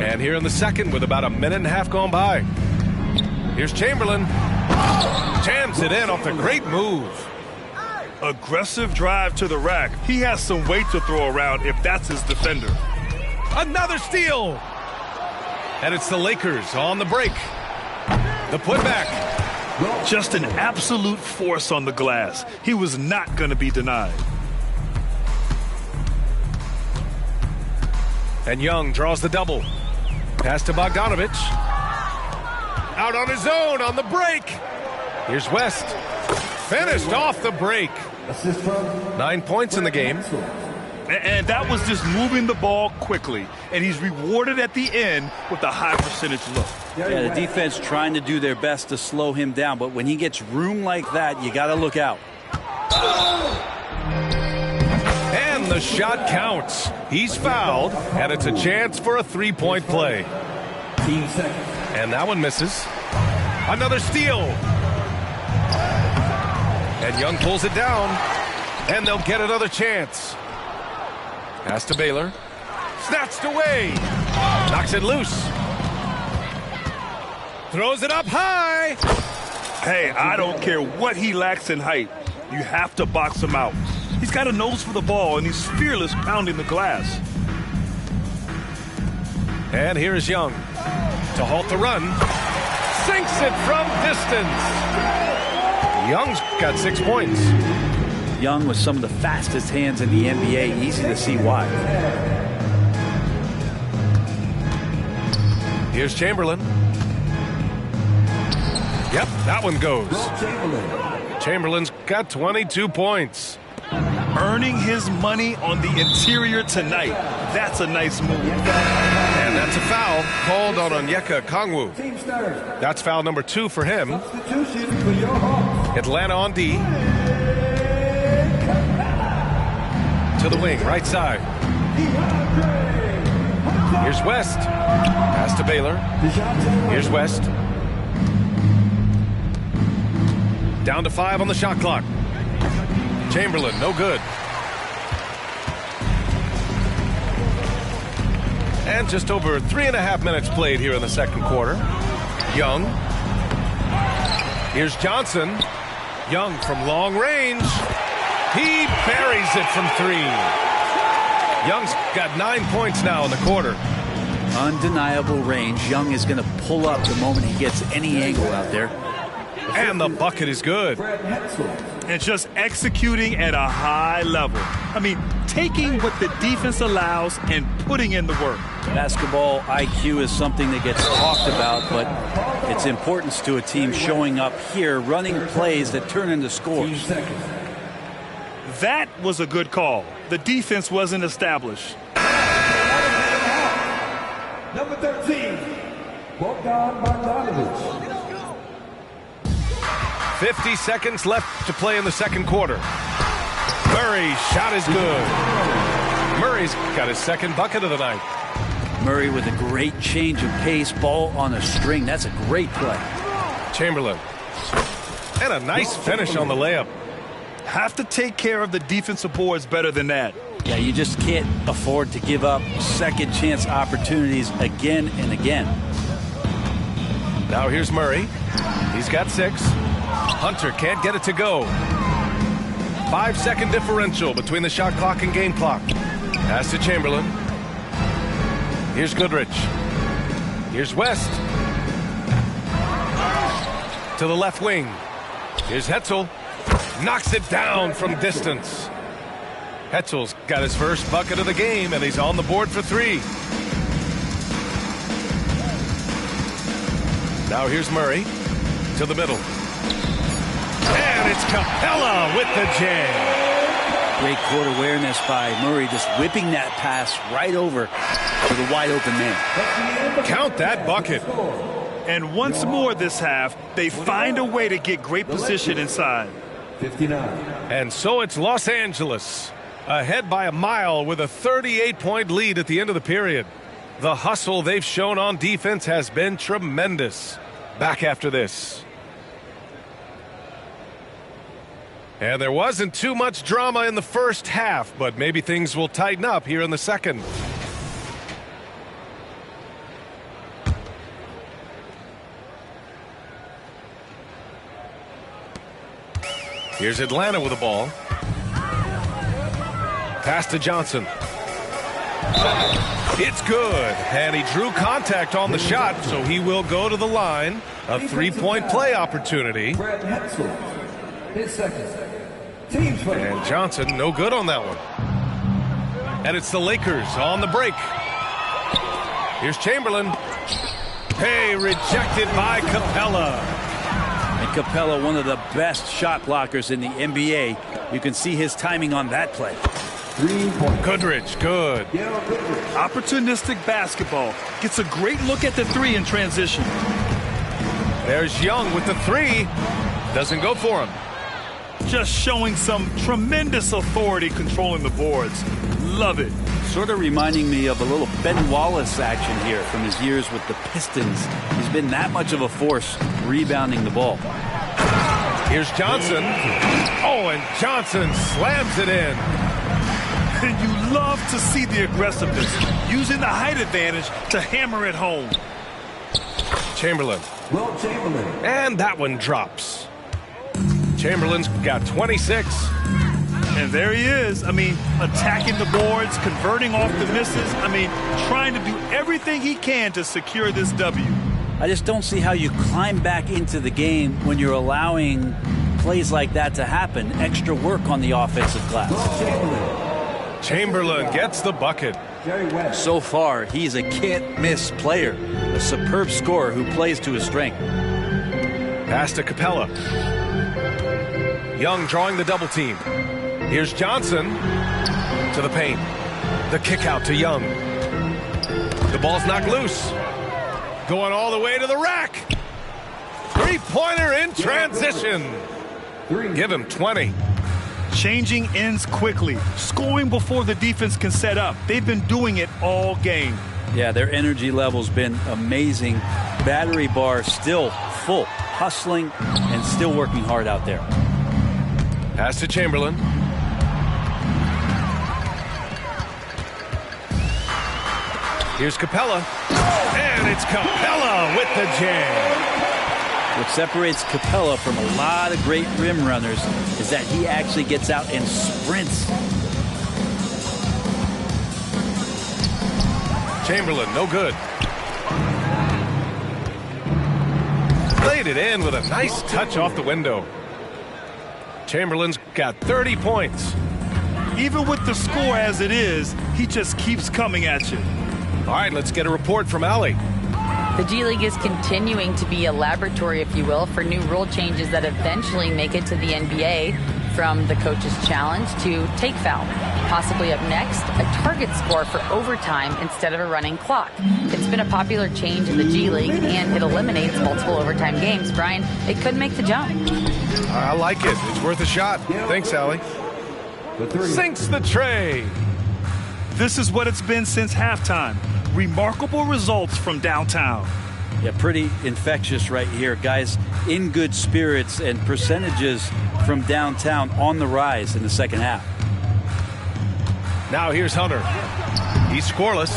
And here in the second with about a minute and a half gone by. Here's Chamberlain. Jams it in off a great move. Aggressive drive to the rack. He has some weight to throw around if that's his defender. Another steal. And it's the Lakers on the break. The putback. Just an absolute force on the glass. He was not going to be denied. And Young draws the double. Pass to Bogdanovich. Out on his own on the break. Here's West. Finished off the break. 9 points in the game. And that was just moving the ball quickly. And he's rewarded at the end with a high percentage look. Yeah, the defense trying to do their best to slow him down. But when he gets room like that, you got to look out. And the shot counts. He's fouled, and it's a chance for a three-point play. And that one misses. Another steal. And Young pulls it down, and they'll get another chance. Pass to Baylor. Snatched away. Knocks it loose. Throws it up high. Hey, I don't care what he lacks in height. You have to box him out. He's got a nose for the ball, and he's fearless pounding the glass. And here is Young to halt the run. Sinks it from distance. Young's got 6 points. Young with some of the fastest hands in the NBA. Easy to see why. Here's Chamberlain. Yep, that one goes. Chamberlain's got 22 points. Earning his money on the interior tonight. That's a nice move. And that's a foul called on Onyeka Kongwu. That's foul number 2 for him. Atlanta on D. To the wing, right side. Here's West. Pass to Baylor. Here's West. Down to 5 on the shot clock. Chamberlain, no good. And just over 3.5 minutes played here in the second quarter. Young. Here's Johnson. Young from long range. He buries it from 3. Young's got 9 points now in the quarter. Undeniable range. Young is going to pull up the moment he gets any angle out there. And the bucket is good. And just executing at a high level. I mean, taking what the defense allows and putting in the work. Basketball IQ is something that gets talked about, but its importance to a team showing up here, running plays that turn into scores. That was a good call. The defense wasn't established. Number 13, Bogdanovich. 50 seconds left to play in the second quarter. Murray's shot is good. Murray's got his second bucket of the night. Murray with a great change of pace, ball on a string. That's a great play. Chamberlain. And a nice finish on the layup. Have to take care of the defensive boards better than that. Yeah, you just can't afford to give up second chance opportunities again and again. Now here's Murray. He's got 6. Hunter can't get it to go. 5-second differential between the shot clock and game clock. Pass to Chamberlain. Here's Goodrich. Here's West. To the left wing. Here's Hetzel. Knocks it down from distance. Hetzel's got his first bucket of the game, and he's on the board for 3. Now here's Murray to the middle. And it's Capella with the jam. Great court awareness by Murray, just whipping that pass right over to the wide open man. Count that bucket. And once more this half, they find a way to get great position inside. 59. And so it's Los Angeles ahead by a mile with a 38-point lead at the end of the period. The hustle they've shown on defense has been tremendous. Back after this. And there wasn't too much drama in the first half, but maybe things will tighten up here in the second. Here's Atlanta with the ball. Pass to Johnson. It's good, and he drew contact on the shot, so he will go to the line. A 3-point play opportunity. And Johnson, no good on that one. And it's the Lakers on the break. Here's Chamberlain. Hey, rejected by Capella. And Capella, one of the best shot blockers in the NBA. You can see his timing on that play. Goodrich, good. Opportunistic basketball. Gets a great look at the 3 in transition. There's Young with the 3. Doesn't go for him. Just showing some tremendous authority controlling the boards. Love it. Sort of reminding me of a little Ben Wallace action here from his years with the Pistons. He's been that much of a force rebounding the ball. Here's Johnson. Oh, and Johnson slams it in. And you love to see the aggressiveness, using the height advantage to hammer it home. Chamberlain. And that one drops. Chamberlain's got 26. And there he is. I mean, attacking the boards, converting off the misses. I mean, trying to do everything he can to secure this W. I just don't see how you climb back into the game when you're allowing plays like that to happen. Extra work on the offensive glass. Chamberlain gets the bucket. So far, he's a can't-miss player. A superb scorer who plays to his strength. Pass to Capella. Young drawing the double team. Here's Johnson to the paint. The kick out to Young. The ball's knocked loose. Going all the way to the rack. Three-pointer in transition. Give him 20. Changing ends quickly. Scoring before the defense can set up. They've been doing it all game. Yeah, their energy level's been amazing. Battery bar still full. Hustling and still working hard out there. Pass to Chamberlain. Here's Capella. And it's Capella with the jam. What separates Capella from a lot of great rim runners is that he actually gets out and sprints. Chamberlain, no good. Played it in with a nice touch off the window. Chamberlain's got 30 points. Even with the score as it is, he just keeps coming at you. All right, let's get a report from Allie. The G League is continuing to be a laboratory, if you will, for new rule changes that eventually make it to the NBA, from the coach's challenge to take foul. Possibly up next, a target score for overtime instead of a running clock. It's been a popular change in the G League, and it eliminates multiple overtime games. Brian, it could make the jump. I like it. It's worth a shot. Thanks, Allie. Sinks the tray. This is what it's been since halftime. Remarkable results from downtown. Yeah, pretty infectious right here. Guys in good spirits, and percentages from downtown on the rise in the second half. Now here's Hunter. He's scoreless.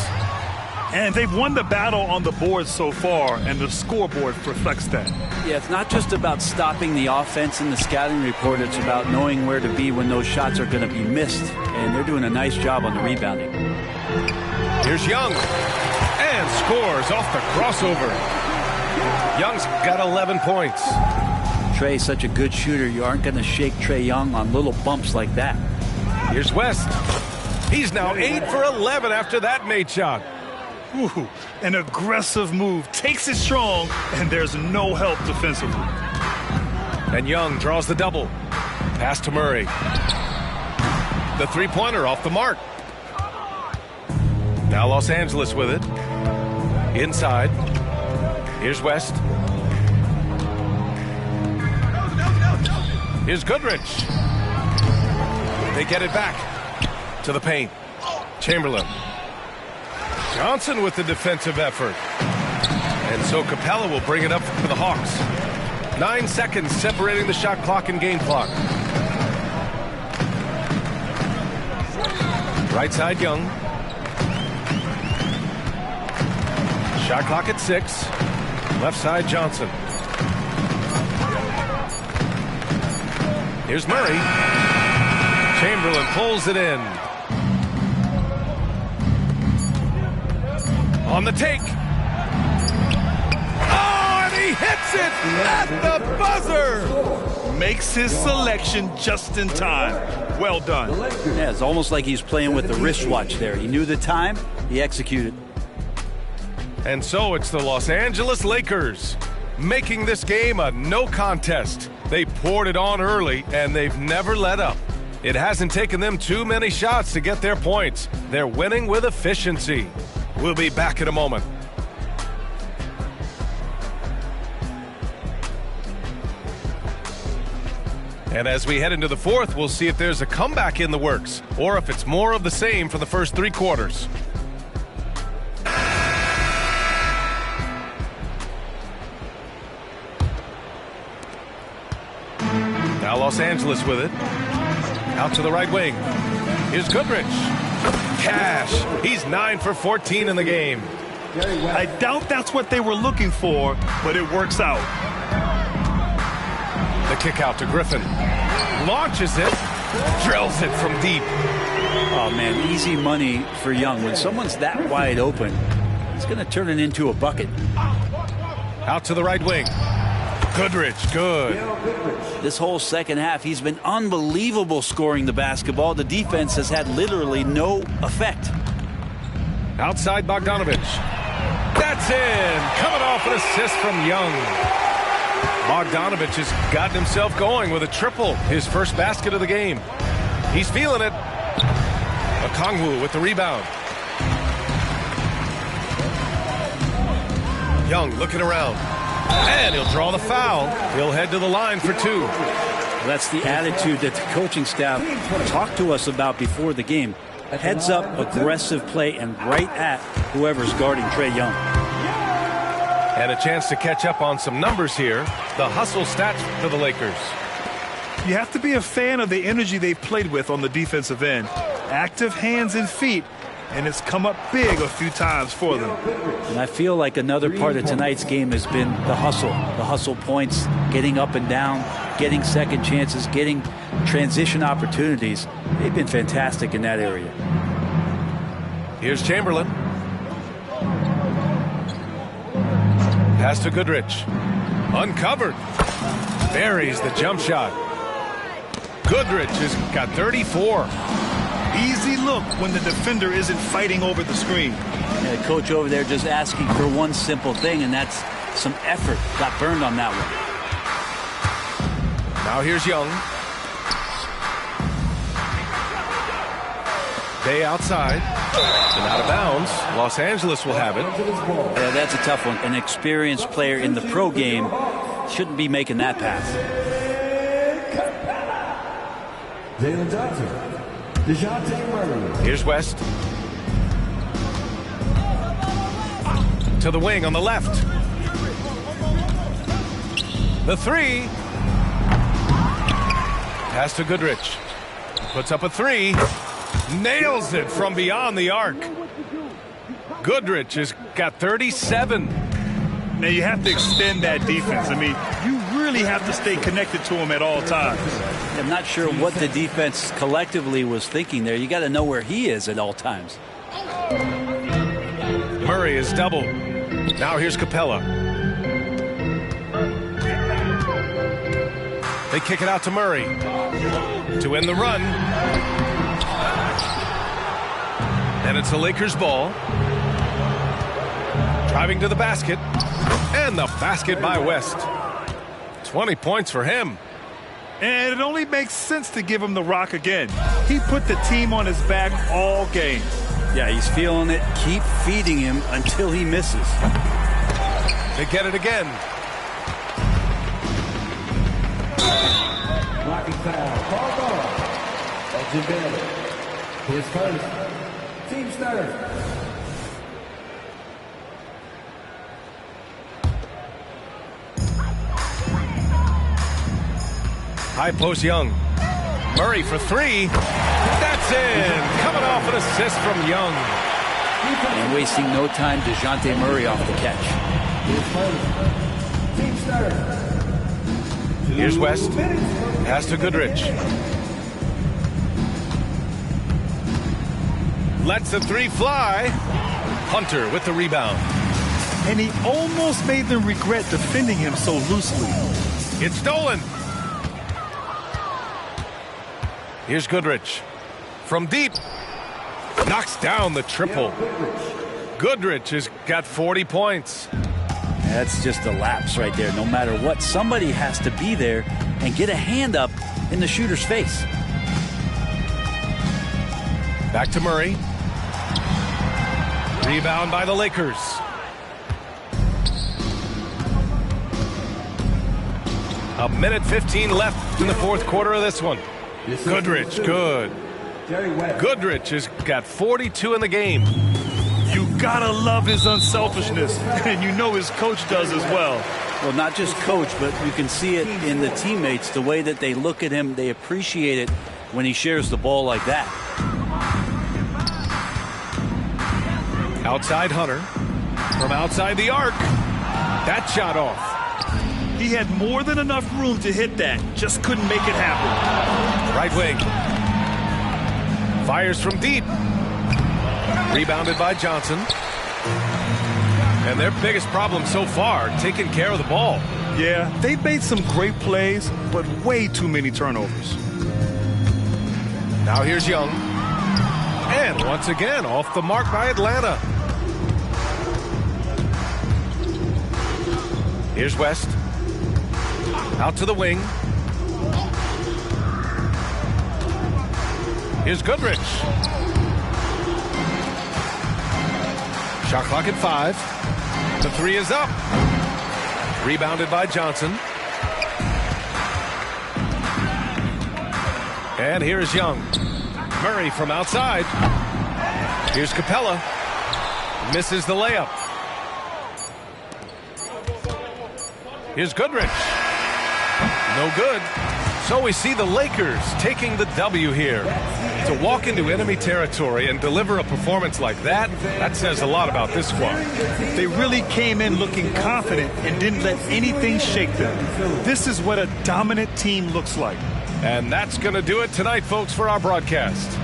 And they've won the battle on the board so far, and the scoreboard reflects that. Yeah, it's not just about stopping the offense in the scouting report. It's about knowing where to be when those shots are going to be missed. And they're doing a nice job on the rebounding. Here's Young. And scores off the crossover. Young's got 11 points. Trey's such a good shooter. You aren't going to shake Trey Young on little bumps like that. Here's West. He's now 8 for 11 after that made shot. Ooh, an aggressive move. Takes it strong, and there's no help defensively. And Young draws the double. Pass to Murray. The three-pointer off the mark. Now Los Angeles with it. Inside. Here's West. Here's Goodrich. They get it back to the paint. Chamberlain. Johnson with the defensive effort. And so Capella will bring it up for the Hawks. 9 seconds separating the shot clock and game clock. Right side, Young. Shot clock at 6. Left side, Johnson. Here's Murray. Chamberlain pulls it in. On the take. Oh, and he hits it at the buzzer. Makes his selection just in time. Well done. Yeah, it's almost like he's playing with the wristwatch there. He knew the time. He executed. And so it's the Los Angeles Lakers making this game a no contest. They poured it on early, and they've never let up. It hasn't taken them too many shots to get their points. They're winning with efficiency. We'll be back in a moment. And as we head into the fourth, we'll see if there's a comeback in the works or if it's more of the same for the first 3 quarters. Now Los Angeles with it. Out to the right wing. Here's Goodrich. Cash. He's 9 for 14 in the game. I doubt that's what they were looking for, but it works out. The kick out to Griffin. Launches it. Drills it from deep. Oh, man, easy money for Young. When someone's that wide open, it's going to turn it into a bucket. Out to the right wing. Goodrich, good. This whole second half, he's been unbelievable scoring the basketball. The defense has had literally no effect. Outside Bogdanovich. That's in. Coming off an assist from Young. Bogdanovich has gotten himself going with a triple. His first basket of the game. He's feeling it. Okongwu with the rebound. Young looking around. And he'll draw the foul. He'll head to the line for 2. That's the attitude that the coaching staff talked to us about before the game. Heads up, aggressive play, and right at whoever's guarding Trey Young. And a chance to catch up on some numbers here. The hustle stats for the Lakers. You have to be a fan of the energy they've played with on the defensive end. Active hands and feet, and it's come up big a few times for them. And I feel like another part of tonight's game has been the hustle points, getting up and down, getting second chances, getting transition opportunities. They've been fantastic in that area. Here's Chamberlain. Pass to Goodrich. Uncovered. Buries the jump shot. Goodrich has got 34. Easy look when the defender isn't fighting over the screen. And the coach over there just asking for one simple thing, and that's some effort. Got burned on that one. Now here's Young. Day outside. And out of bounds. Los Angeles will have it. Yeah, that's a tough one. An experienced player in the pro game shouldn't be making that pass. Jalen Johnson. Here's West. To the wing on the left. The 3. Pass to Goodrich. Puts up a 3. Nails it from beyond the arc. Goodrich has got 37. Now you have to extend that defense. I mean, you really have to stay connected to him at all times. I'm not sure what the defense collectively was thinking there. You got to know where he is at all times. Murray is doubled. Now here's Capella. They kick it out to Murray to end the run. And it's a Lakers ball. Driving to the basket. And the basket by West. 20 points for him. And it only makes sense to give him the rock again. He put the team on his back all game. Yeah, he's feeling it. Keep feeding him until he misses. They get it again. Blocking foul. Call ball. Elgin Baylor. His first. Team's third. High post Young. Murray for three. That's in. Coming off an assist from Young. And wasting no time, DeJounte Murray off the catch. Team's third. Here's West. Pass to Goodrich. Lets the three fly. Hunter with the rebound. And he almost made them regret defending him so loosely. It's stolen. Here's Goodrich. From deep. Knocks down the triple. Goodrich has got 40 points. That's just a lapse right there. No matter what, somebody has to be there and get a hand up in the shooter's face. Back to Murray. Rebound by the Lakers. A minute 15 left in the fourth quarter of this one. Goodrich, good. Goodrich has got 42 in the game. You gotta love his unselfishness, and you know his coach does as well. Well, not just coach, but you can see it in the teammates, the way that they look at him. They appreciate it when he shares the ball like that. Outside Hunter. From outside the arc. That shot off. He had more than enough room to hit that. Just couldn't make it happen. Right wing. Fires from deep. Rebounded by Johnson. And their biggest problem so far, taking care of the ball. Yeah, they've made some great plays, but way too many turnovers. Now here's Young. And once again, off the mark by Atlanta. Here's West. Out to the wing. Here's Goodrich. Shot clock at 5. The three is up. Rebounded by Johnson. And here's Young. Murray from outside. Here's Capella. Misses the layup. Here's Goodrich. No good. So we see the Lakers taking the W here. To walk into enemy territory and deliver a performance like that, that says a lot about this squad. They really came in looking confident and didn't let anything shake them. This is what a dominant team looks like. And that's going to do it tonight, folks, for our broadcast.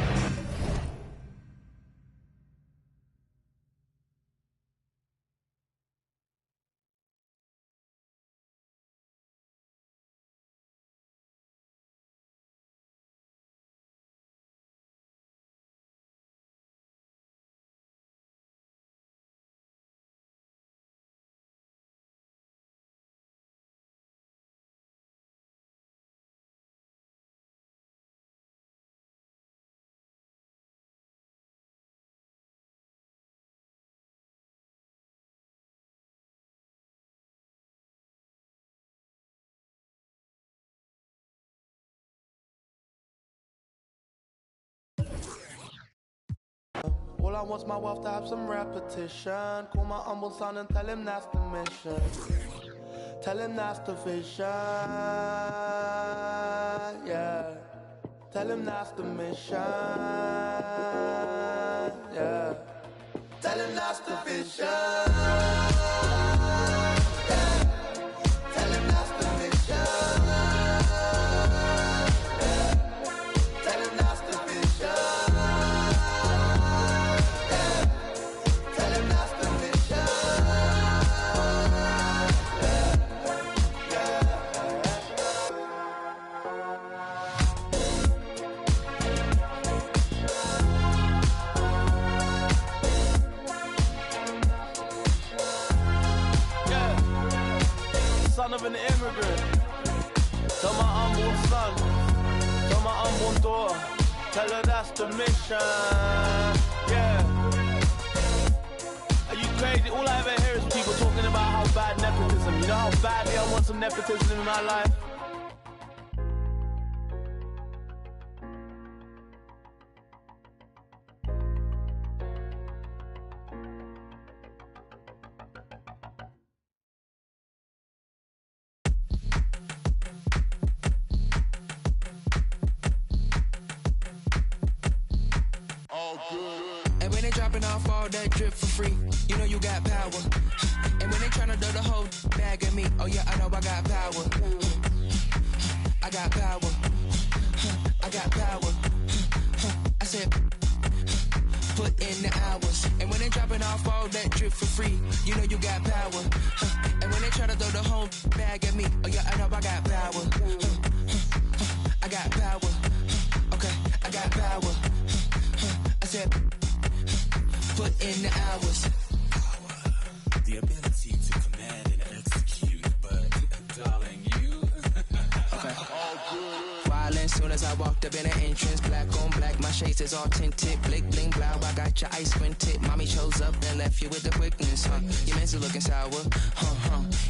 All I want's my wealth to have some repetition. Call my humble son and tell him that's the mission. Tell him that's the vision, yeah. Tell him that's the mission, yeah. tell him that's the vision. Tell him that's the vision. Tell him that's the vision. Tell him that's the vision. Son of an immigrant, tell my unborn son, tell my unborn daughter, tell her that's the mission. Yeah. Are you crazy? All I ever hear is people talking about how bad nepotism. You know how badly I want some nepotism in my life? And when they dropping off all that drip for free, you know you got power. And when they tryna do the whole bag at me, oh yeah, I know I got power. I got power. I got power. I said, put in the hours. And when they dropping off all that drip for free, you know you got power. And when they try to throw the whole bag at me, oh yeah, I know I got power. I got power. Okay, I got power. I said, put in the hours. The ability to command and execute, but darling, you. Okay. Violent soon as I walked up in the entrance, black on black, my shades is all tinted, blick bling blow, I got your eyes squinted. Mommy chose up and left you with the quickness, huh? Your man's looking sour,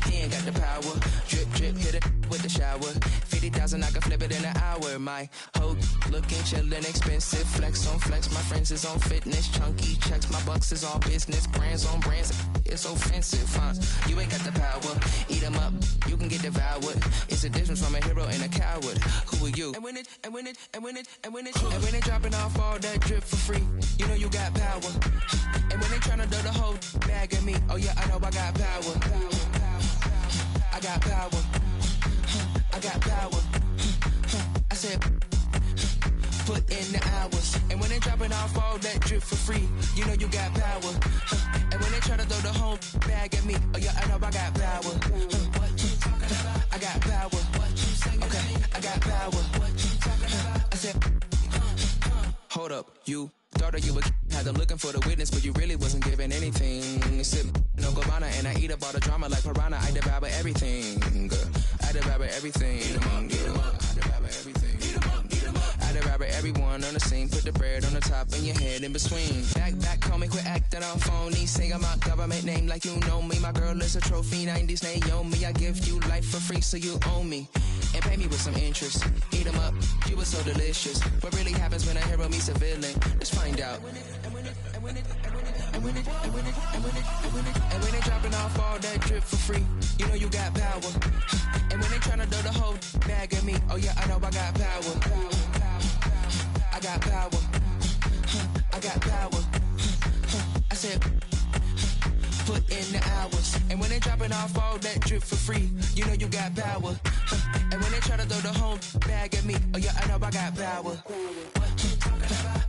he ain't got the power. Drip drip, hit it with the shower. 50,000, I can flip it in an hour. My hoe looking chillin', expensive, flex on flex. My friends is on fitness, chunky checks. My bucks is on business, brands on brands. It's offensive, huh? You ain't got the power. Eat 'em up, you can get devoured. It's a difference from a hero and a coward. Who are you? And when it dropping off all that drip for free, you know you got power. And when they tryna do the whole bag at me, oh yeah, I know I got power. I got power. I got power. I said, put in the hours. And when they dropping off all that drip for free, you know you got power. And when they try to throw the whole bag at me, oh yeah, I know I got power. I got power. Okay, I got power. I said, hold up, you thought that you would had them looking for the witness, but you really wasn't giving anything. Sip no guarana and I eat up all the drama like piranha. I devour everything. I devour everything. I devour everyone on the scene. Put the bread on the top and your head in between. Back, call me, quit acting on phony. Sing my government name like you know me. My girl is a trophy, 90s Naomi. I give you life for free, so you own me. And pay me with some interest. Eat 'em up, you were so delicious. What really happens when a hero meets a villain? Let's find out. And when they dropping off all that drip for free, you know you got power. And when they tryna do the whole bag at me, oh yeah, I know I got power. I got power. I got power. I said, put in the hours. And when they dropping off all that drip for free, you know you got power. And when they try to throw the whole bag at me, oh yeah, I know I got power.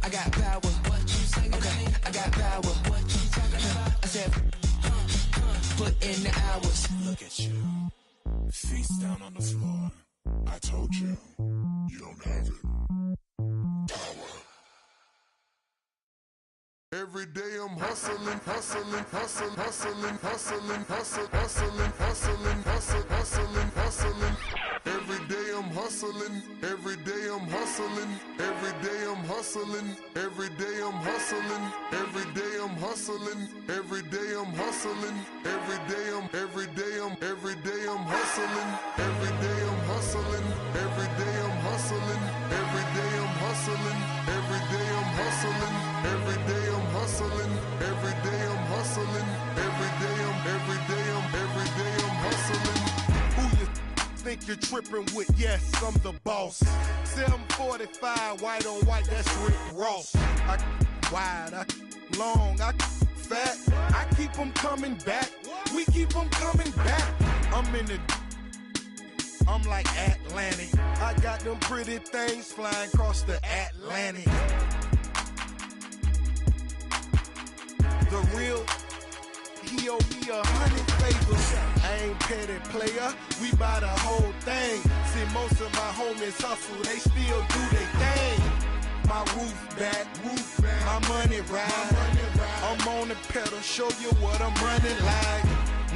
I got power. Okay, I got power. I said, put in the hours. Look at you, face down on the floor. I told you, you don't have it. Power. Every day I'm hustling, hustling, hustling, hustling, hustling, hustling, hustling, hustling, hustling, hustling, hustling. Every day I'm hustling, every day I'm hustling, every day I'm hustling, every day I'm hustling, every day I'm hustling, every day I'm hustling, every day I'm hustling, every day I'm hustling, every day I'm hustling, every day I'm hustling, every day I'm hustling, every day I'm hustling, every day I'm hustling, every day I'm hustling, every day I'm hustling. Who you think you're tripping with? Yes, I'm the boss. 745, white on white, that's Rick Ross. I wide, I long, I fat. I keep them coming back. We keep them coming back. I'm like Atlantic. I got them pretty things flying across the Atlantic. The real, he owe me 100 favors. I ain't petty player, we buy the whole thing. See, most of my homies hustle, they still do their thing. My roof back, my money ride. I'm on the pedal, show you what I'm running like.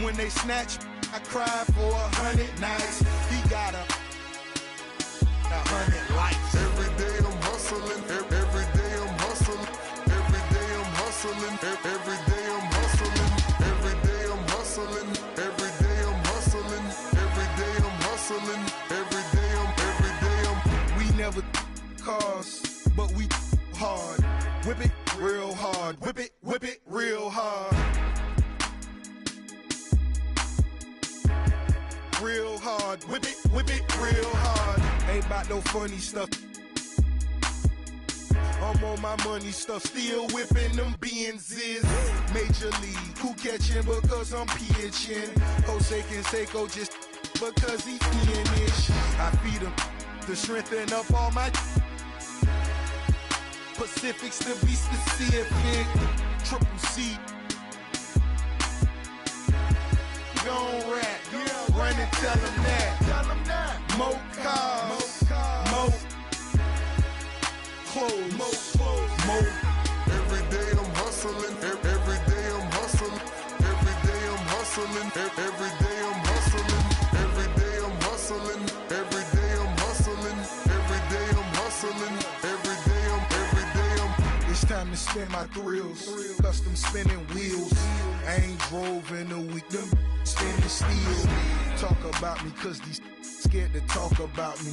When they snatch, I cry for 100 nights. He got 100 lights. Every day I'm hustling. Every day I'm hustling. Every day I'm hustling. Every day I'm hustling. Every day I'm hustling. Every day I'm hustling. Every day I'm hustling. Every day I'm. We never cars, but we hard. Whip it real hard. Whip it real hard. Real hard, whip it real hard. Ain't about no funny stuff. I'm on my money stuff, still whipping them Benzes. Major league, who catching because I'm pitching. Jose Canseco just because he finish. I feed him to strengthen up all my Pacifics to be specific. Triple C. Gon' rap, run and tell them that. More cars, more clothes, more. Every day I'm hustling. Every day I'm hustling. Every day I'm hustling. Every day I'm hustling. Every day I'm hustling. Every day I'm hustling. Every day I'm hustling. Every day I'm. It's time to spin my thrills. Custom spinning wheels. I ain't drove in a week. Them standing still. Talk about me, cause these scared to talk about me.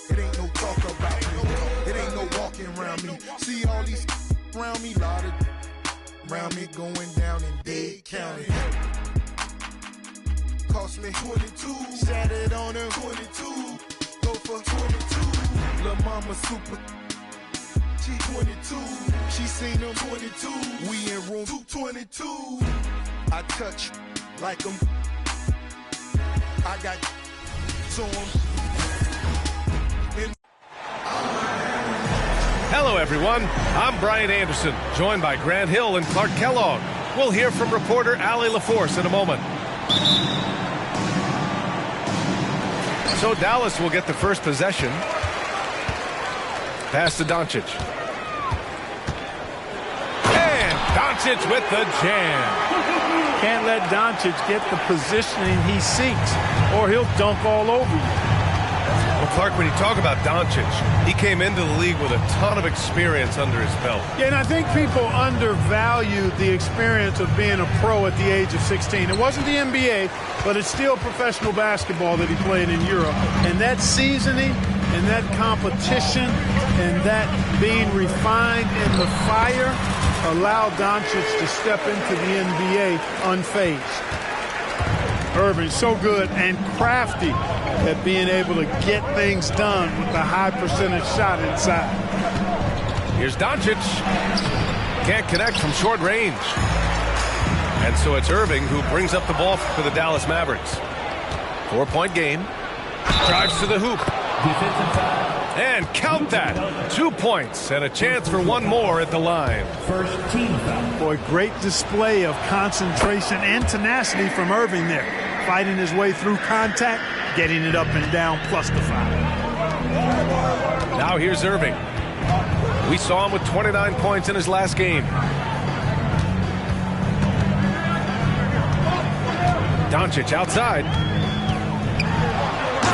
It ain't no talk about me. It ain't no walking around me. See all these around me, lot of around me going down in Dade County. Cost me 22. Sat it on them 22. Go for 22. Lil' mama super. She 22. She seen them 22. We in room 222. I touch like them. I got to them. Hello, everyone. I'm Brian Anderson, joined by Grant Hill and Clark Kellogg. We'll hear from reporter Allie LaForce in a moment. So Dallas will get the first possession. Pass to Doncic. And Doncic with the jam. Can't let Doncic get the positioning he seeks, or he'll dunk all over you. Well, Clark, when you talk about Doncic, he came into the league with a ton of experience under his belt. Yeah, and I think people undervalue the experience of being a pro at the age of 16. It wasn't the NBA, but it's still professional basketball that he played in Europe. And that seasoning and that competition and that being refined in the fire allowed Doncic to step into the NBA unfazed. Irving, so good and crafty at being able to get things done with a high percentage shot inside. Here's Doncic. Can't connect from short range. And so it's Irving who brings up the ball for the Dallas Mavericks. 4-point game. Drives to the hoop. And count that. 2 points and a chance for one more at the line. First team foul. Boy, great display of concentration and tenacity from Irving there. Fighting his way through contact, getting it up and down, plus the foul. Now here's Irving. We saw him with 29 points in his last game. Doncic outside.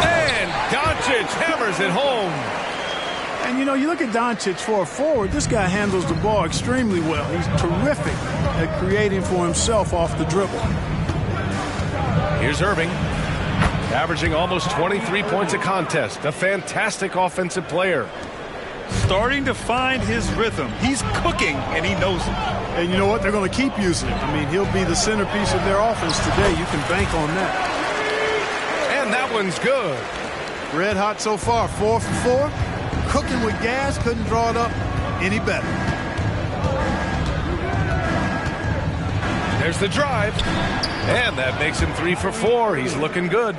And Doncic hammers it home. And, you know, you look at Doncic for a forward, this guy handles the ball extremely well. He's terrific at creating for himself off the dribble. Here's Irving, averaging almost 23 points a contest. A fantastic offensive player. Starting to find his rhythm. He's cooking, and he knows it. And you know what? They're going to keep using it. I mean, he'll be the centerpiece of their offense today. You can bank on that. And that one's good. Red hot so far, 4 for 4. Cooking with gas, couldn't draw it up any better. There's the drive. And that makes him 3 for 4. He's looking good.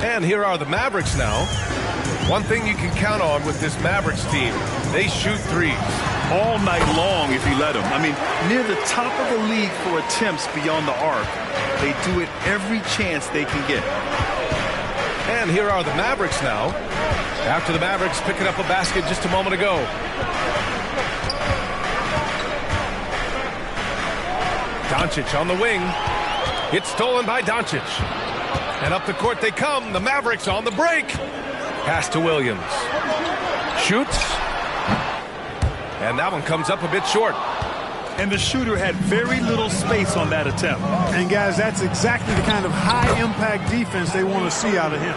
And here are the Mavericks now. One thing you can count on with this Mavericks team, they shoot threes. All night long if you let them. I mean, near the top of the league for attempts beyond the arc. They do it every chance they can get. And here are the Mavericks now. After the Mavericks picking up a basket just a moment ago. Doncic on the wing. It's stolen by Doncic. And up the court they come. The Mavericks on the break. Pass to Williams. Shoots. And that one comes up a bit short. And the shooter had very little space on that attempt. And guys, that's exactly the kind of high-impact defense they want to see out of him.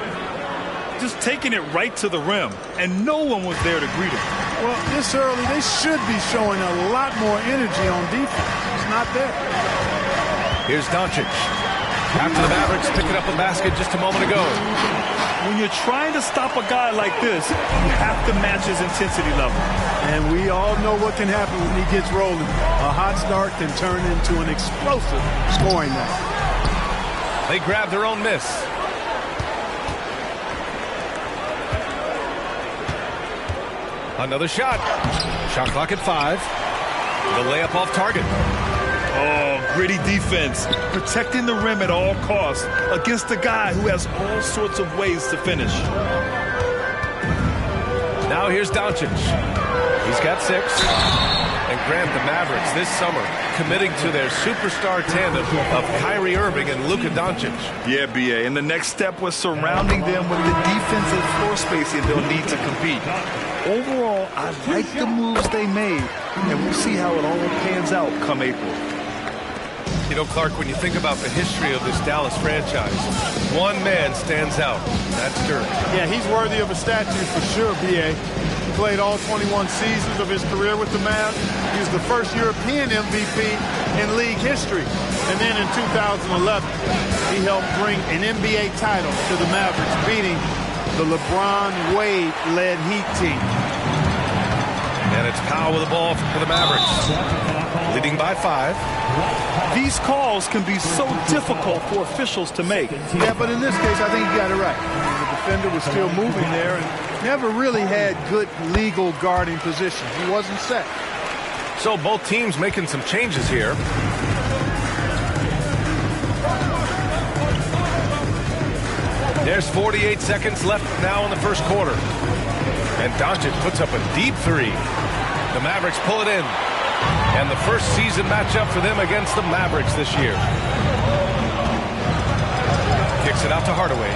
Just taking it right to the rim, and no one was there to greet him. Well, this early, they should be showing a lot more energy on defense. It's not there. Here's Doncic. After the Mavericks picking up a basket just a moment ago. When you're trying to stop a guy like this, you have to match his intensity level. And we all know what can happen when he gets rolling. A hot start can turn into an explosive scoring night. They grab their own miss. Another shot. Shot clock at 5. The layup off target. Oh, gritty defense. Protecting the rim at all costs against a guy who has all sorts of ways to finish. Now here's Doncic. He's got 6. And Grant, the Mavericks this summer committing to their superstar tandem of Kyrie Irving and Luka Doncic. Yeah, B.A. And the next step was surrounding them with the defensive floor spacing they'll need to compete. Overall, I like the moves they made, and we'll see how it all pans out come April. You know, Clark, when you think about the history of this Dallas franchise, one man stands out. That's Dirk. Yeah, he's worthy of a statue for sure, B.A. He played all 21 seasons of his career with the Mavs. He was the first European MVP in league history. And then in 2011, he helped bring an NBA title to the Mavericks, beating the LeBron Wade-led Heat team. And it's Powell with the ball for the Mavericks, leading by 5. These calls can be so difficult for officials to make. Yeah, but in this case, I think you got it right. The defender was still moving there and never really had good legal guarding position. He wasn't set. So both teams making some changes here. There's 48 seconds left now in the first quarter. And Doncic puts up a deep 3. The Mavericks pull it in. And the first season matchup for them against the Mavericks this year. Kicks it out to Hardaway.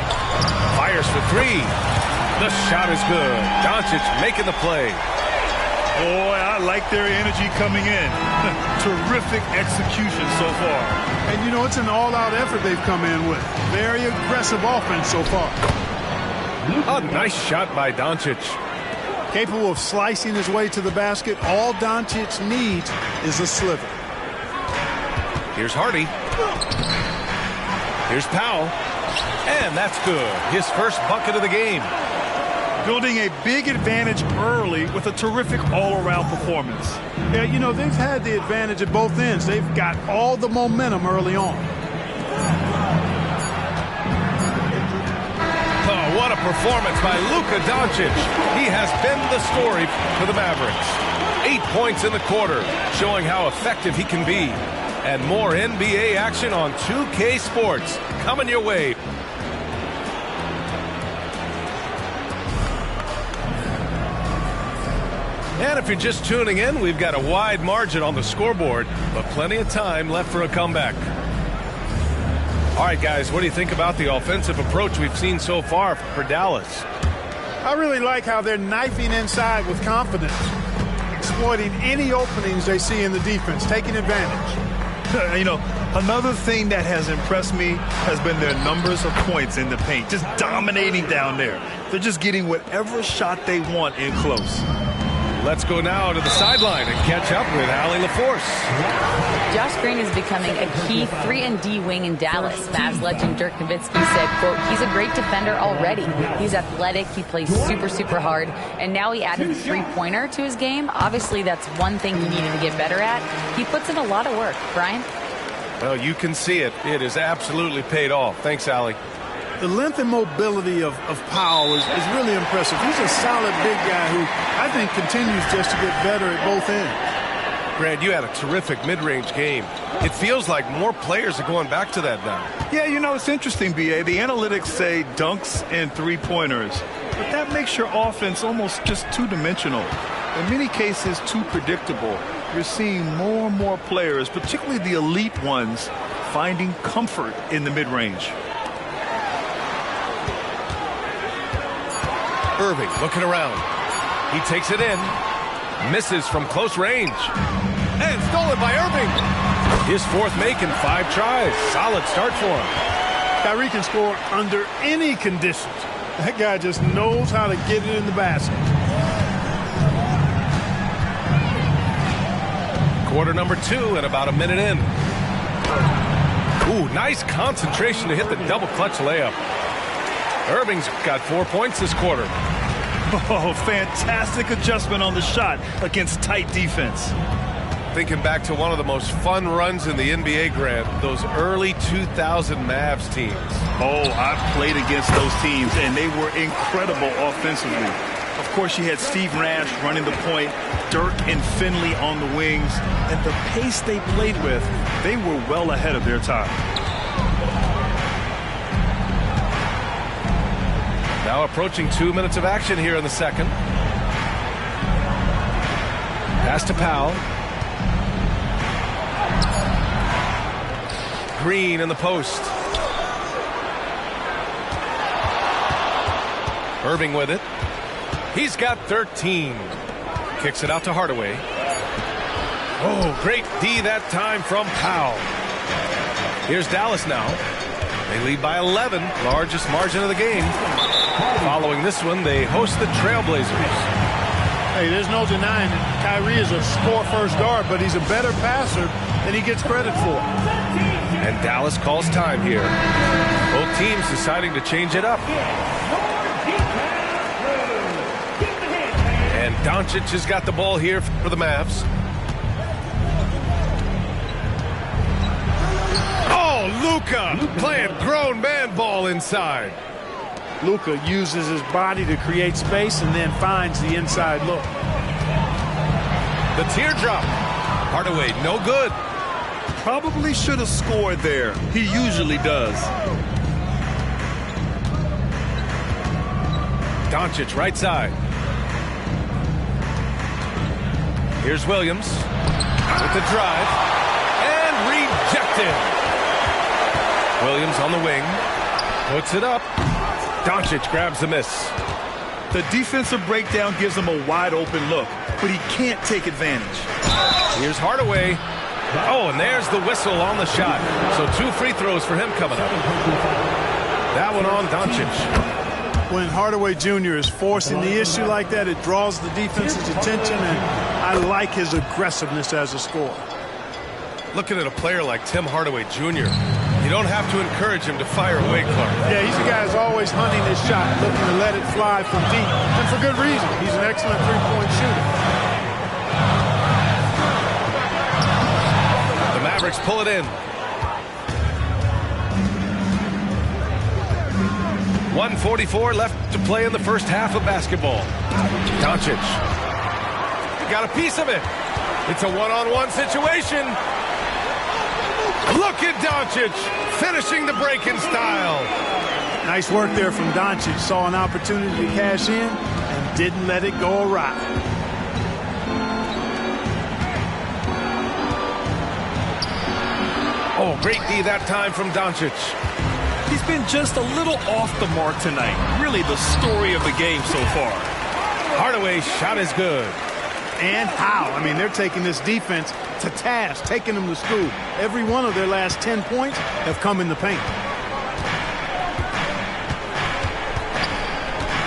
Fires for 3. The shot is good. Doncic making the play. Boy, I like their energy coming in. Terrific execution so far. And, you know, it's an all-out effort they've come in with. Very aggressive offense so far. A nice shot by Doncic. Capable of slicing his way to the basket. All Doncic needs is a sliver. Here's Hardy. Here's Powell. And that's good. His first bucket of the game. Building a big advantage early with a terrific all-around performance. Yeah, you know, they've had the advantage at both ends. They've got all the momentum early on. Oh, what a performance by Luka Doncic. He has been the story for the Mavericks. 8 points in the quarter, showing how effective he can be. And more NBA action on 2K Sports coming your way. And if you're just tuning in, we've got a wide margin on the scoreboard, but plenty of time left for a comeback. All right, guys, what do you think about the offensive approach we've seen so far for Dallas? I really like how they're knifing inside with confidence, exploiting any openings they see in the defense, taking advantage. You know, another thing that has impressed me has been their numbers of points in the paint, just dominating down there. They're just getting whatever shot they want in close. Let's go now to the sideline and catch up with Allie LaForce. Josh Green is becoming a key 3-and-D wing in Dallas. Mavs legend Dirk Nowitzki said, quote, he's a great defender already. He's athletic. He plays super, super hard. And now he added a three-pointer to his game. Obviously, that's one thing he needed to get better at. He puts in a lot of work. Brian? Well, you can see it. It is absolutely paid off. Thanks, Allie. The length and mobility of Powell is really impressive. He's a solid big guy who I think continues just to get better at both ends. Grant, you had a terrific mid-range game. It feels like more players are going back to that now. Yeah, you know, it's interesting, B.A. The analytics say dunks and three-pointers, but that makes your offense almost just two-dimensional. In many cases, too predictable. You're seeing more and more players, particularly the elite ones, finding comfort in the mid-range. Irving looking around. He takes it in. Misses from close range. And stolen by Irving. His fourth make in 5 tries. Solid start for him. Kyrie can score under any conditions. That guy just knows how to get it in the basket. Quarter number 2 and about a minute in. Ooh, nice concentration to hit the double clutch layup. Irving's got 4 points this quarter. Oh, fantastic adjustment on the shot against tight defense. Thinking back to one of the most fun runs in the NBA, Grant, those early 2000 Mavs teams. Oh, I've played against those teams, and they were incredible offensively. Of course, you had Steve Nash running the point, Dirk and Finley on the wings, and the pace they played with, they were well ahead of their time. Now approaching 2 minutes of action here in the second. Pass to Powell. Green in the post. Irving with it. He's got 13. Kicks it out to Hardaway. Oh, great D that time from Powell. Here's Dallas now. They lead by 11, largest margin of the game. Following this one, they host the Trailblazers. Hey, there's no denying it. Kyrie is a score-first guard, but he's a better passer than he gets credit for. And Dallas calls time here. Both teams deciding to change it up. And Doncic has got the ball here for the Mavs. Oh, Luka playing grown man ball inside. Luka uses his body to create space and then finds the inside look. The teardrop. Hardaway, no good. Probably should have scored there. He usually does. Doncic, right side. Here's Williams with the drive. And rejected. Williams on the wing. Puts it up. Doncic grabs the miss. The defensive breakdown gives him a wide open look, but he can't take advantage. Here's Hardaway. Oh, and there's the whistle on the shot. So 2 free throws for him coming up. That one on Doncic. When Hardaway Jr. is forcing the issue like that, it draws the defense's attention, and I like his aggressiveness as a scorer. Looking at a player like Tim Hardaway Jr., you don't have to encourage him to fire away, Clark. Yeah, he's a guy who's always hunting his shot, looking to let it fly from deep, and for good reason. He's an excellent three-point shooter. The Mavericks pull it in. 1:44 left to play in the first half of basketball. Doncic got a piece of it. It's a one-on-one situation. Look at Doncic finishing the break in style. Nice work there from Doncic. Saw an opportunity to cash in and didn't let it go awry. Oh, great D that time from Doncic. He's been just a little off the mark tonight. Really the story of the game so far. Hardaway's shot is good. And how? I mean, they're taking this defense to task, taking them to school. Every one of their last 10 points have come in the paint.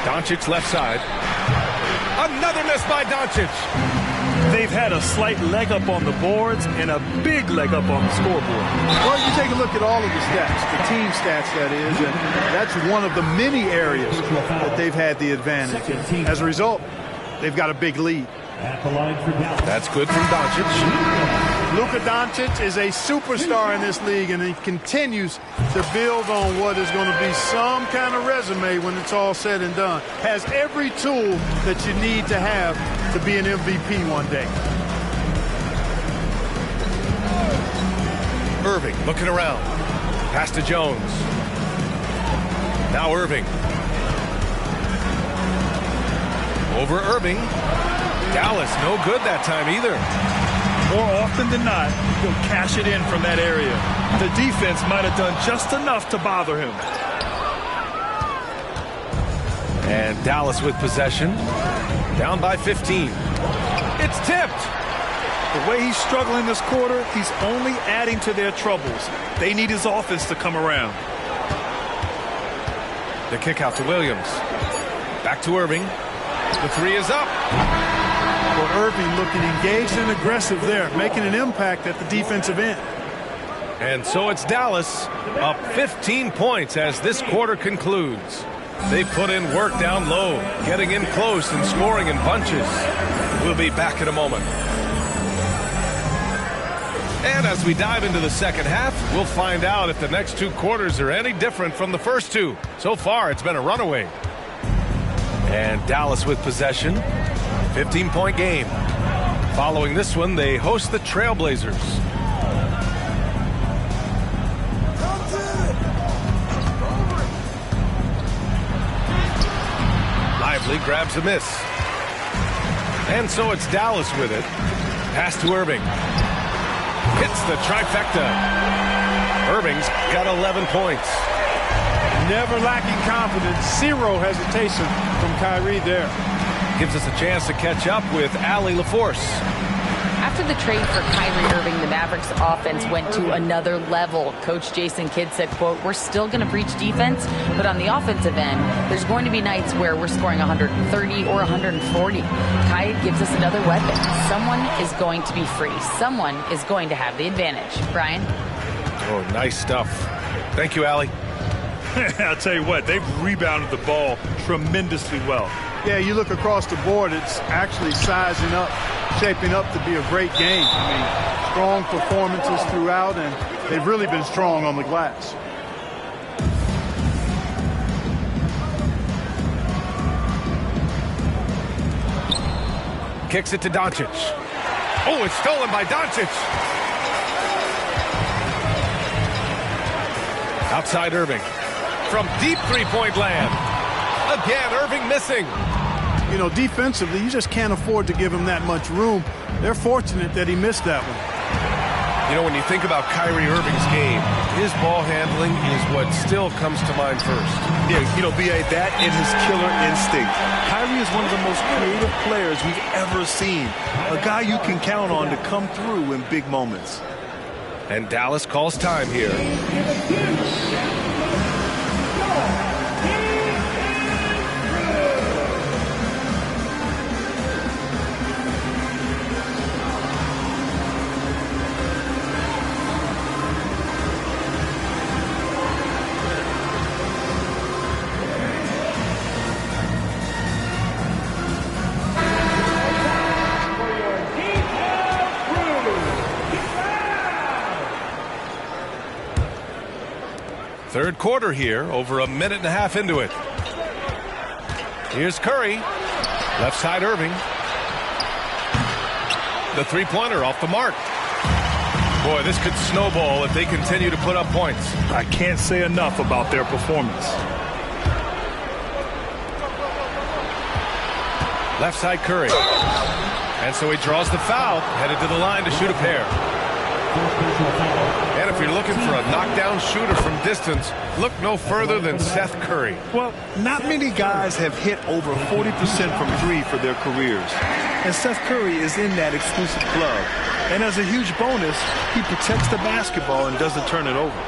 Doncic left side. A Another miss by Doncic. They've had a slight leg up on the boards and a big leg up on the scoreboard. Well, you take a look at all of the stats, the team stats, that is, and that's one of the many areas that they've had the advantage. And as a result, they've got a big lead. That's good from Doncic. Luka Doncic is a superstar in this league, and he continues to build on what is going to be some kind of resume when it's all said and done. Has every tool that you need to have to be an MVP one day. Irving looking around. Pass to Jones. Now Irving. Over Irving. Dallas, no good that time either. More often than not, he'll cash it in from that area. The defense might have done just enough to bother him. And Dallas with possession. Down by 15. It's tipped. The way he's struggling this quarter, he's only adding to their troubles. They need his offense to come around. The kick out to Williams. Back to Irving. The three is up. Well, Irving looking engaged and aggressive there, making an impact at the defensive end. And so it's Dallas up 15 points as this quarter concludes. They put in work down low, getting in close and scoring in bunches. We'll be back in a moment. And as we dive into the second half, we'll find out if the next two quarters are any different from the first two. So far, it's been a runaway. And Dallas with possession. 15-point game. Following this one, they host the Trailblazers. Lively grabs a miss. And so it's Dallas with it. Pass to Irving. Hits the trifecta. Irving's got 11 points. Never lacking confidence. Zero hesitation from Kyrie there. Gives us a chance to catch up with Allie LaForce. After the trade for Kyrie Irving, the Mavericks offense went to another level. Coach Jason Kidd said, quote, "We're still going to breach defense, but on the offensive end, there's going to be nights where we're scoring 130 or 140. Kyrie gives us another weapon. Someone is going to be free. Someone is going to have the advantage." Brian? Oh, nice stuff. Thank you, Allie. I'll tell you what, they've rebounded the ball tremendously well. Yeah, you look across the board, it's actually sizing up, shaping up to be a great game. I mean, strong performances throughout, and they've really been strong on the glass. Kicks it to Doncic. Oh, it's stolen by Doncic. Outside Irving. From deep three-point land. Again, Irving missing. You know, defensively, you just can't afford to give him that much room. They're fortunate that he missed that one. You know, when you think about Kyrie Irving's game, his ball handling is what still comes to mind first. Yeah, you know, B.A., that and his killer instinct. Kyrie is one of the most creative players we've ever seen. A guy you can count on to come through in big moments. And Dallas calls time here. Third quarter here, over a minute and a half into it. Here's Curry. Left side Irving. The three-pointer off the mark. Boy, this could snowball if they continue to put up points. I can't say enough about their performance. Left side Curry. And so he draws the foul, headed to the line to shoot a pair. And if you're looking for a knockdown shooter from distance, look no further than Seth Curry. Well, not many guys have hit over 40% from three for their careers. And Seth Curry is in that exclusive club. And as a huge bonus, he protects the basketball and doesn't turn it over.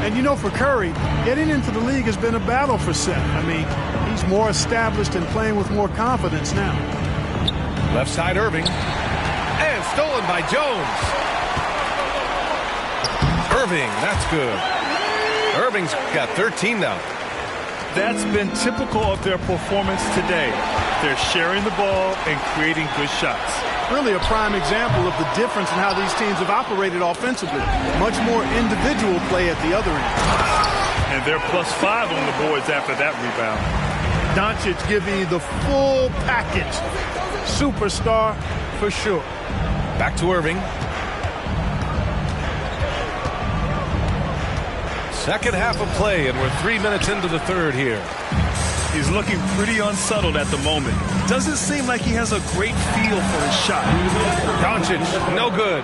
And you know, for Curry, getting into the league has been a battle for Seth. I mean, he's He's more established and playing with more confidence now. Left side Irving. And stolen by Jones. Irving, that's good. Irving's got 13 now. That's been typical of their performance today. They're sharing the ball and creating good shots. Really a prime example of the difference in how these teams have operated offensively. Much more individual play at the other end. And they're +5 on the boards after that rebound. Doncic giving you the full package. Superstar for sure. Back to Irving. Second half of play, and we're 3 minutes into the third here. He's looking pretty unsettled at the moment. Doesn't seem like he has a great feel for his shot. Doncic, no good.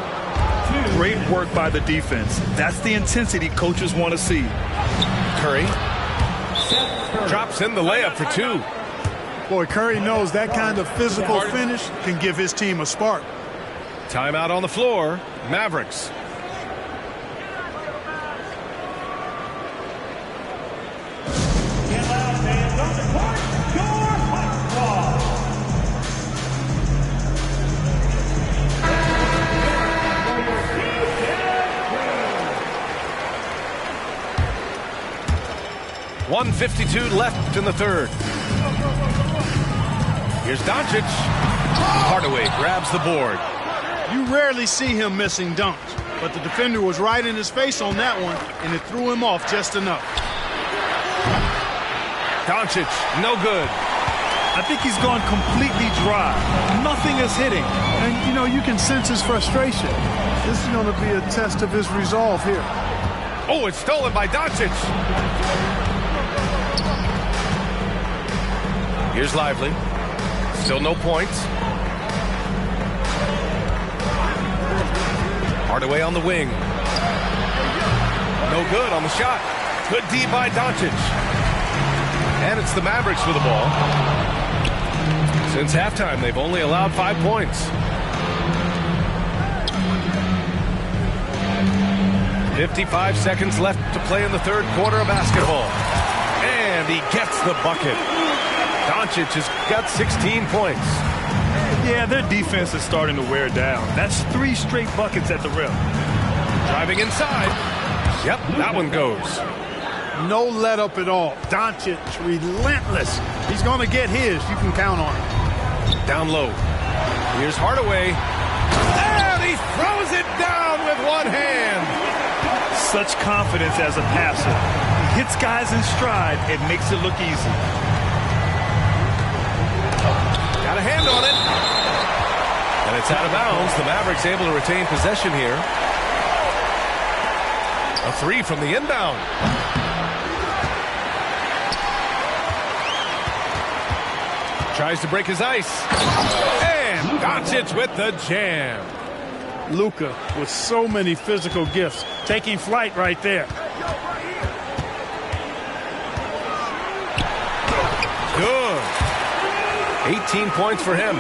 Great work by the defense. That's the intensity coaches want to see. Curry drops in the layup for 2. Boy, Curry knows that kind of physical finish can give his team a spark. Timeout on the floor. Mavericks. .152 left in the third. Here's Doncic. Hardaway grabs the board. You rarely see him missing dunks, but the defender was right in his face on that one, and it threw him off just enough. Doncic, no good. I think he's gone completely dry. Nothing is hitting. And, you know, you can sense his frustration. This is going to be a test of his resolve here. Oh, it's stolen by Doncic. Here's Lively. Still no points. Hardaway on the wing. No good on the shot. Good D by Doncic. And it's the Mavericks with the ball. Since halftime, they've only allowed 5 points. 55 seconds left to play in the third quarter of basketball. And he gets the bucket. Doncic has got 16 points. Yeah, their defense is starting to wear down. That's 3 straight buckets at the rim. Driving inside. Yep, that one goes. No let up at all. Doncic, relentless. He's going to get his. You can count on it. Down low. Here's Hardaway. And he throws it down with one hand. Such confidence as a passer. He hits guys in stride and makes it look easy. Got a hand on it. And it's out of bounds. The Mavericks able to retain possession here. A 3 from the inbound. Tries to break his ice. And Doncic with the jam. Luka with so many physical gifts. Taking flight right there. Good. 18 points for him.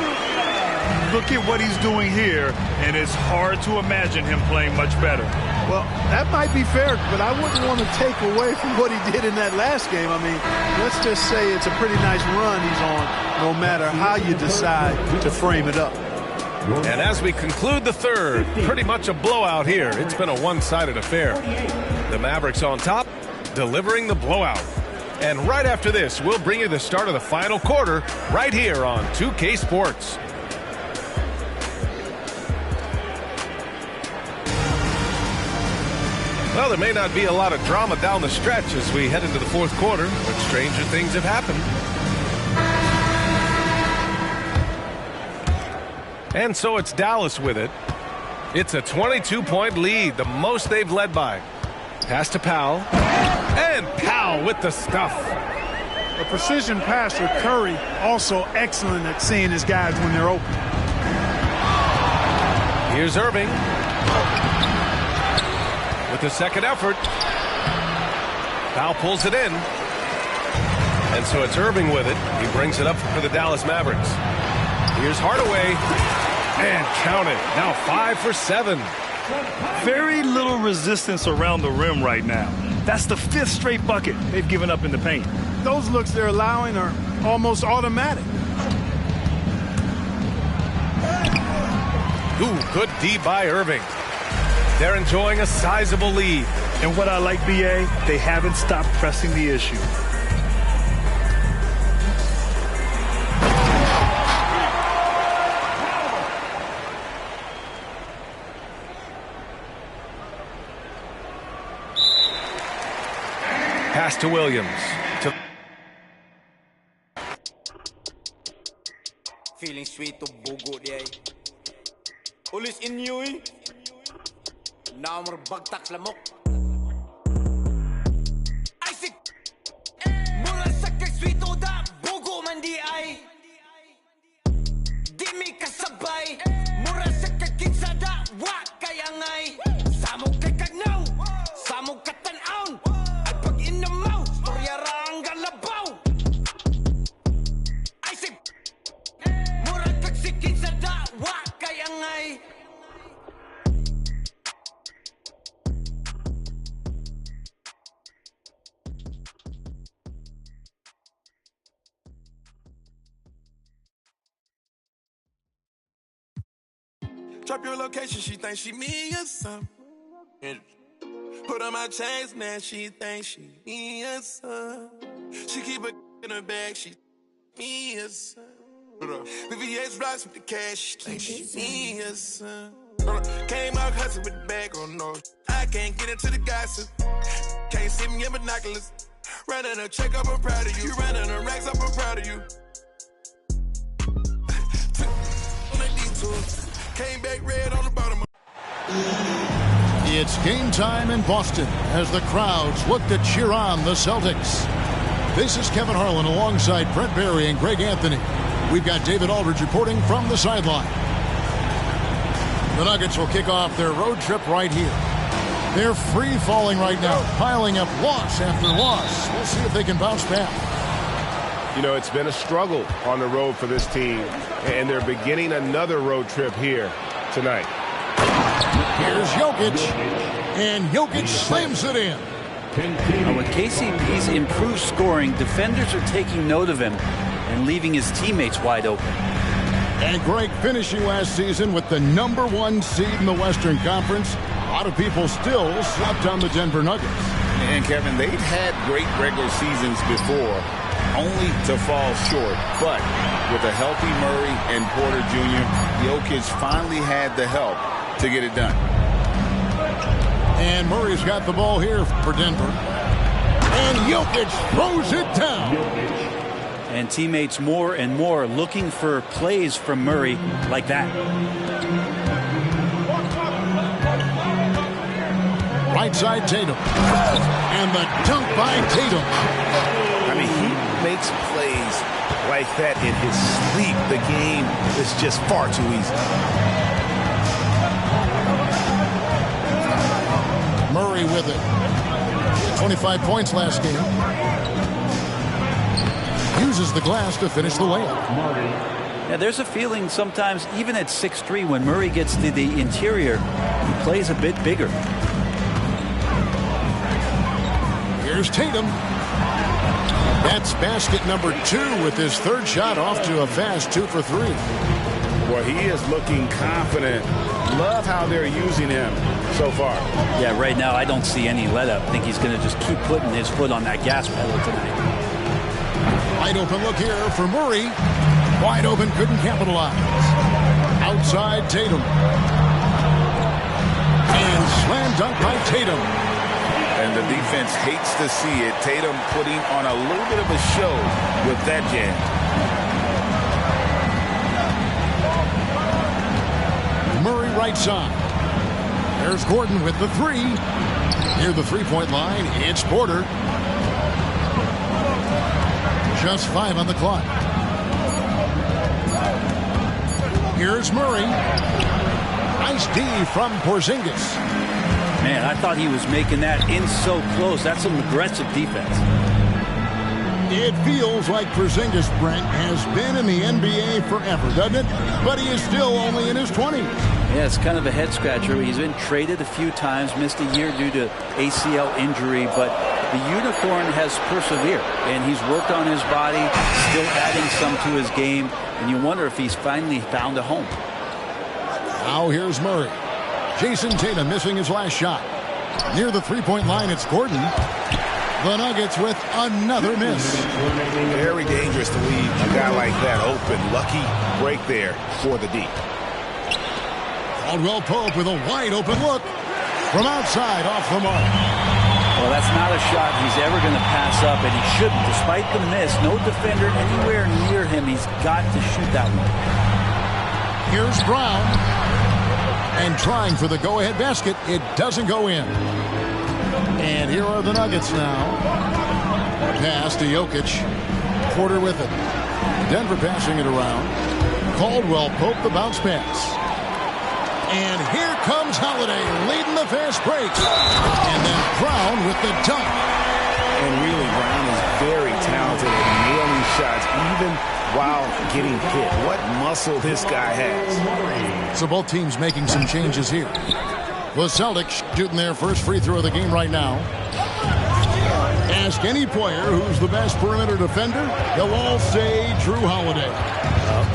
Look at what he's doing here, and it's hard to imagine him playing much better. Well, that might be fair, but I wouldn't want to take away from what he did in that last game. I mean, let's just say it's a pretty nice run he's on, no matter how you decide to frame it up. And as we conclude the third, pretty much a blowout here. It's been a one-sided affair. The Mavericks on top, delivering the blowout. And right after this, we'll bring you the start of the final quarter right here on 2K Sports. Well, there may not be a lot of drama down the stretch as we head into the fourth quarter, but stranger things have happened. And so it's Dallas with it. It's a 22-point lead, the most they've led by. Pass to Powell. And Powell with the stuff. A precision passer, Curry, also excellent at seeing his guys when they're open. Here's Irving. With the second effort. Powell pulls it in. And so it's Irving with it. He brings it up for the Dallas Mavericks. Here's Hardaway. And count it. Now 5 for 7. Very little resistance around the rim right now. That's the 5th straight bucket they've given up in the paint. Those looks they're allowing are almost automatic. Ooh, good D by Irving. They're enjoying a sizable lead. And what I like, B.A., they haven't stopped pressing the issue. Pass to Williams. Feeling sweet to bugo di ay. Ulis inyoy. Namar bagtak lamok. Ay sik. Mura sakay sweet to da bugo man di ay. Di mi kasabay. Mura sakay kinsa da wa kayangay. Samog kay kagnaw. Samog katanaon. At pag inamaw, storya rang galabaw. Ay sik. Drop your location, she thinks she me or something. Put on my chains, man, she thinks she me or something. She keep a in her bag, she me or something. VVS rocks with the cash, she thinks she me or something. Came out hustling with the bag on no. I can't get into the gossip. Can't see me in binoculars. Running a check up, I'm proud of you. Running a racks up, I'm proud of you. On a detour. Came back red on the bottom. It's game time in Boston as the crowds look to cheer on the Celtics. This is Kevin Harlan alongside Brent Barry and Greg Anthony. We've got David Aldridge reporting from the sideline. The Nuggets will kick off their road trip right here. They're free-falling right now, piling up loss after loss. We'll see if they can bounce back. You know, it's been a struggle on the road for this team, and they're beginning another road trip here tonight. Here's Jokic, and Jokic slams it in. With KCP's improved scoring, defenders are taking note of him and leaving his teammates wide open. And Greg, finishing last season with the #1 seed in the Western Conference, a lot of people still slept on the Denver Nuggets. And Kevin, they've had great regular seasons before, only to fall short. But with a healthy Murray and Porter Jr., Jokic finally had the help to get it done. And Murray's got the ball here for Denver. And Jokic throws it down. And teammates more and more looking for plays from Murray like that. Right side Tatum. And the dunk by Tatum. I mean, he makes plays like that in his sleep. The game is just far too easy. Murray with it. 25 points last game. Uses the glass to finish the layup. Yeah, there's a feeling sometimes, even at 6'3", when Murray gets to the interior, he plays a bit bigger. Here's Tatum. That's basket number 2 with his third shot off to a fast 2 for 3. Well, he is looking confident. Love how they're using him so far. Yeah, right now I don't see any let up. I think he's going to just keep putting his foot on that gas pedal tonight. Wide open look here for Murray. Wide open, couldn't capitalize. Outside Tatum. And slam dunk by Tatum. And the defense hates to see it. Tatum putting on a little bit of a show with that jam. Murray right side. There's Gordon with the 3. Near the three-point line, it's Porter. Just 5 on the clock. Here's Murray. Nice D from Porzingis. Man, I thought he was making that in so close. That's some aggressive defense. It feels like Porzingis, Brent, has been in the NBA forever, doesn't it? But he is still only in his 20s. Yeah, it's kind of a head-scratcher. He's been traded a few times, missed a year due to ACL injury, but the unicorn has persevered, and he's worked on his body, still adding some to his game, and you wonder if he's finally found a home. Now here's Murray. Jason Tatum missing his last shot. Near the three-point line, it's Gordon. The Nuggets with another miss. Very dangerous to leave a guy like that open. Lucky break there for the deep. Caldwell Pope with a wide open look from outside off the mark. Well, that's not a shot he's ever going to pass up, and he shouldn't. Despite the miss, no defender anywhere near him. He's got to shoot that one. Here's Brown. And trying for the go-ahead basket. It doesn't go in. And here are the Nuggets now. Pass to Jokic. Porter with it. Denver passing it around. Caldwell Pope the bounce pass. And here comes Holiday leading the fast break. And then Brown with the dunk. And really, Brown is very talented at nailing shots, even while getting hit. What muscle this guy has. So both teams making some changes here. The Celtics shooting their first free throw of the game right now. Ask any player who's the best perimeter defender, they'll all say Drew Holiday.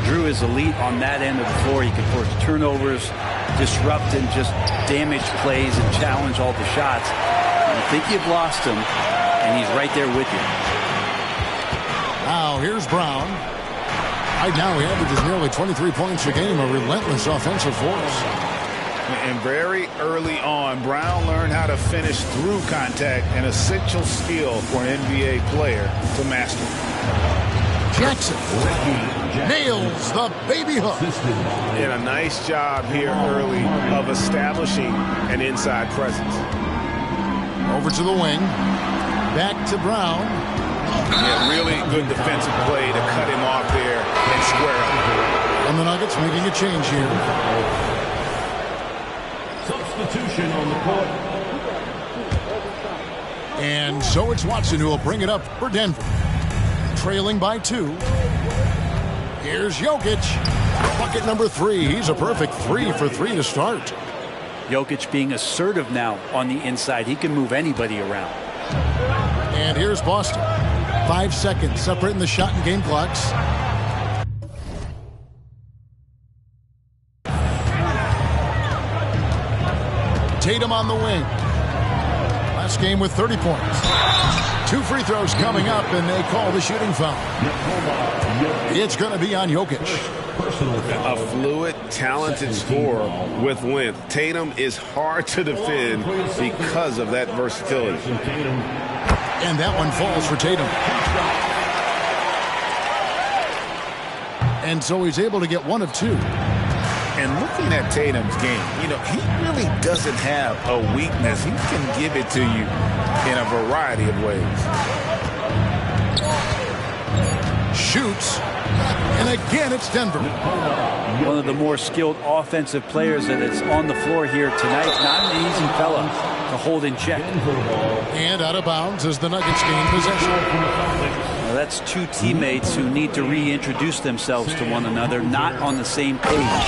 Drew is elite on that end of the floor. He can force turnovers, disrupt and just damage plays and challenge all the shots. You think you've lost him, and he's right there with you. Now here's Brown. Right now he averages nearly 23 points a game, a relentless offensive force. And very early on, Brown learned how to finish through contact, an essential skill for an NBA player to master. Jackson nails the baby hook. And a nice job here early of establishing an inside presence. Over to the wing. Back to Brown. Yeah, really good defensive play to cut him off there and square up. And the Nuggets making a change here. Substitution on the court. And so it's Watson who will bring it up for Denver. Trailing by 2. Here's Jokic. Bucket number 3. He's a perfect 3 for 3 to start. Jokic being assertive now on the inside. He can move anybody around. And here's Boston. 5 seconds separating the shot and game clocks. Tatum on the wing. Last game with 30 points. 2 free throws coming up, and they call the shooting foul. It's going to be on Jokic. A fluid, talented scorer with length. Tatum is hard to defend because of that versatility. And that one falls for Tatum. And so he's able to get 1 of 2. And looking at Tatum's game, you know, he really doesn't have a weakness. He can give it to you in a variety of ways. Shoots. And again, it's Denver. One of the more skilled offensive players that is on the floor here tonight. Not an easy fella to hold in check. And out of bounds as the Nuggets gain possession. Now that's 2 teammates who need to reintroduce themselves to one another, not on the same page.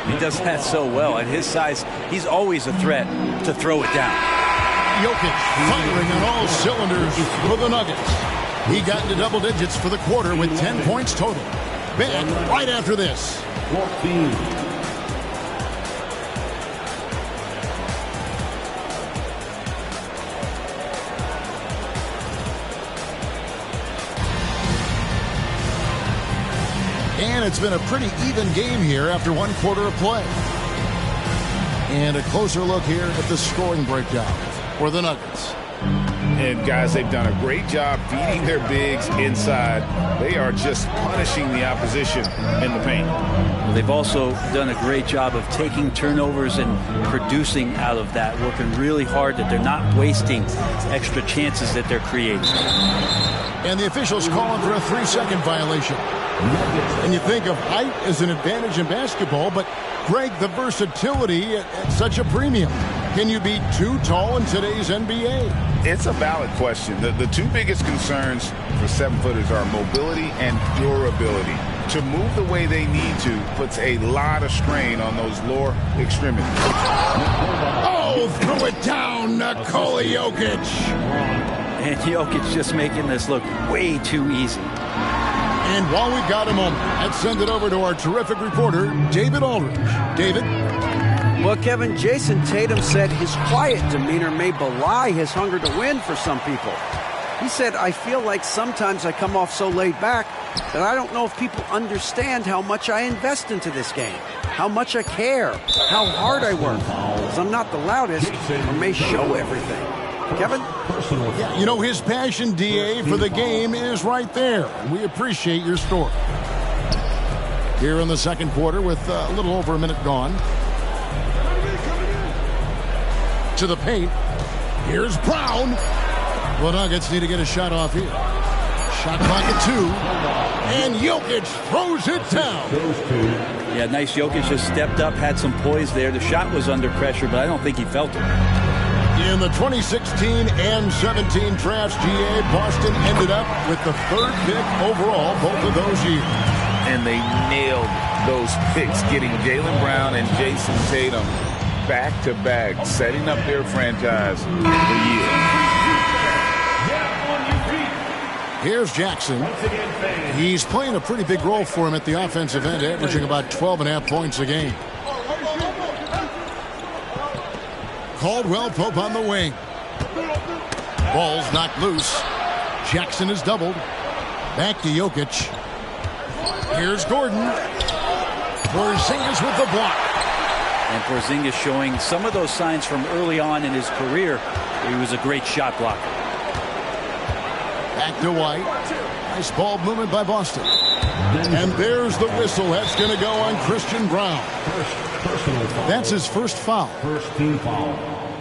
He does that so well. At his size, he's always a threat to throw it down. Jokic firing on all cylinders for the Nuggets. He got into double digits for the quarter with 10 points total. Back right after this. And it's been a pretty even game here after 1 quarter of play. And a closer look here at the scoring breakdown for the Nuggets. And guys, they've done a great job feeding their bigs inside. They are just punishing the opposition in the paint. They've also done a great job of taking turnovers and producing out of that, working really hard that they're not wasting extra chances that they're creating. And the officials calling for a 3-second violation. And you think of height as an advantage in basketball, but Greg, the versatility at such a premium. Can you be too tall in today's NBA? It's a valid question. The 2 biggest concerns for 7-footers are mobility and durability. To move the way they need to puts a lot of strain on those lower extremities. Oh! Oh, threw it down, Nikola Jokic. And Jokic just making this look way too easy. And while we've got a moment, let's send it over to our terrific reporter, David Aldridge. David? Well, Kevin, Jason Tatum said his quiet demeanor may belie his hunger to win for some people. He said, I feel like sometimes I come off so laid back that I don't know if people understand how much I invest into this game, how much I care, how hard I work, because I'm not the loudest or may show everything. Kevin? Yeah, you know, his passion, DA, for the game is right there, and we appreciate your story. Here in the second quarter with a little over a minute gone. To the paint. Here's Brown. The Nuggets need to get a shot off here. Shot clock at 2. And Jokic throws it down. Yeah, nice. Jokic just stepped up, had some poise there. The shot was under pressure, but I don't think he felt it. In the 2016 and 17 drafts, GA, Boston ended up with the 3rd pick overall both of those years. And they nailed those picks, getting Jaylen Brown and Jason Tatum back-to-back, setting up their franchise for years. Here's Jackson. He's playing a pretty big role for him at the offensive end, averaging about 12.5 points a game. Caldwell Pope on the wing. Ball's knocked loose. Jackson is doubled. Back to Jokic. Here's Gordon. Porzingis with the block. And Porzingis showing some of those signs from early on in his career. He was a great shot blocker. Back to White. Nice ball movement by Boston. And there's the whistle. That's going to go on Christian Brown. That's his first foul. First team foul.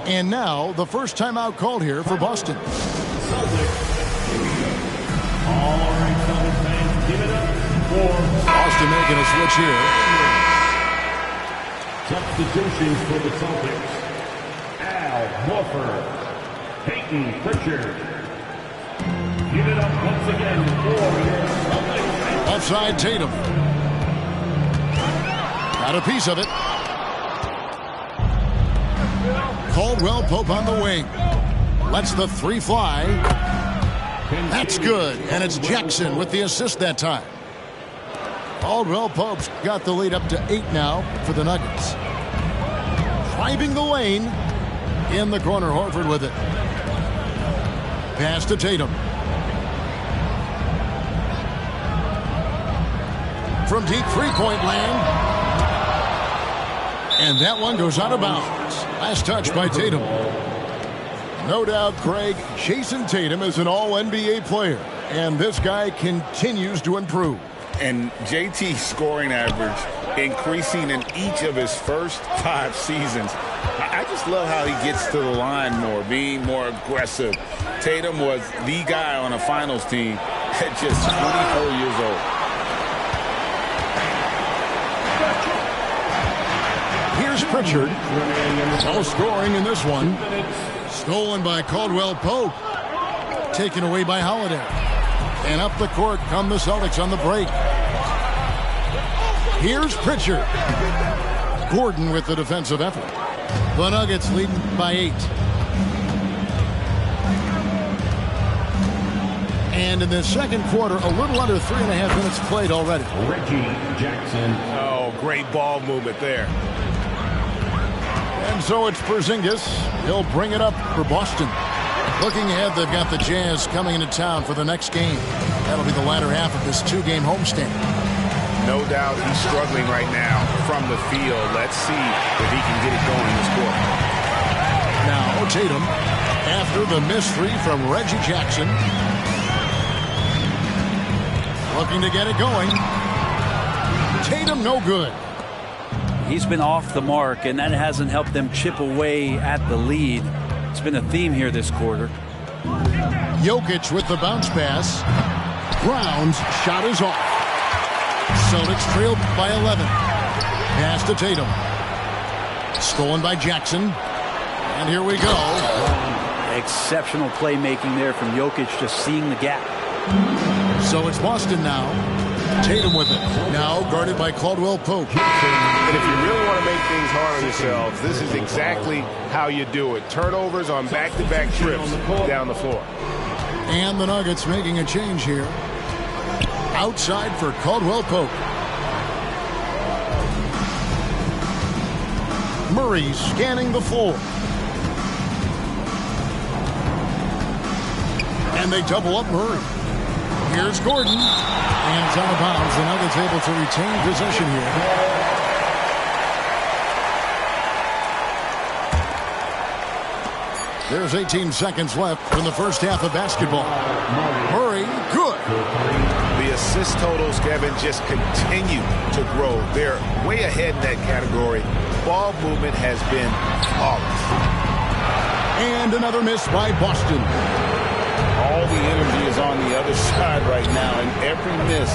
And now the first timeout called here for Boston. All right, Celtics fans, give it up for Boston making a switch here. Substitutions for the Celtics. Al Horford, Peyton Pritchard. Give it up once again for your Celtics. Offside Tatum. Got a piece of it. Caldwell Pope on the wing. Lets the 3 fly. That's good. And it's Jackson with the assist that time. Caldwell Pope's got the lead up to 8 now for the Nuggets. Driving the lane. In the corner, Horford with it. Pass to Tatum. From deep three-point land. And that one goes out of bounds. Last touch by Tatum. No doubt, Craig, Jason Tatum is an all-NBA player. And this guy continues to improve. And JT's scoring average increasing in each of his first 5 seasons. I just love how he gets to the line more, being more aggressive. Tatum was the guy on a finals team at just 24 years old. Here's Pritchard. No scoring in this one. Stolen by Caldwell Pope. Taken away by Holiday. And up the court come the Celtics on the break. Here's Pritchard. Gordon with the defensive effort. The Nuggets leading by 8. And in the second quarter, a little under 3.5 minutes played already. Reggie Jackson. Oh, great ball movement there. And so it's Porzingis. He'll bring it up for Boston. Looking ahead, they've got the Jazz coming into town for the next game. That'll be the latter half of this 2-game homestand. No doubt he's struggling right now from the field. Let's see if he can get it going this quarter. Now Tatum, after the missed 3 from Reggie Jackson. Looking to get it going. Tatum no good. He's been off the mark, and that hasn't helped them chip away at the lead. It's been a theme here this quarter. Jokic with the bounce pass. Brown's shot is off. Celtics trailed by 11. Pass to Tatum. Stolen by Jackson. And here we go. Exceptional playmaking there from Jokic, just seeing the gap. So it's Boston now. Tatum with it. Now guarded by Caldwell Pope. And if you really want to make things hard on yourselves, this is exactly how you do it. Turnovers on back-to-back trips down the floor. And the Nuggets making a change here. Outside for Caldwell Pope. Murray scanning the floor. And they double up Murray. Here's Gordon. And it's out of bounds. The Nuggets able to retain possession here. There's 18 seconds left in the first half of basketball. Murray, good. The assist totals, Kevin, just continue to grow. They're way ahead in that category. Ball movement has been flawless. And another miss by Boston. All the energy is on the other side right now, and every miss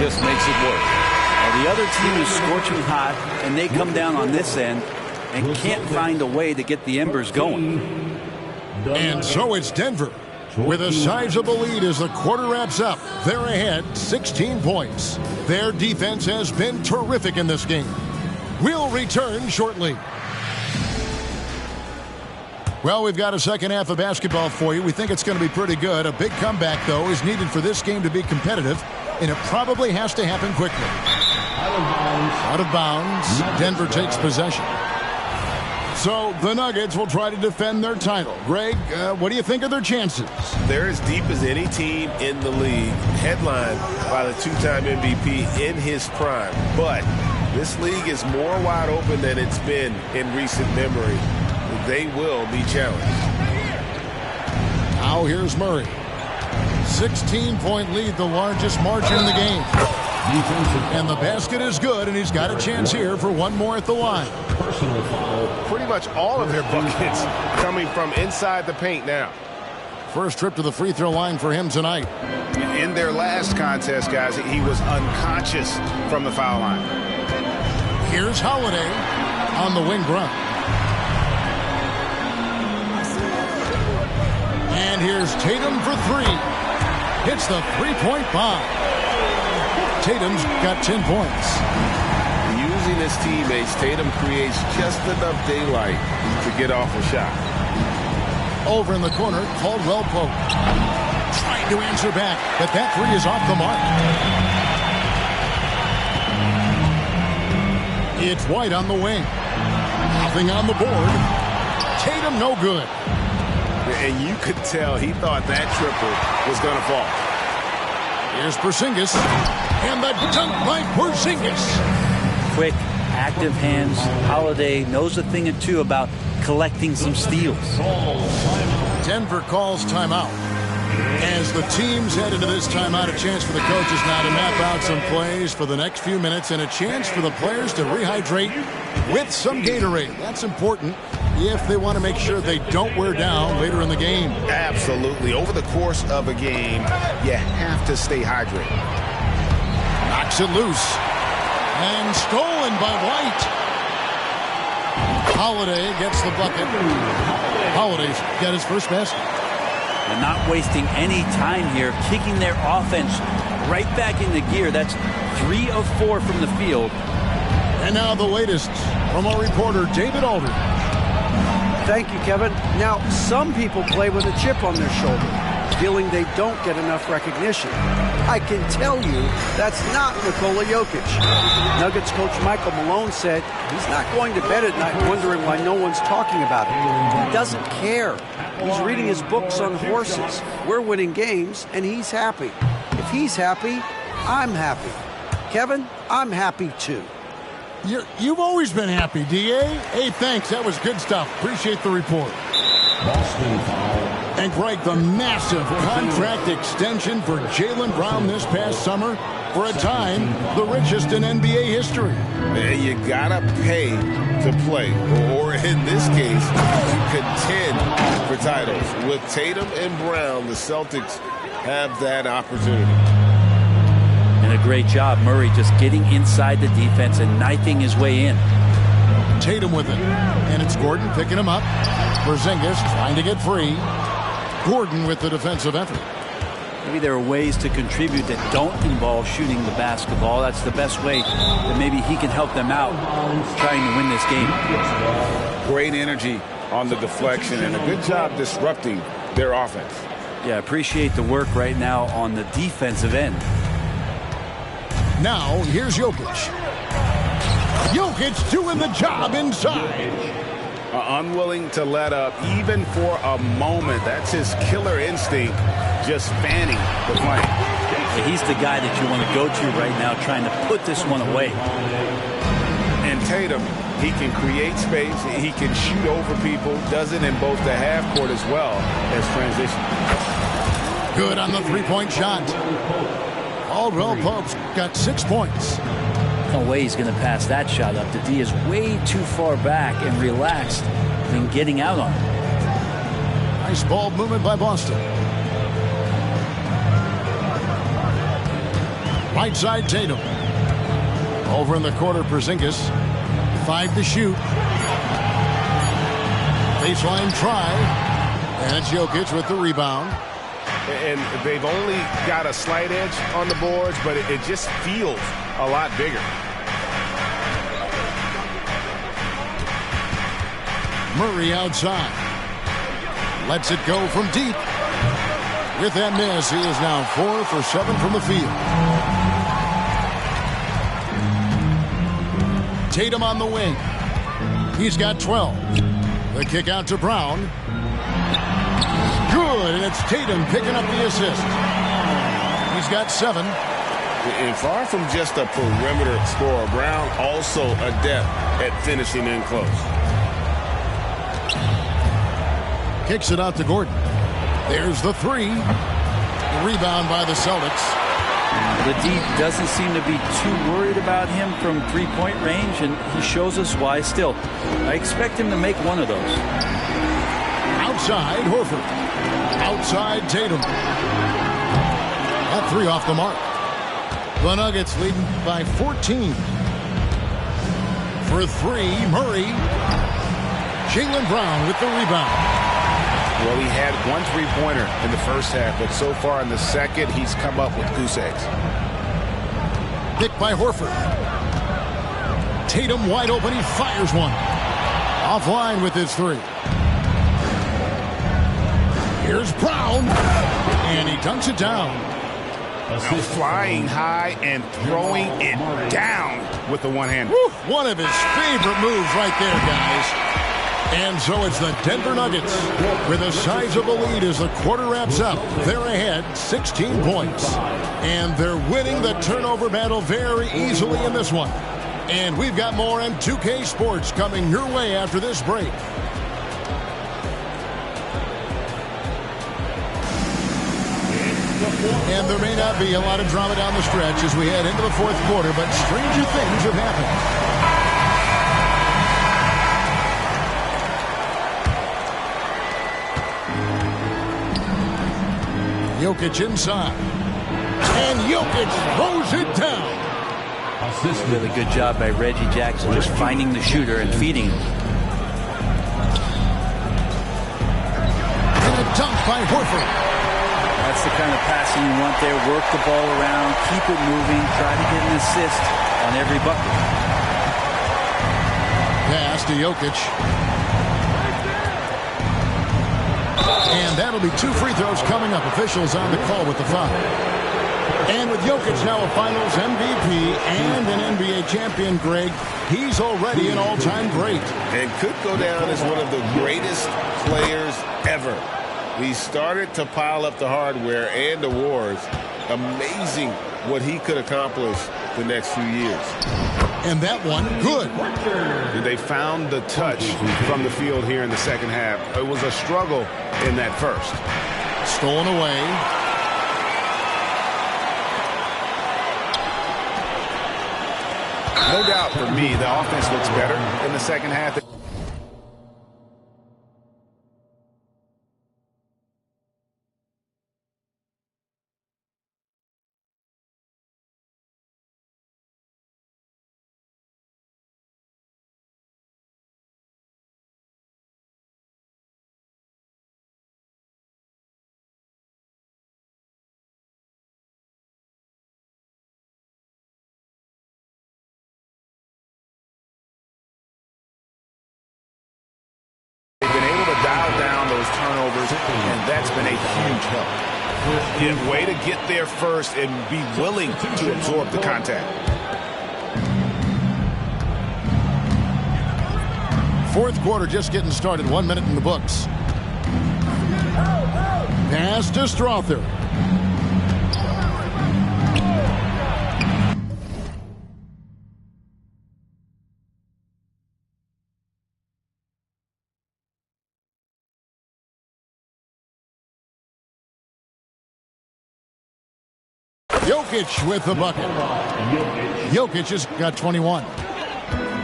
just makes it work. Well, the other team is scorching hot, and they come down on this end and can't find a way to get the embers going. And so it's Denver with a sizable lead as the quarter wraps up. They're ahead 16 points. Their defense has been terrific in this game. We'll return shortly. Well, we've got a second half of basketball for you. We think it's going to be pretty good. A big comeback, though, is needed for this game to be competitive, and it probably has to happen quickly. Out of bounds. Denver takes possession. So the Nuggets will try to defend their title. Greg, what do you think of their chances? They're as deep as any team in the league, headlined by the two-time MVP in his prime. But this league is more wide open than it's been in recent memory. They will be challenged. Now here's Murray. 16-point lead, the largest margin in the game. And the basket is good, and he's got a chance here for one more at the line. Pretty much all of their buckets coming from inside the paint now. First trip to the free throw line for him tonight. In their last contest, guys, he was unconscious from the foul line. Here's Holiday on the wing run. And here's Tatum for three. Hits the three-point bomb. Tatum's got 10 points. Using his teammates, Tatum creates just enough daylight to get off a shot. Over in the corner, Caldwell Pope. Trying to answer back, but that three is off the mark. It's White on the wing. Nothing on the board. Tatum no good. And you could tell he thought that triple was going to fall. Here's Porzingis. And the dunk by Porzingis. Quick, active hands. Holiday knows a thing or two about collecting some steals. Denver calls timeout. As the teams head into this timeout, a chance for the coaches now to map out some plays for the next few minutes and a chance for the players to rehydrate with some Gatorade. That's important if they want to make sure they don't wear down later in the game. Absolutely. Over the course of a game, you have to stay hydrated. Knocks it loose. And stolen by White. Holiday gets the bucket. Holiday's got his first basket. They're not wasting any time here, kicking their offense right back into gear. That's 3 of 4 from the field. And now the latest from our reporter, David Aldridge. Thank you, Kevin. Now, some people play with a chip on their shoulder, feeling they don't get enough recognition. I can tell you that's not Nikola Jokic. Nuggets coach Michael Malone said he's not going to bed at night wondering why no one's talking about it. He doesn't care. He's reading his books on horses. We're winning games, and he's happy. If he's happy, I'm happy. Kevin, I'm happy too. You've always been happy, D.A. Hey, thanks. That was good stuff. Appreciate the report. And Greg, the massive contract extension for Jaylen Brown this past summer, for a time, the richest in NBA history. Man, you gotta pay to play, or in this case, to contend for titles. With Tatum and Brown, the Celtics have that opportunity. And a great job, Murray just getting inside the defense and knifing his way in. Tatum with it. And it's Gordon picking him up. Porzingis trying to get free. Gordon with the defensive effort. Maybe there are ways to contribute that don't involve shooting the basketball. That's the best way that maybe he can help them out trying to win this game. Great energy on the deflection and a good job disrupting their offense. Yeah, appreciate the work right now on the defensive end. Now, here's Jokic. Jokic doing the job inside. Unwilling to let up even for a moment. That's his killer instinct, just fanning the flame. Yeah, he's the guy that you want to go to right now trying to put this one away. And Tatum, he can create space. He can shoot over people. Does it in both the half court as well as transition. Good on the three-point shot. Caldwell Pope's got 6 points. No way he's going to pass that shot up. The D is way too far back and relaxed than getting out on it. Nice ball movement by Boston. Right side Tatum. Over in the corner Porzingis. 5 to shoot. Baseline try. And it's Jokic with the rebound. And they've only got a slight edge on the boards, but it just feels a lot bigger. Murray outside. Lets it go from deep. With that miss, he is now 4 for 7 from the field. Tatum on the wing. He's got 12. The kick out to Brown. Good, and it's Tatum picking up the assist. He's got 7. And far from just a perimeter scorer, Brown also adept at finishing in close. Kicks it out to Gordon. There's the 3. Rebound by the Celtics. The D doesn't seem to be too worried about him from three-point range, and he shows us why still. I expect him to make one of those. Outside, Horford. Outside, Tatum. That 3 off the mark. The Nuggets leading by 14. For 3, Murray. Jaylen Brown with the rebound. Well, he had 1 3-pointer in the first half, but so far in the second, he's come up with goose eggs. Picked by Horford. Tatum wide open. He fires one. Offline with his 3. Here's Brown. And he dunks it down. Now flying high and throwing it down with the one-hander. One of his favorite moves right there, guys. And so it's the Denver Nuggets with a sizable lead as the quarter wraps up. They're ahead 16 points. And they're winning the turnover battle very easily in this one. And we've got more on 2K Sports coming your way after this break. And there may not be a lot of drama down the stretch as we head into the fourth quarter, but stranger things have happened. Jokic inside. And Jokic throws it down. Really good job by Reggie Jackson just finding the shooter and feeding him. And a dunk by Horford. That's the kind of passing you want there. Work the ball around, keep it moving, try to get an assist on every bucket. Pass to Jokic. And that'll be 2 free throws coming up. Officials on the call with the foul. And with Jokic now a Finals MVP and an NBA champion, Greg, he's already an all-time great. And could go down as one of the greatest players ever. He started to pile up the hardware and awards. Amazing what he could accomplish the next few years. And that one, good. They found the touch from the field here in the second half. It was a struggle in that first. Stolen away. No doubt for me, the offense looks better in the second half. turnovers, and that's been a huge help. Yeah, way to get there first and be willing to absorb the contact. Fourth quarter just getting started. 1 minute in the books. Pass to Strother. Jokic with the bucket. Jokic has got 21.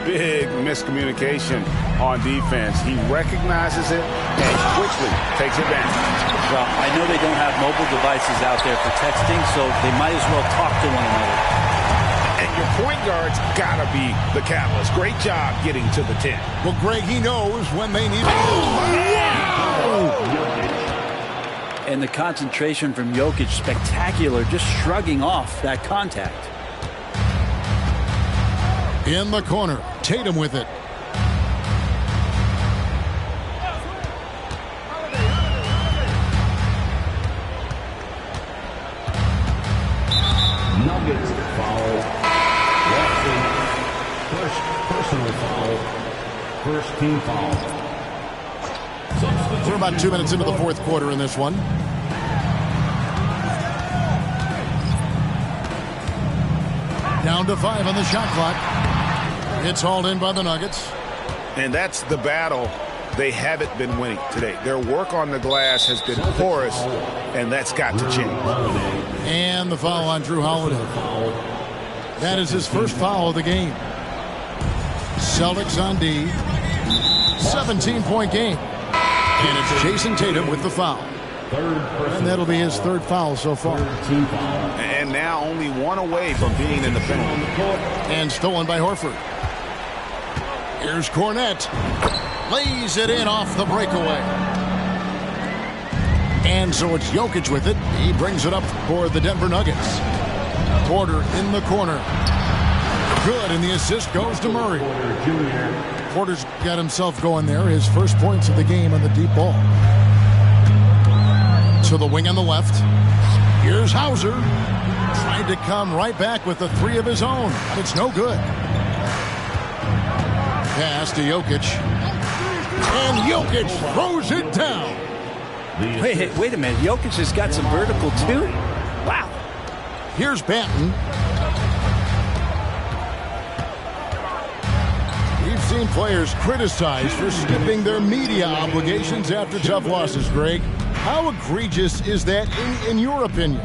Big miscommunication on defense. He recognizes it and quickly takes advantage. Well, I know they don't have mobile devices out there for texting, so they might as well talk to one another. And your point guard's got to be the catalyst. Great job getting to the 10. Well, Greg, he knows when they need to. Wow! And the concentration from Jokic, spectacular, just shrugging off that contact. In the corner, Tatum with it. Nuggets foul. First personal foul. First team foul. We're about 2 minutes into the fourth quarter in this one. Down to 5 on the shot clock. It's hauled in by the Nuggets. And that's the battle they haven't been winning today. Their work on the glass has been porous, and that's got to change. And the foul on Drew Holiday. That is his first foul of the game. Celtics on D. 17-point game. And it's Jason Tatum with the foul. And that'll be his third foul so far. And now only one away from being in the penalty. And stolen by Horford. Here's Cornette. Lays it in off the breakaway. And so it's Jokic with it. He brings it up for the Denver Nuggets. Porter in the corner. Good, and the assist goes to Murray. Porter's got himself going there. His first points of the game on the deep ball. To the wing on the left. Here's Hauser. Trying to come right back with the three of his own. But it's no good. Pass to Jokic. And Jokic throws it down. Wait a minute. Jokic has got some vertical too? Wow. Here's Banton. We've seen players criticized for skipping their media obligations after tough losses, Greg. How egregious is that in your opinion?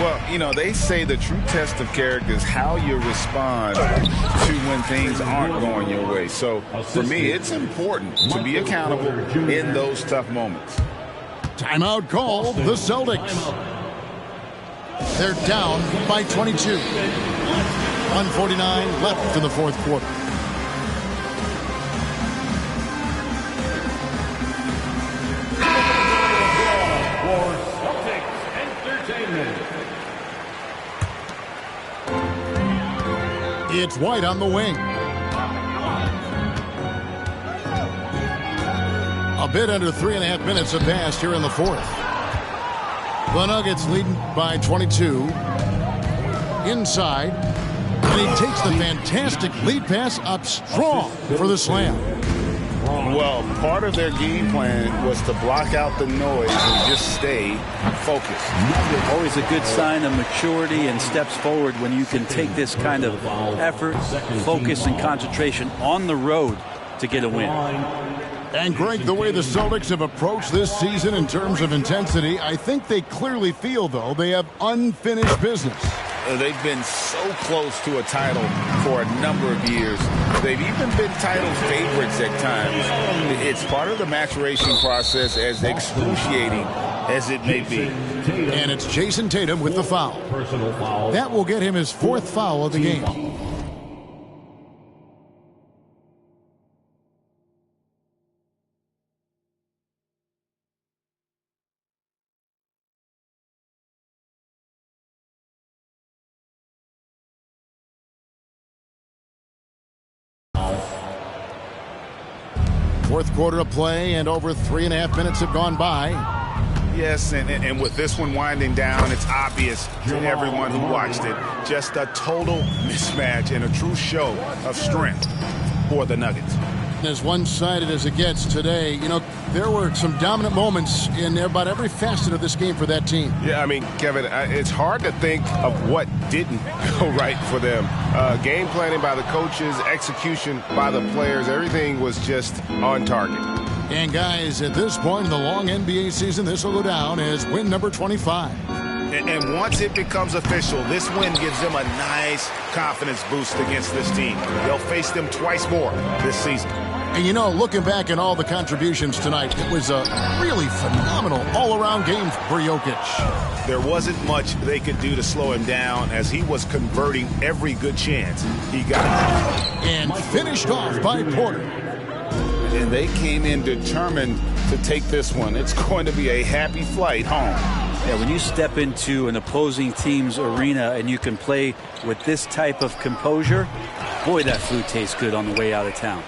Well, you know, they say the true test of character is how you respond to when things aren't going your way. So, for me, it's important to be accountable in those tough moments. Timeout called the Celtics. They're down by 22. 1:49 left in the fourth quarter. It's White on the wing. A bit under 3.5 minutes have passed here in the fourth. The Nuggets leading by 22. Inside. And he takes the fantastic lead pass up strong for the slam. Well, part of their game plan was to block out the noise and just stay focused. Always a good sign of maturity and steps forward when you can take this kind of effort, focus, and concentration on the road to get a win. And Greg, the way the Celtics have approached this season in terms of intensity, I think they clearly feel, though, they have unfinished business. They've been so close to a title for a number of years. They've even been title favorites at times. It's part of the maturation process, as excruciating as it may be. And it's Jason Tatum with the foul. That will get him his fourth foul of the game. Fourth quarter of play, and over 3.5 minutes have gone by. Yes, and with this one winding down, it's obvious to everyone who watched it. Just a total mismatch and a true show of strength for the Nuggets. As one-sided as it gets today, you know, there were some dominant moments in about every facet of this game for that team. Yeah, I mean, Kevin, it's hard to think of what didn't go right for them. Game planning by the coaches, execution by the players, everything was just on target. And guys, at this point in the long NBA season, this will go down as win number 25. And once it becomes official, this win gives them a nice confidence boost against this team. They'll face them twice more this season. And you know, looking back at all the contributions tonight, it was a really phenomenal all-around game for Jokic. There wasn't much they could do to slow him down as he was converting every good chance he got. And finished off by Porter. And they came in determined to take this one. It's going to be a happy flight home. Yeah, when you step into an opposing team's arena and you can play with this type of composure, boy, that food tastes good on the way out of town.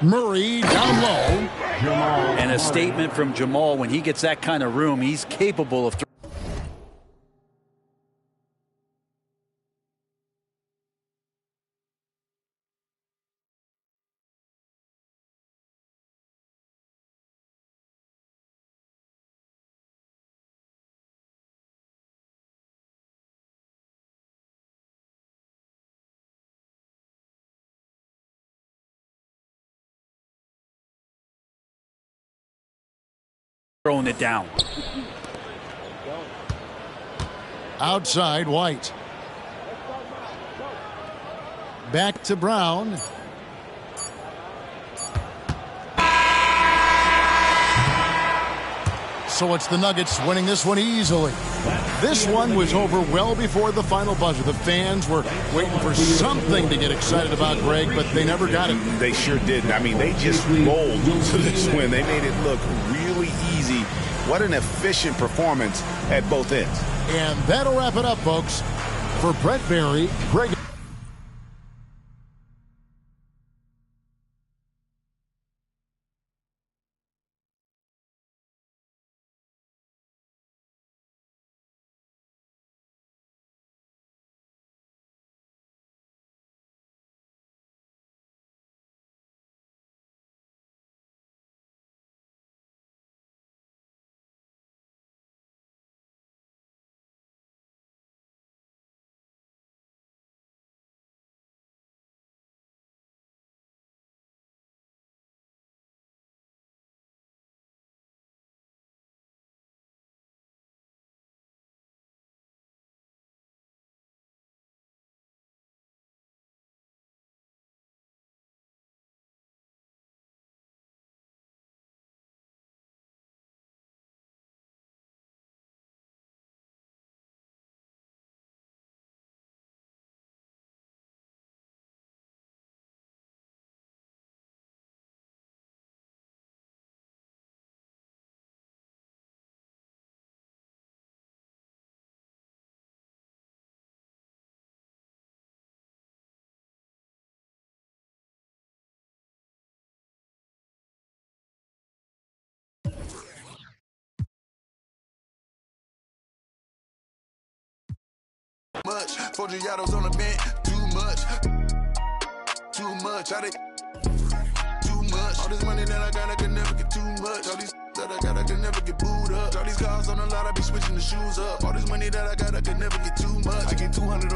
Murray down low. And a statement from Jamal: when he gets that kind of room, he's capable of throwing it down. Outside, White. Back to Brown. So it's the Nuggets winning this one easily. This one was over well before the final buzzer. The fans were waiting for something to get excited about, Greg, but they never got it. They sure didn't. I mean, they just rolled to this win. They made it look really easy. What an efficient performance at both ends. And that'll wrap it up, folks. For Brett Barry, Greg. Much. 4 Giottos on the bench, too much. Too much. Too much. All this money that I got, I could never get too much. All these that I got, I could never get booed up. All these cars on the lot, I be switching the shoes up. All this money that I got, I could never get too much. I get 200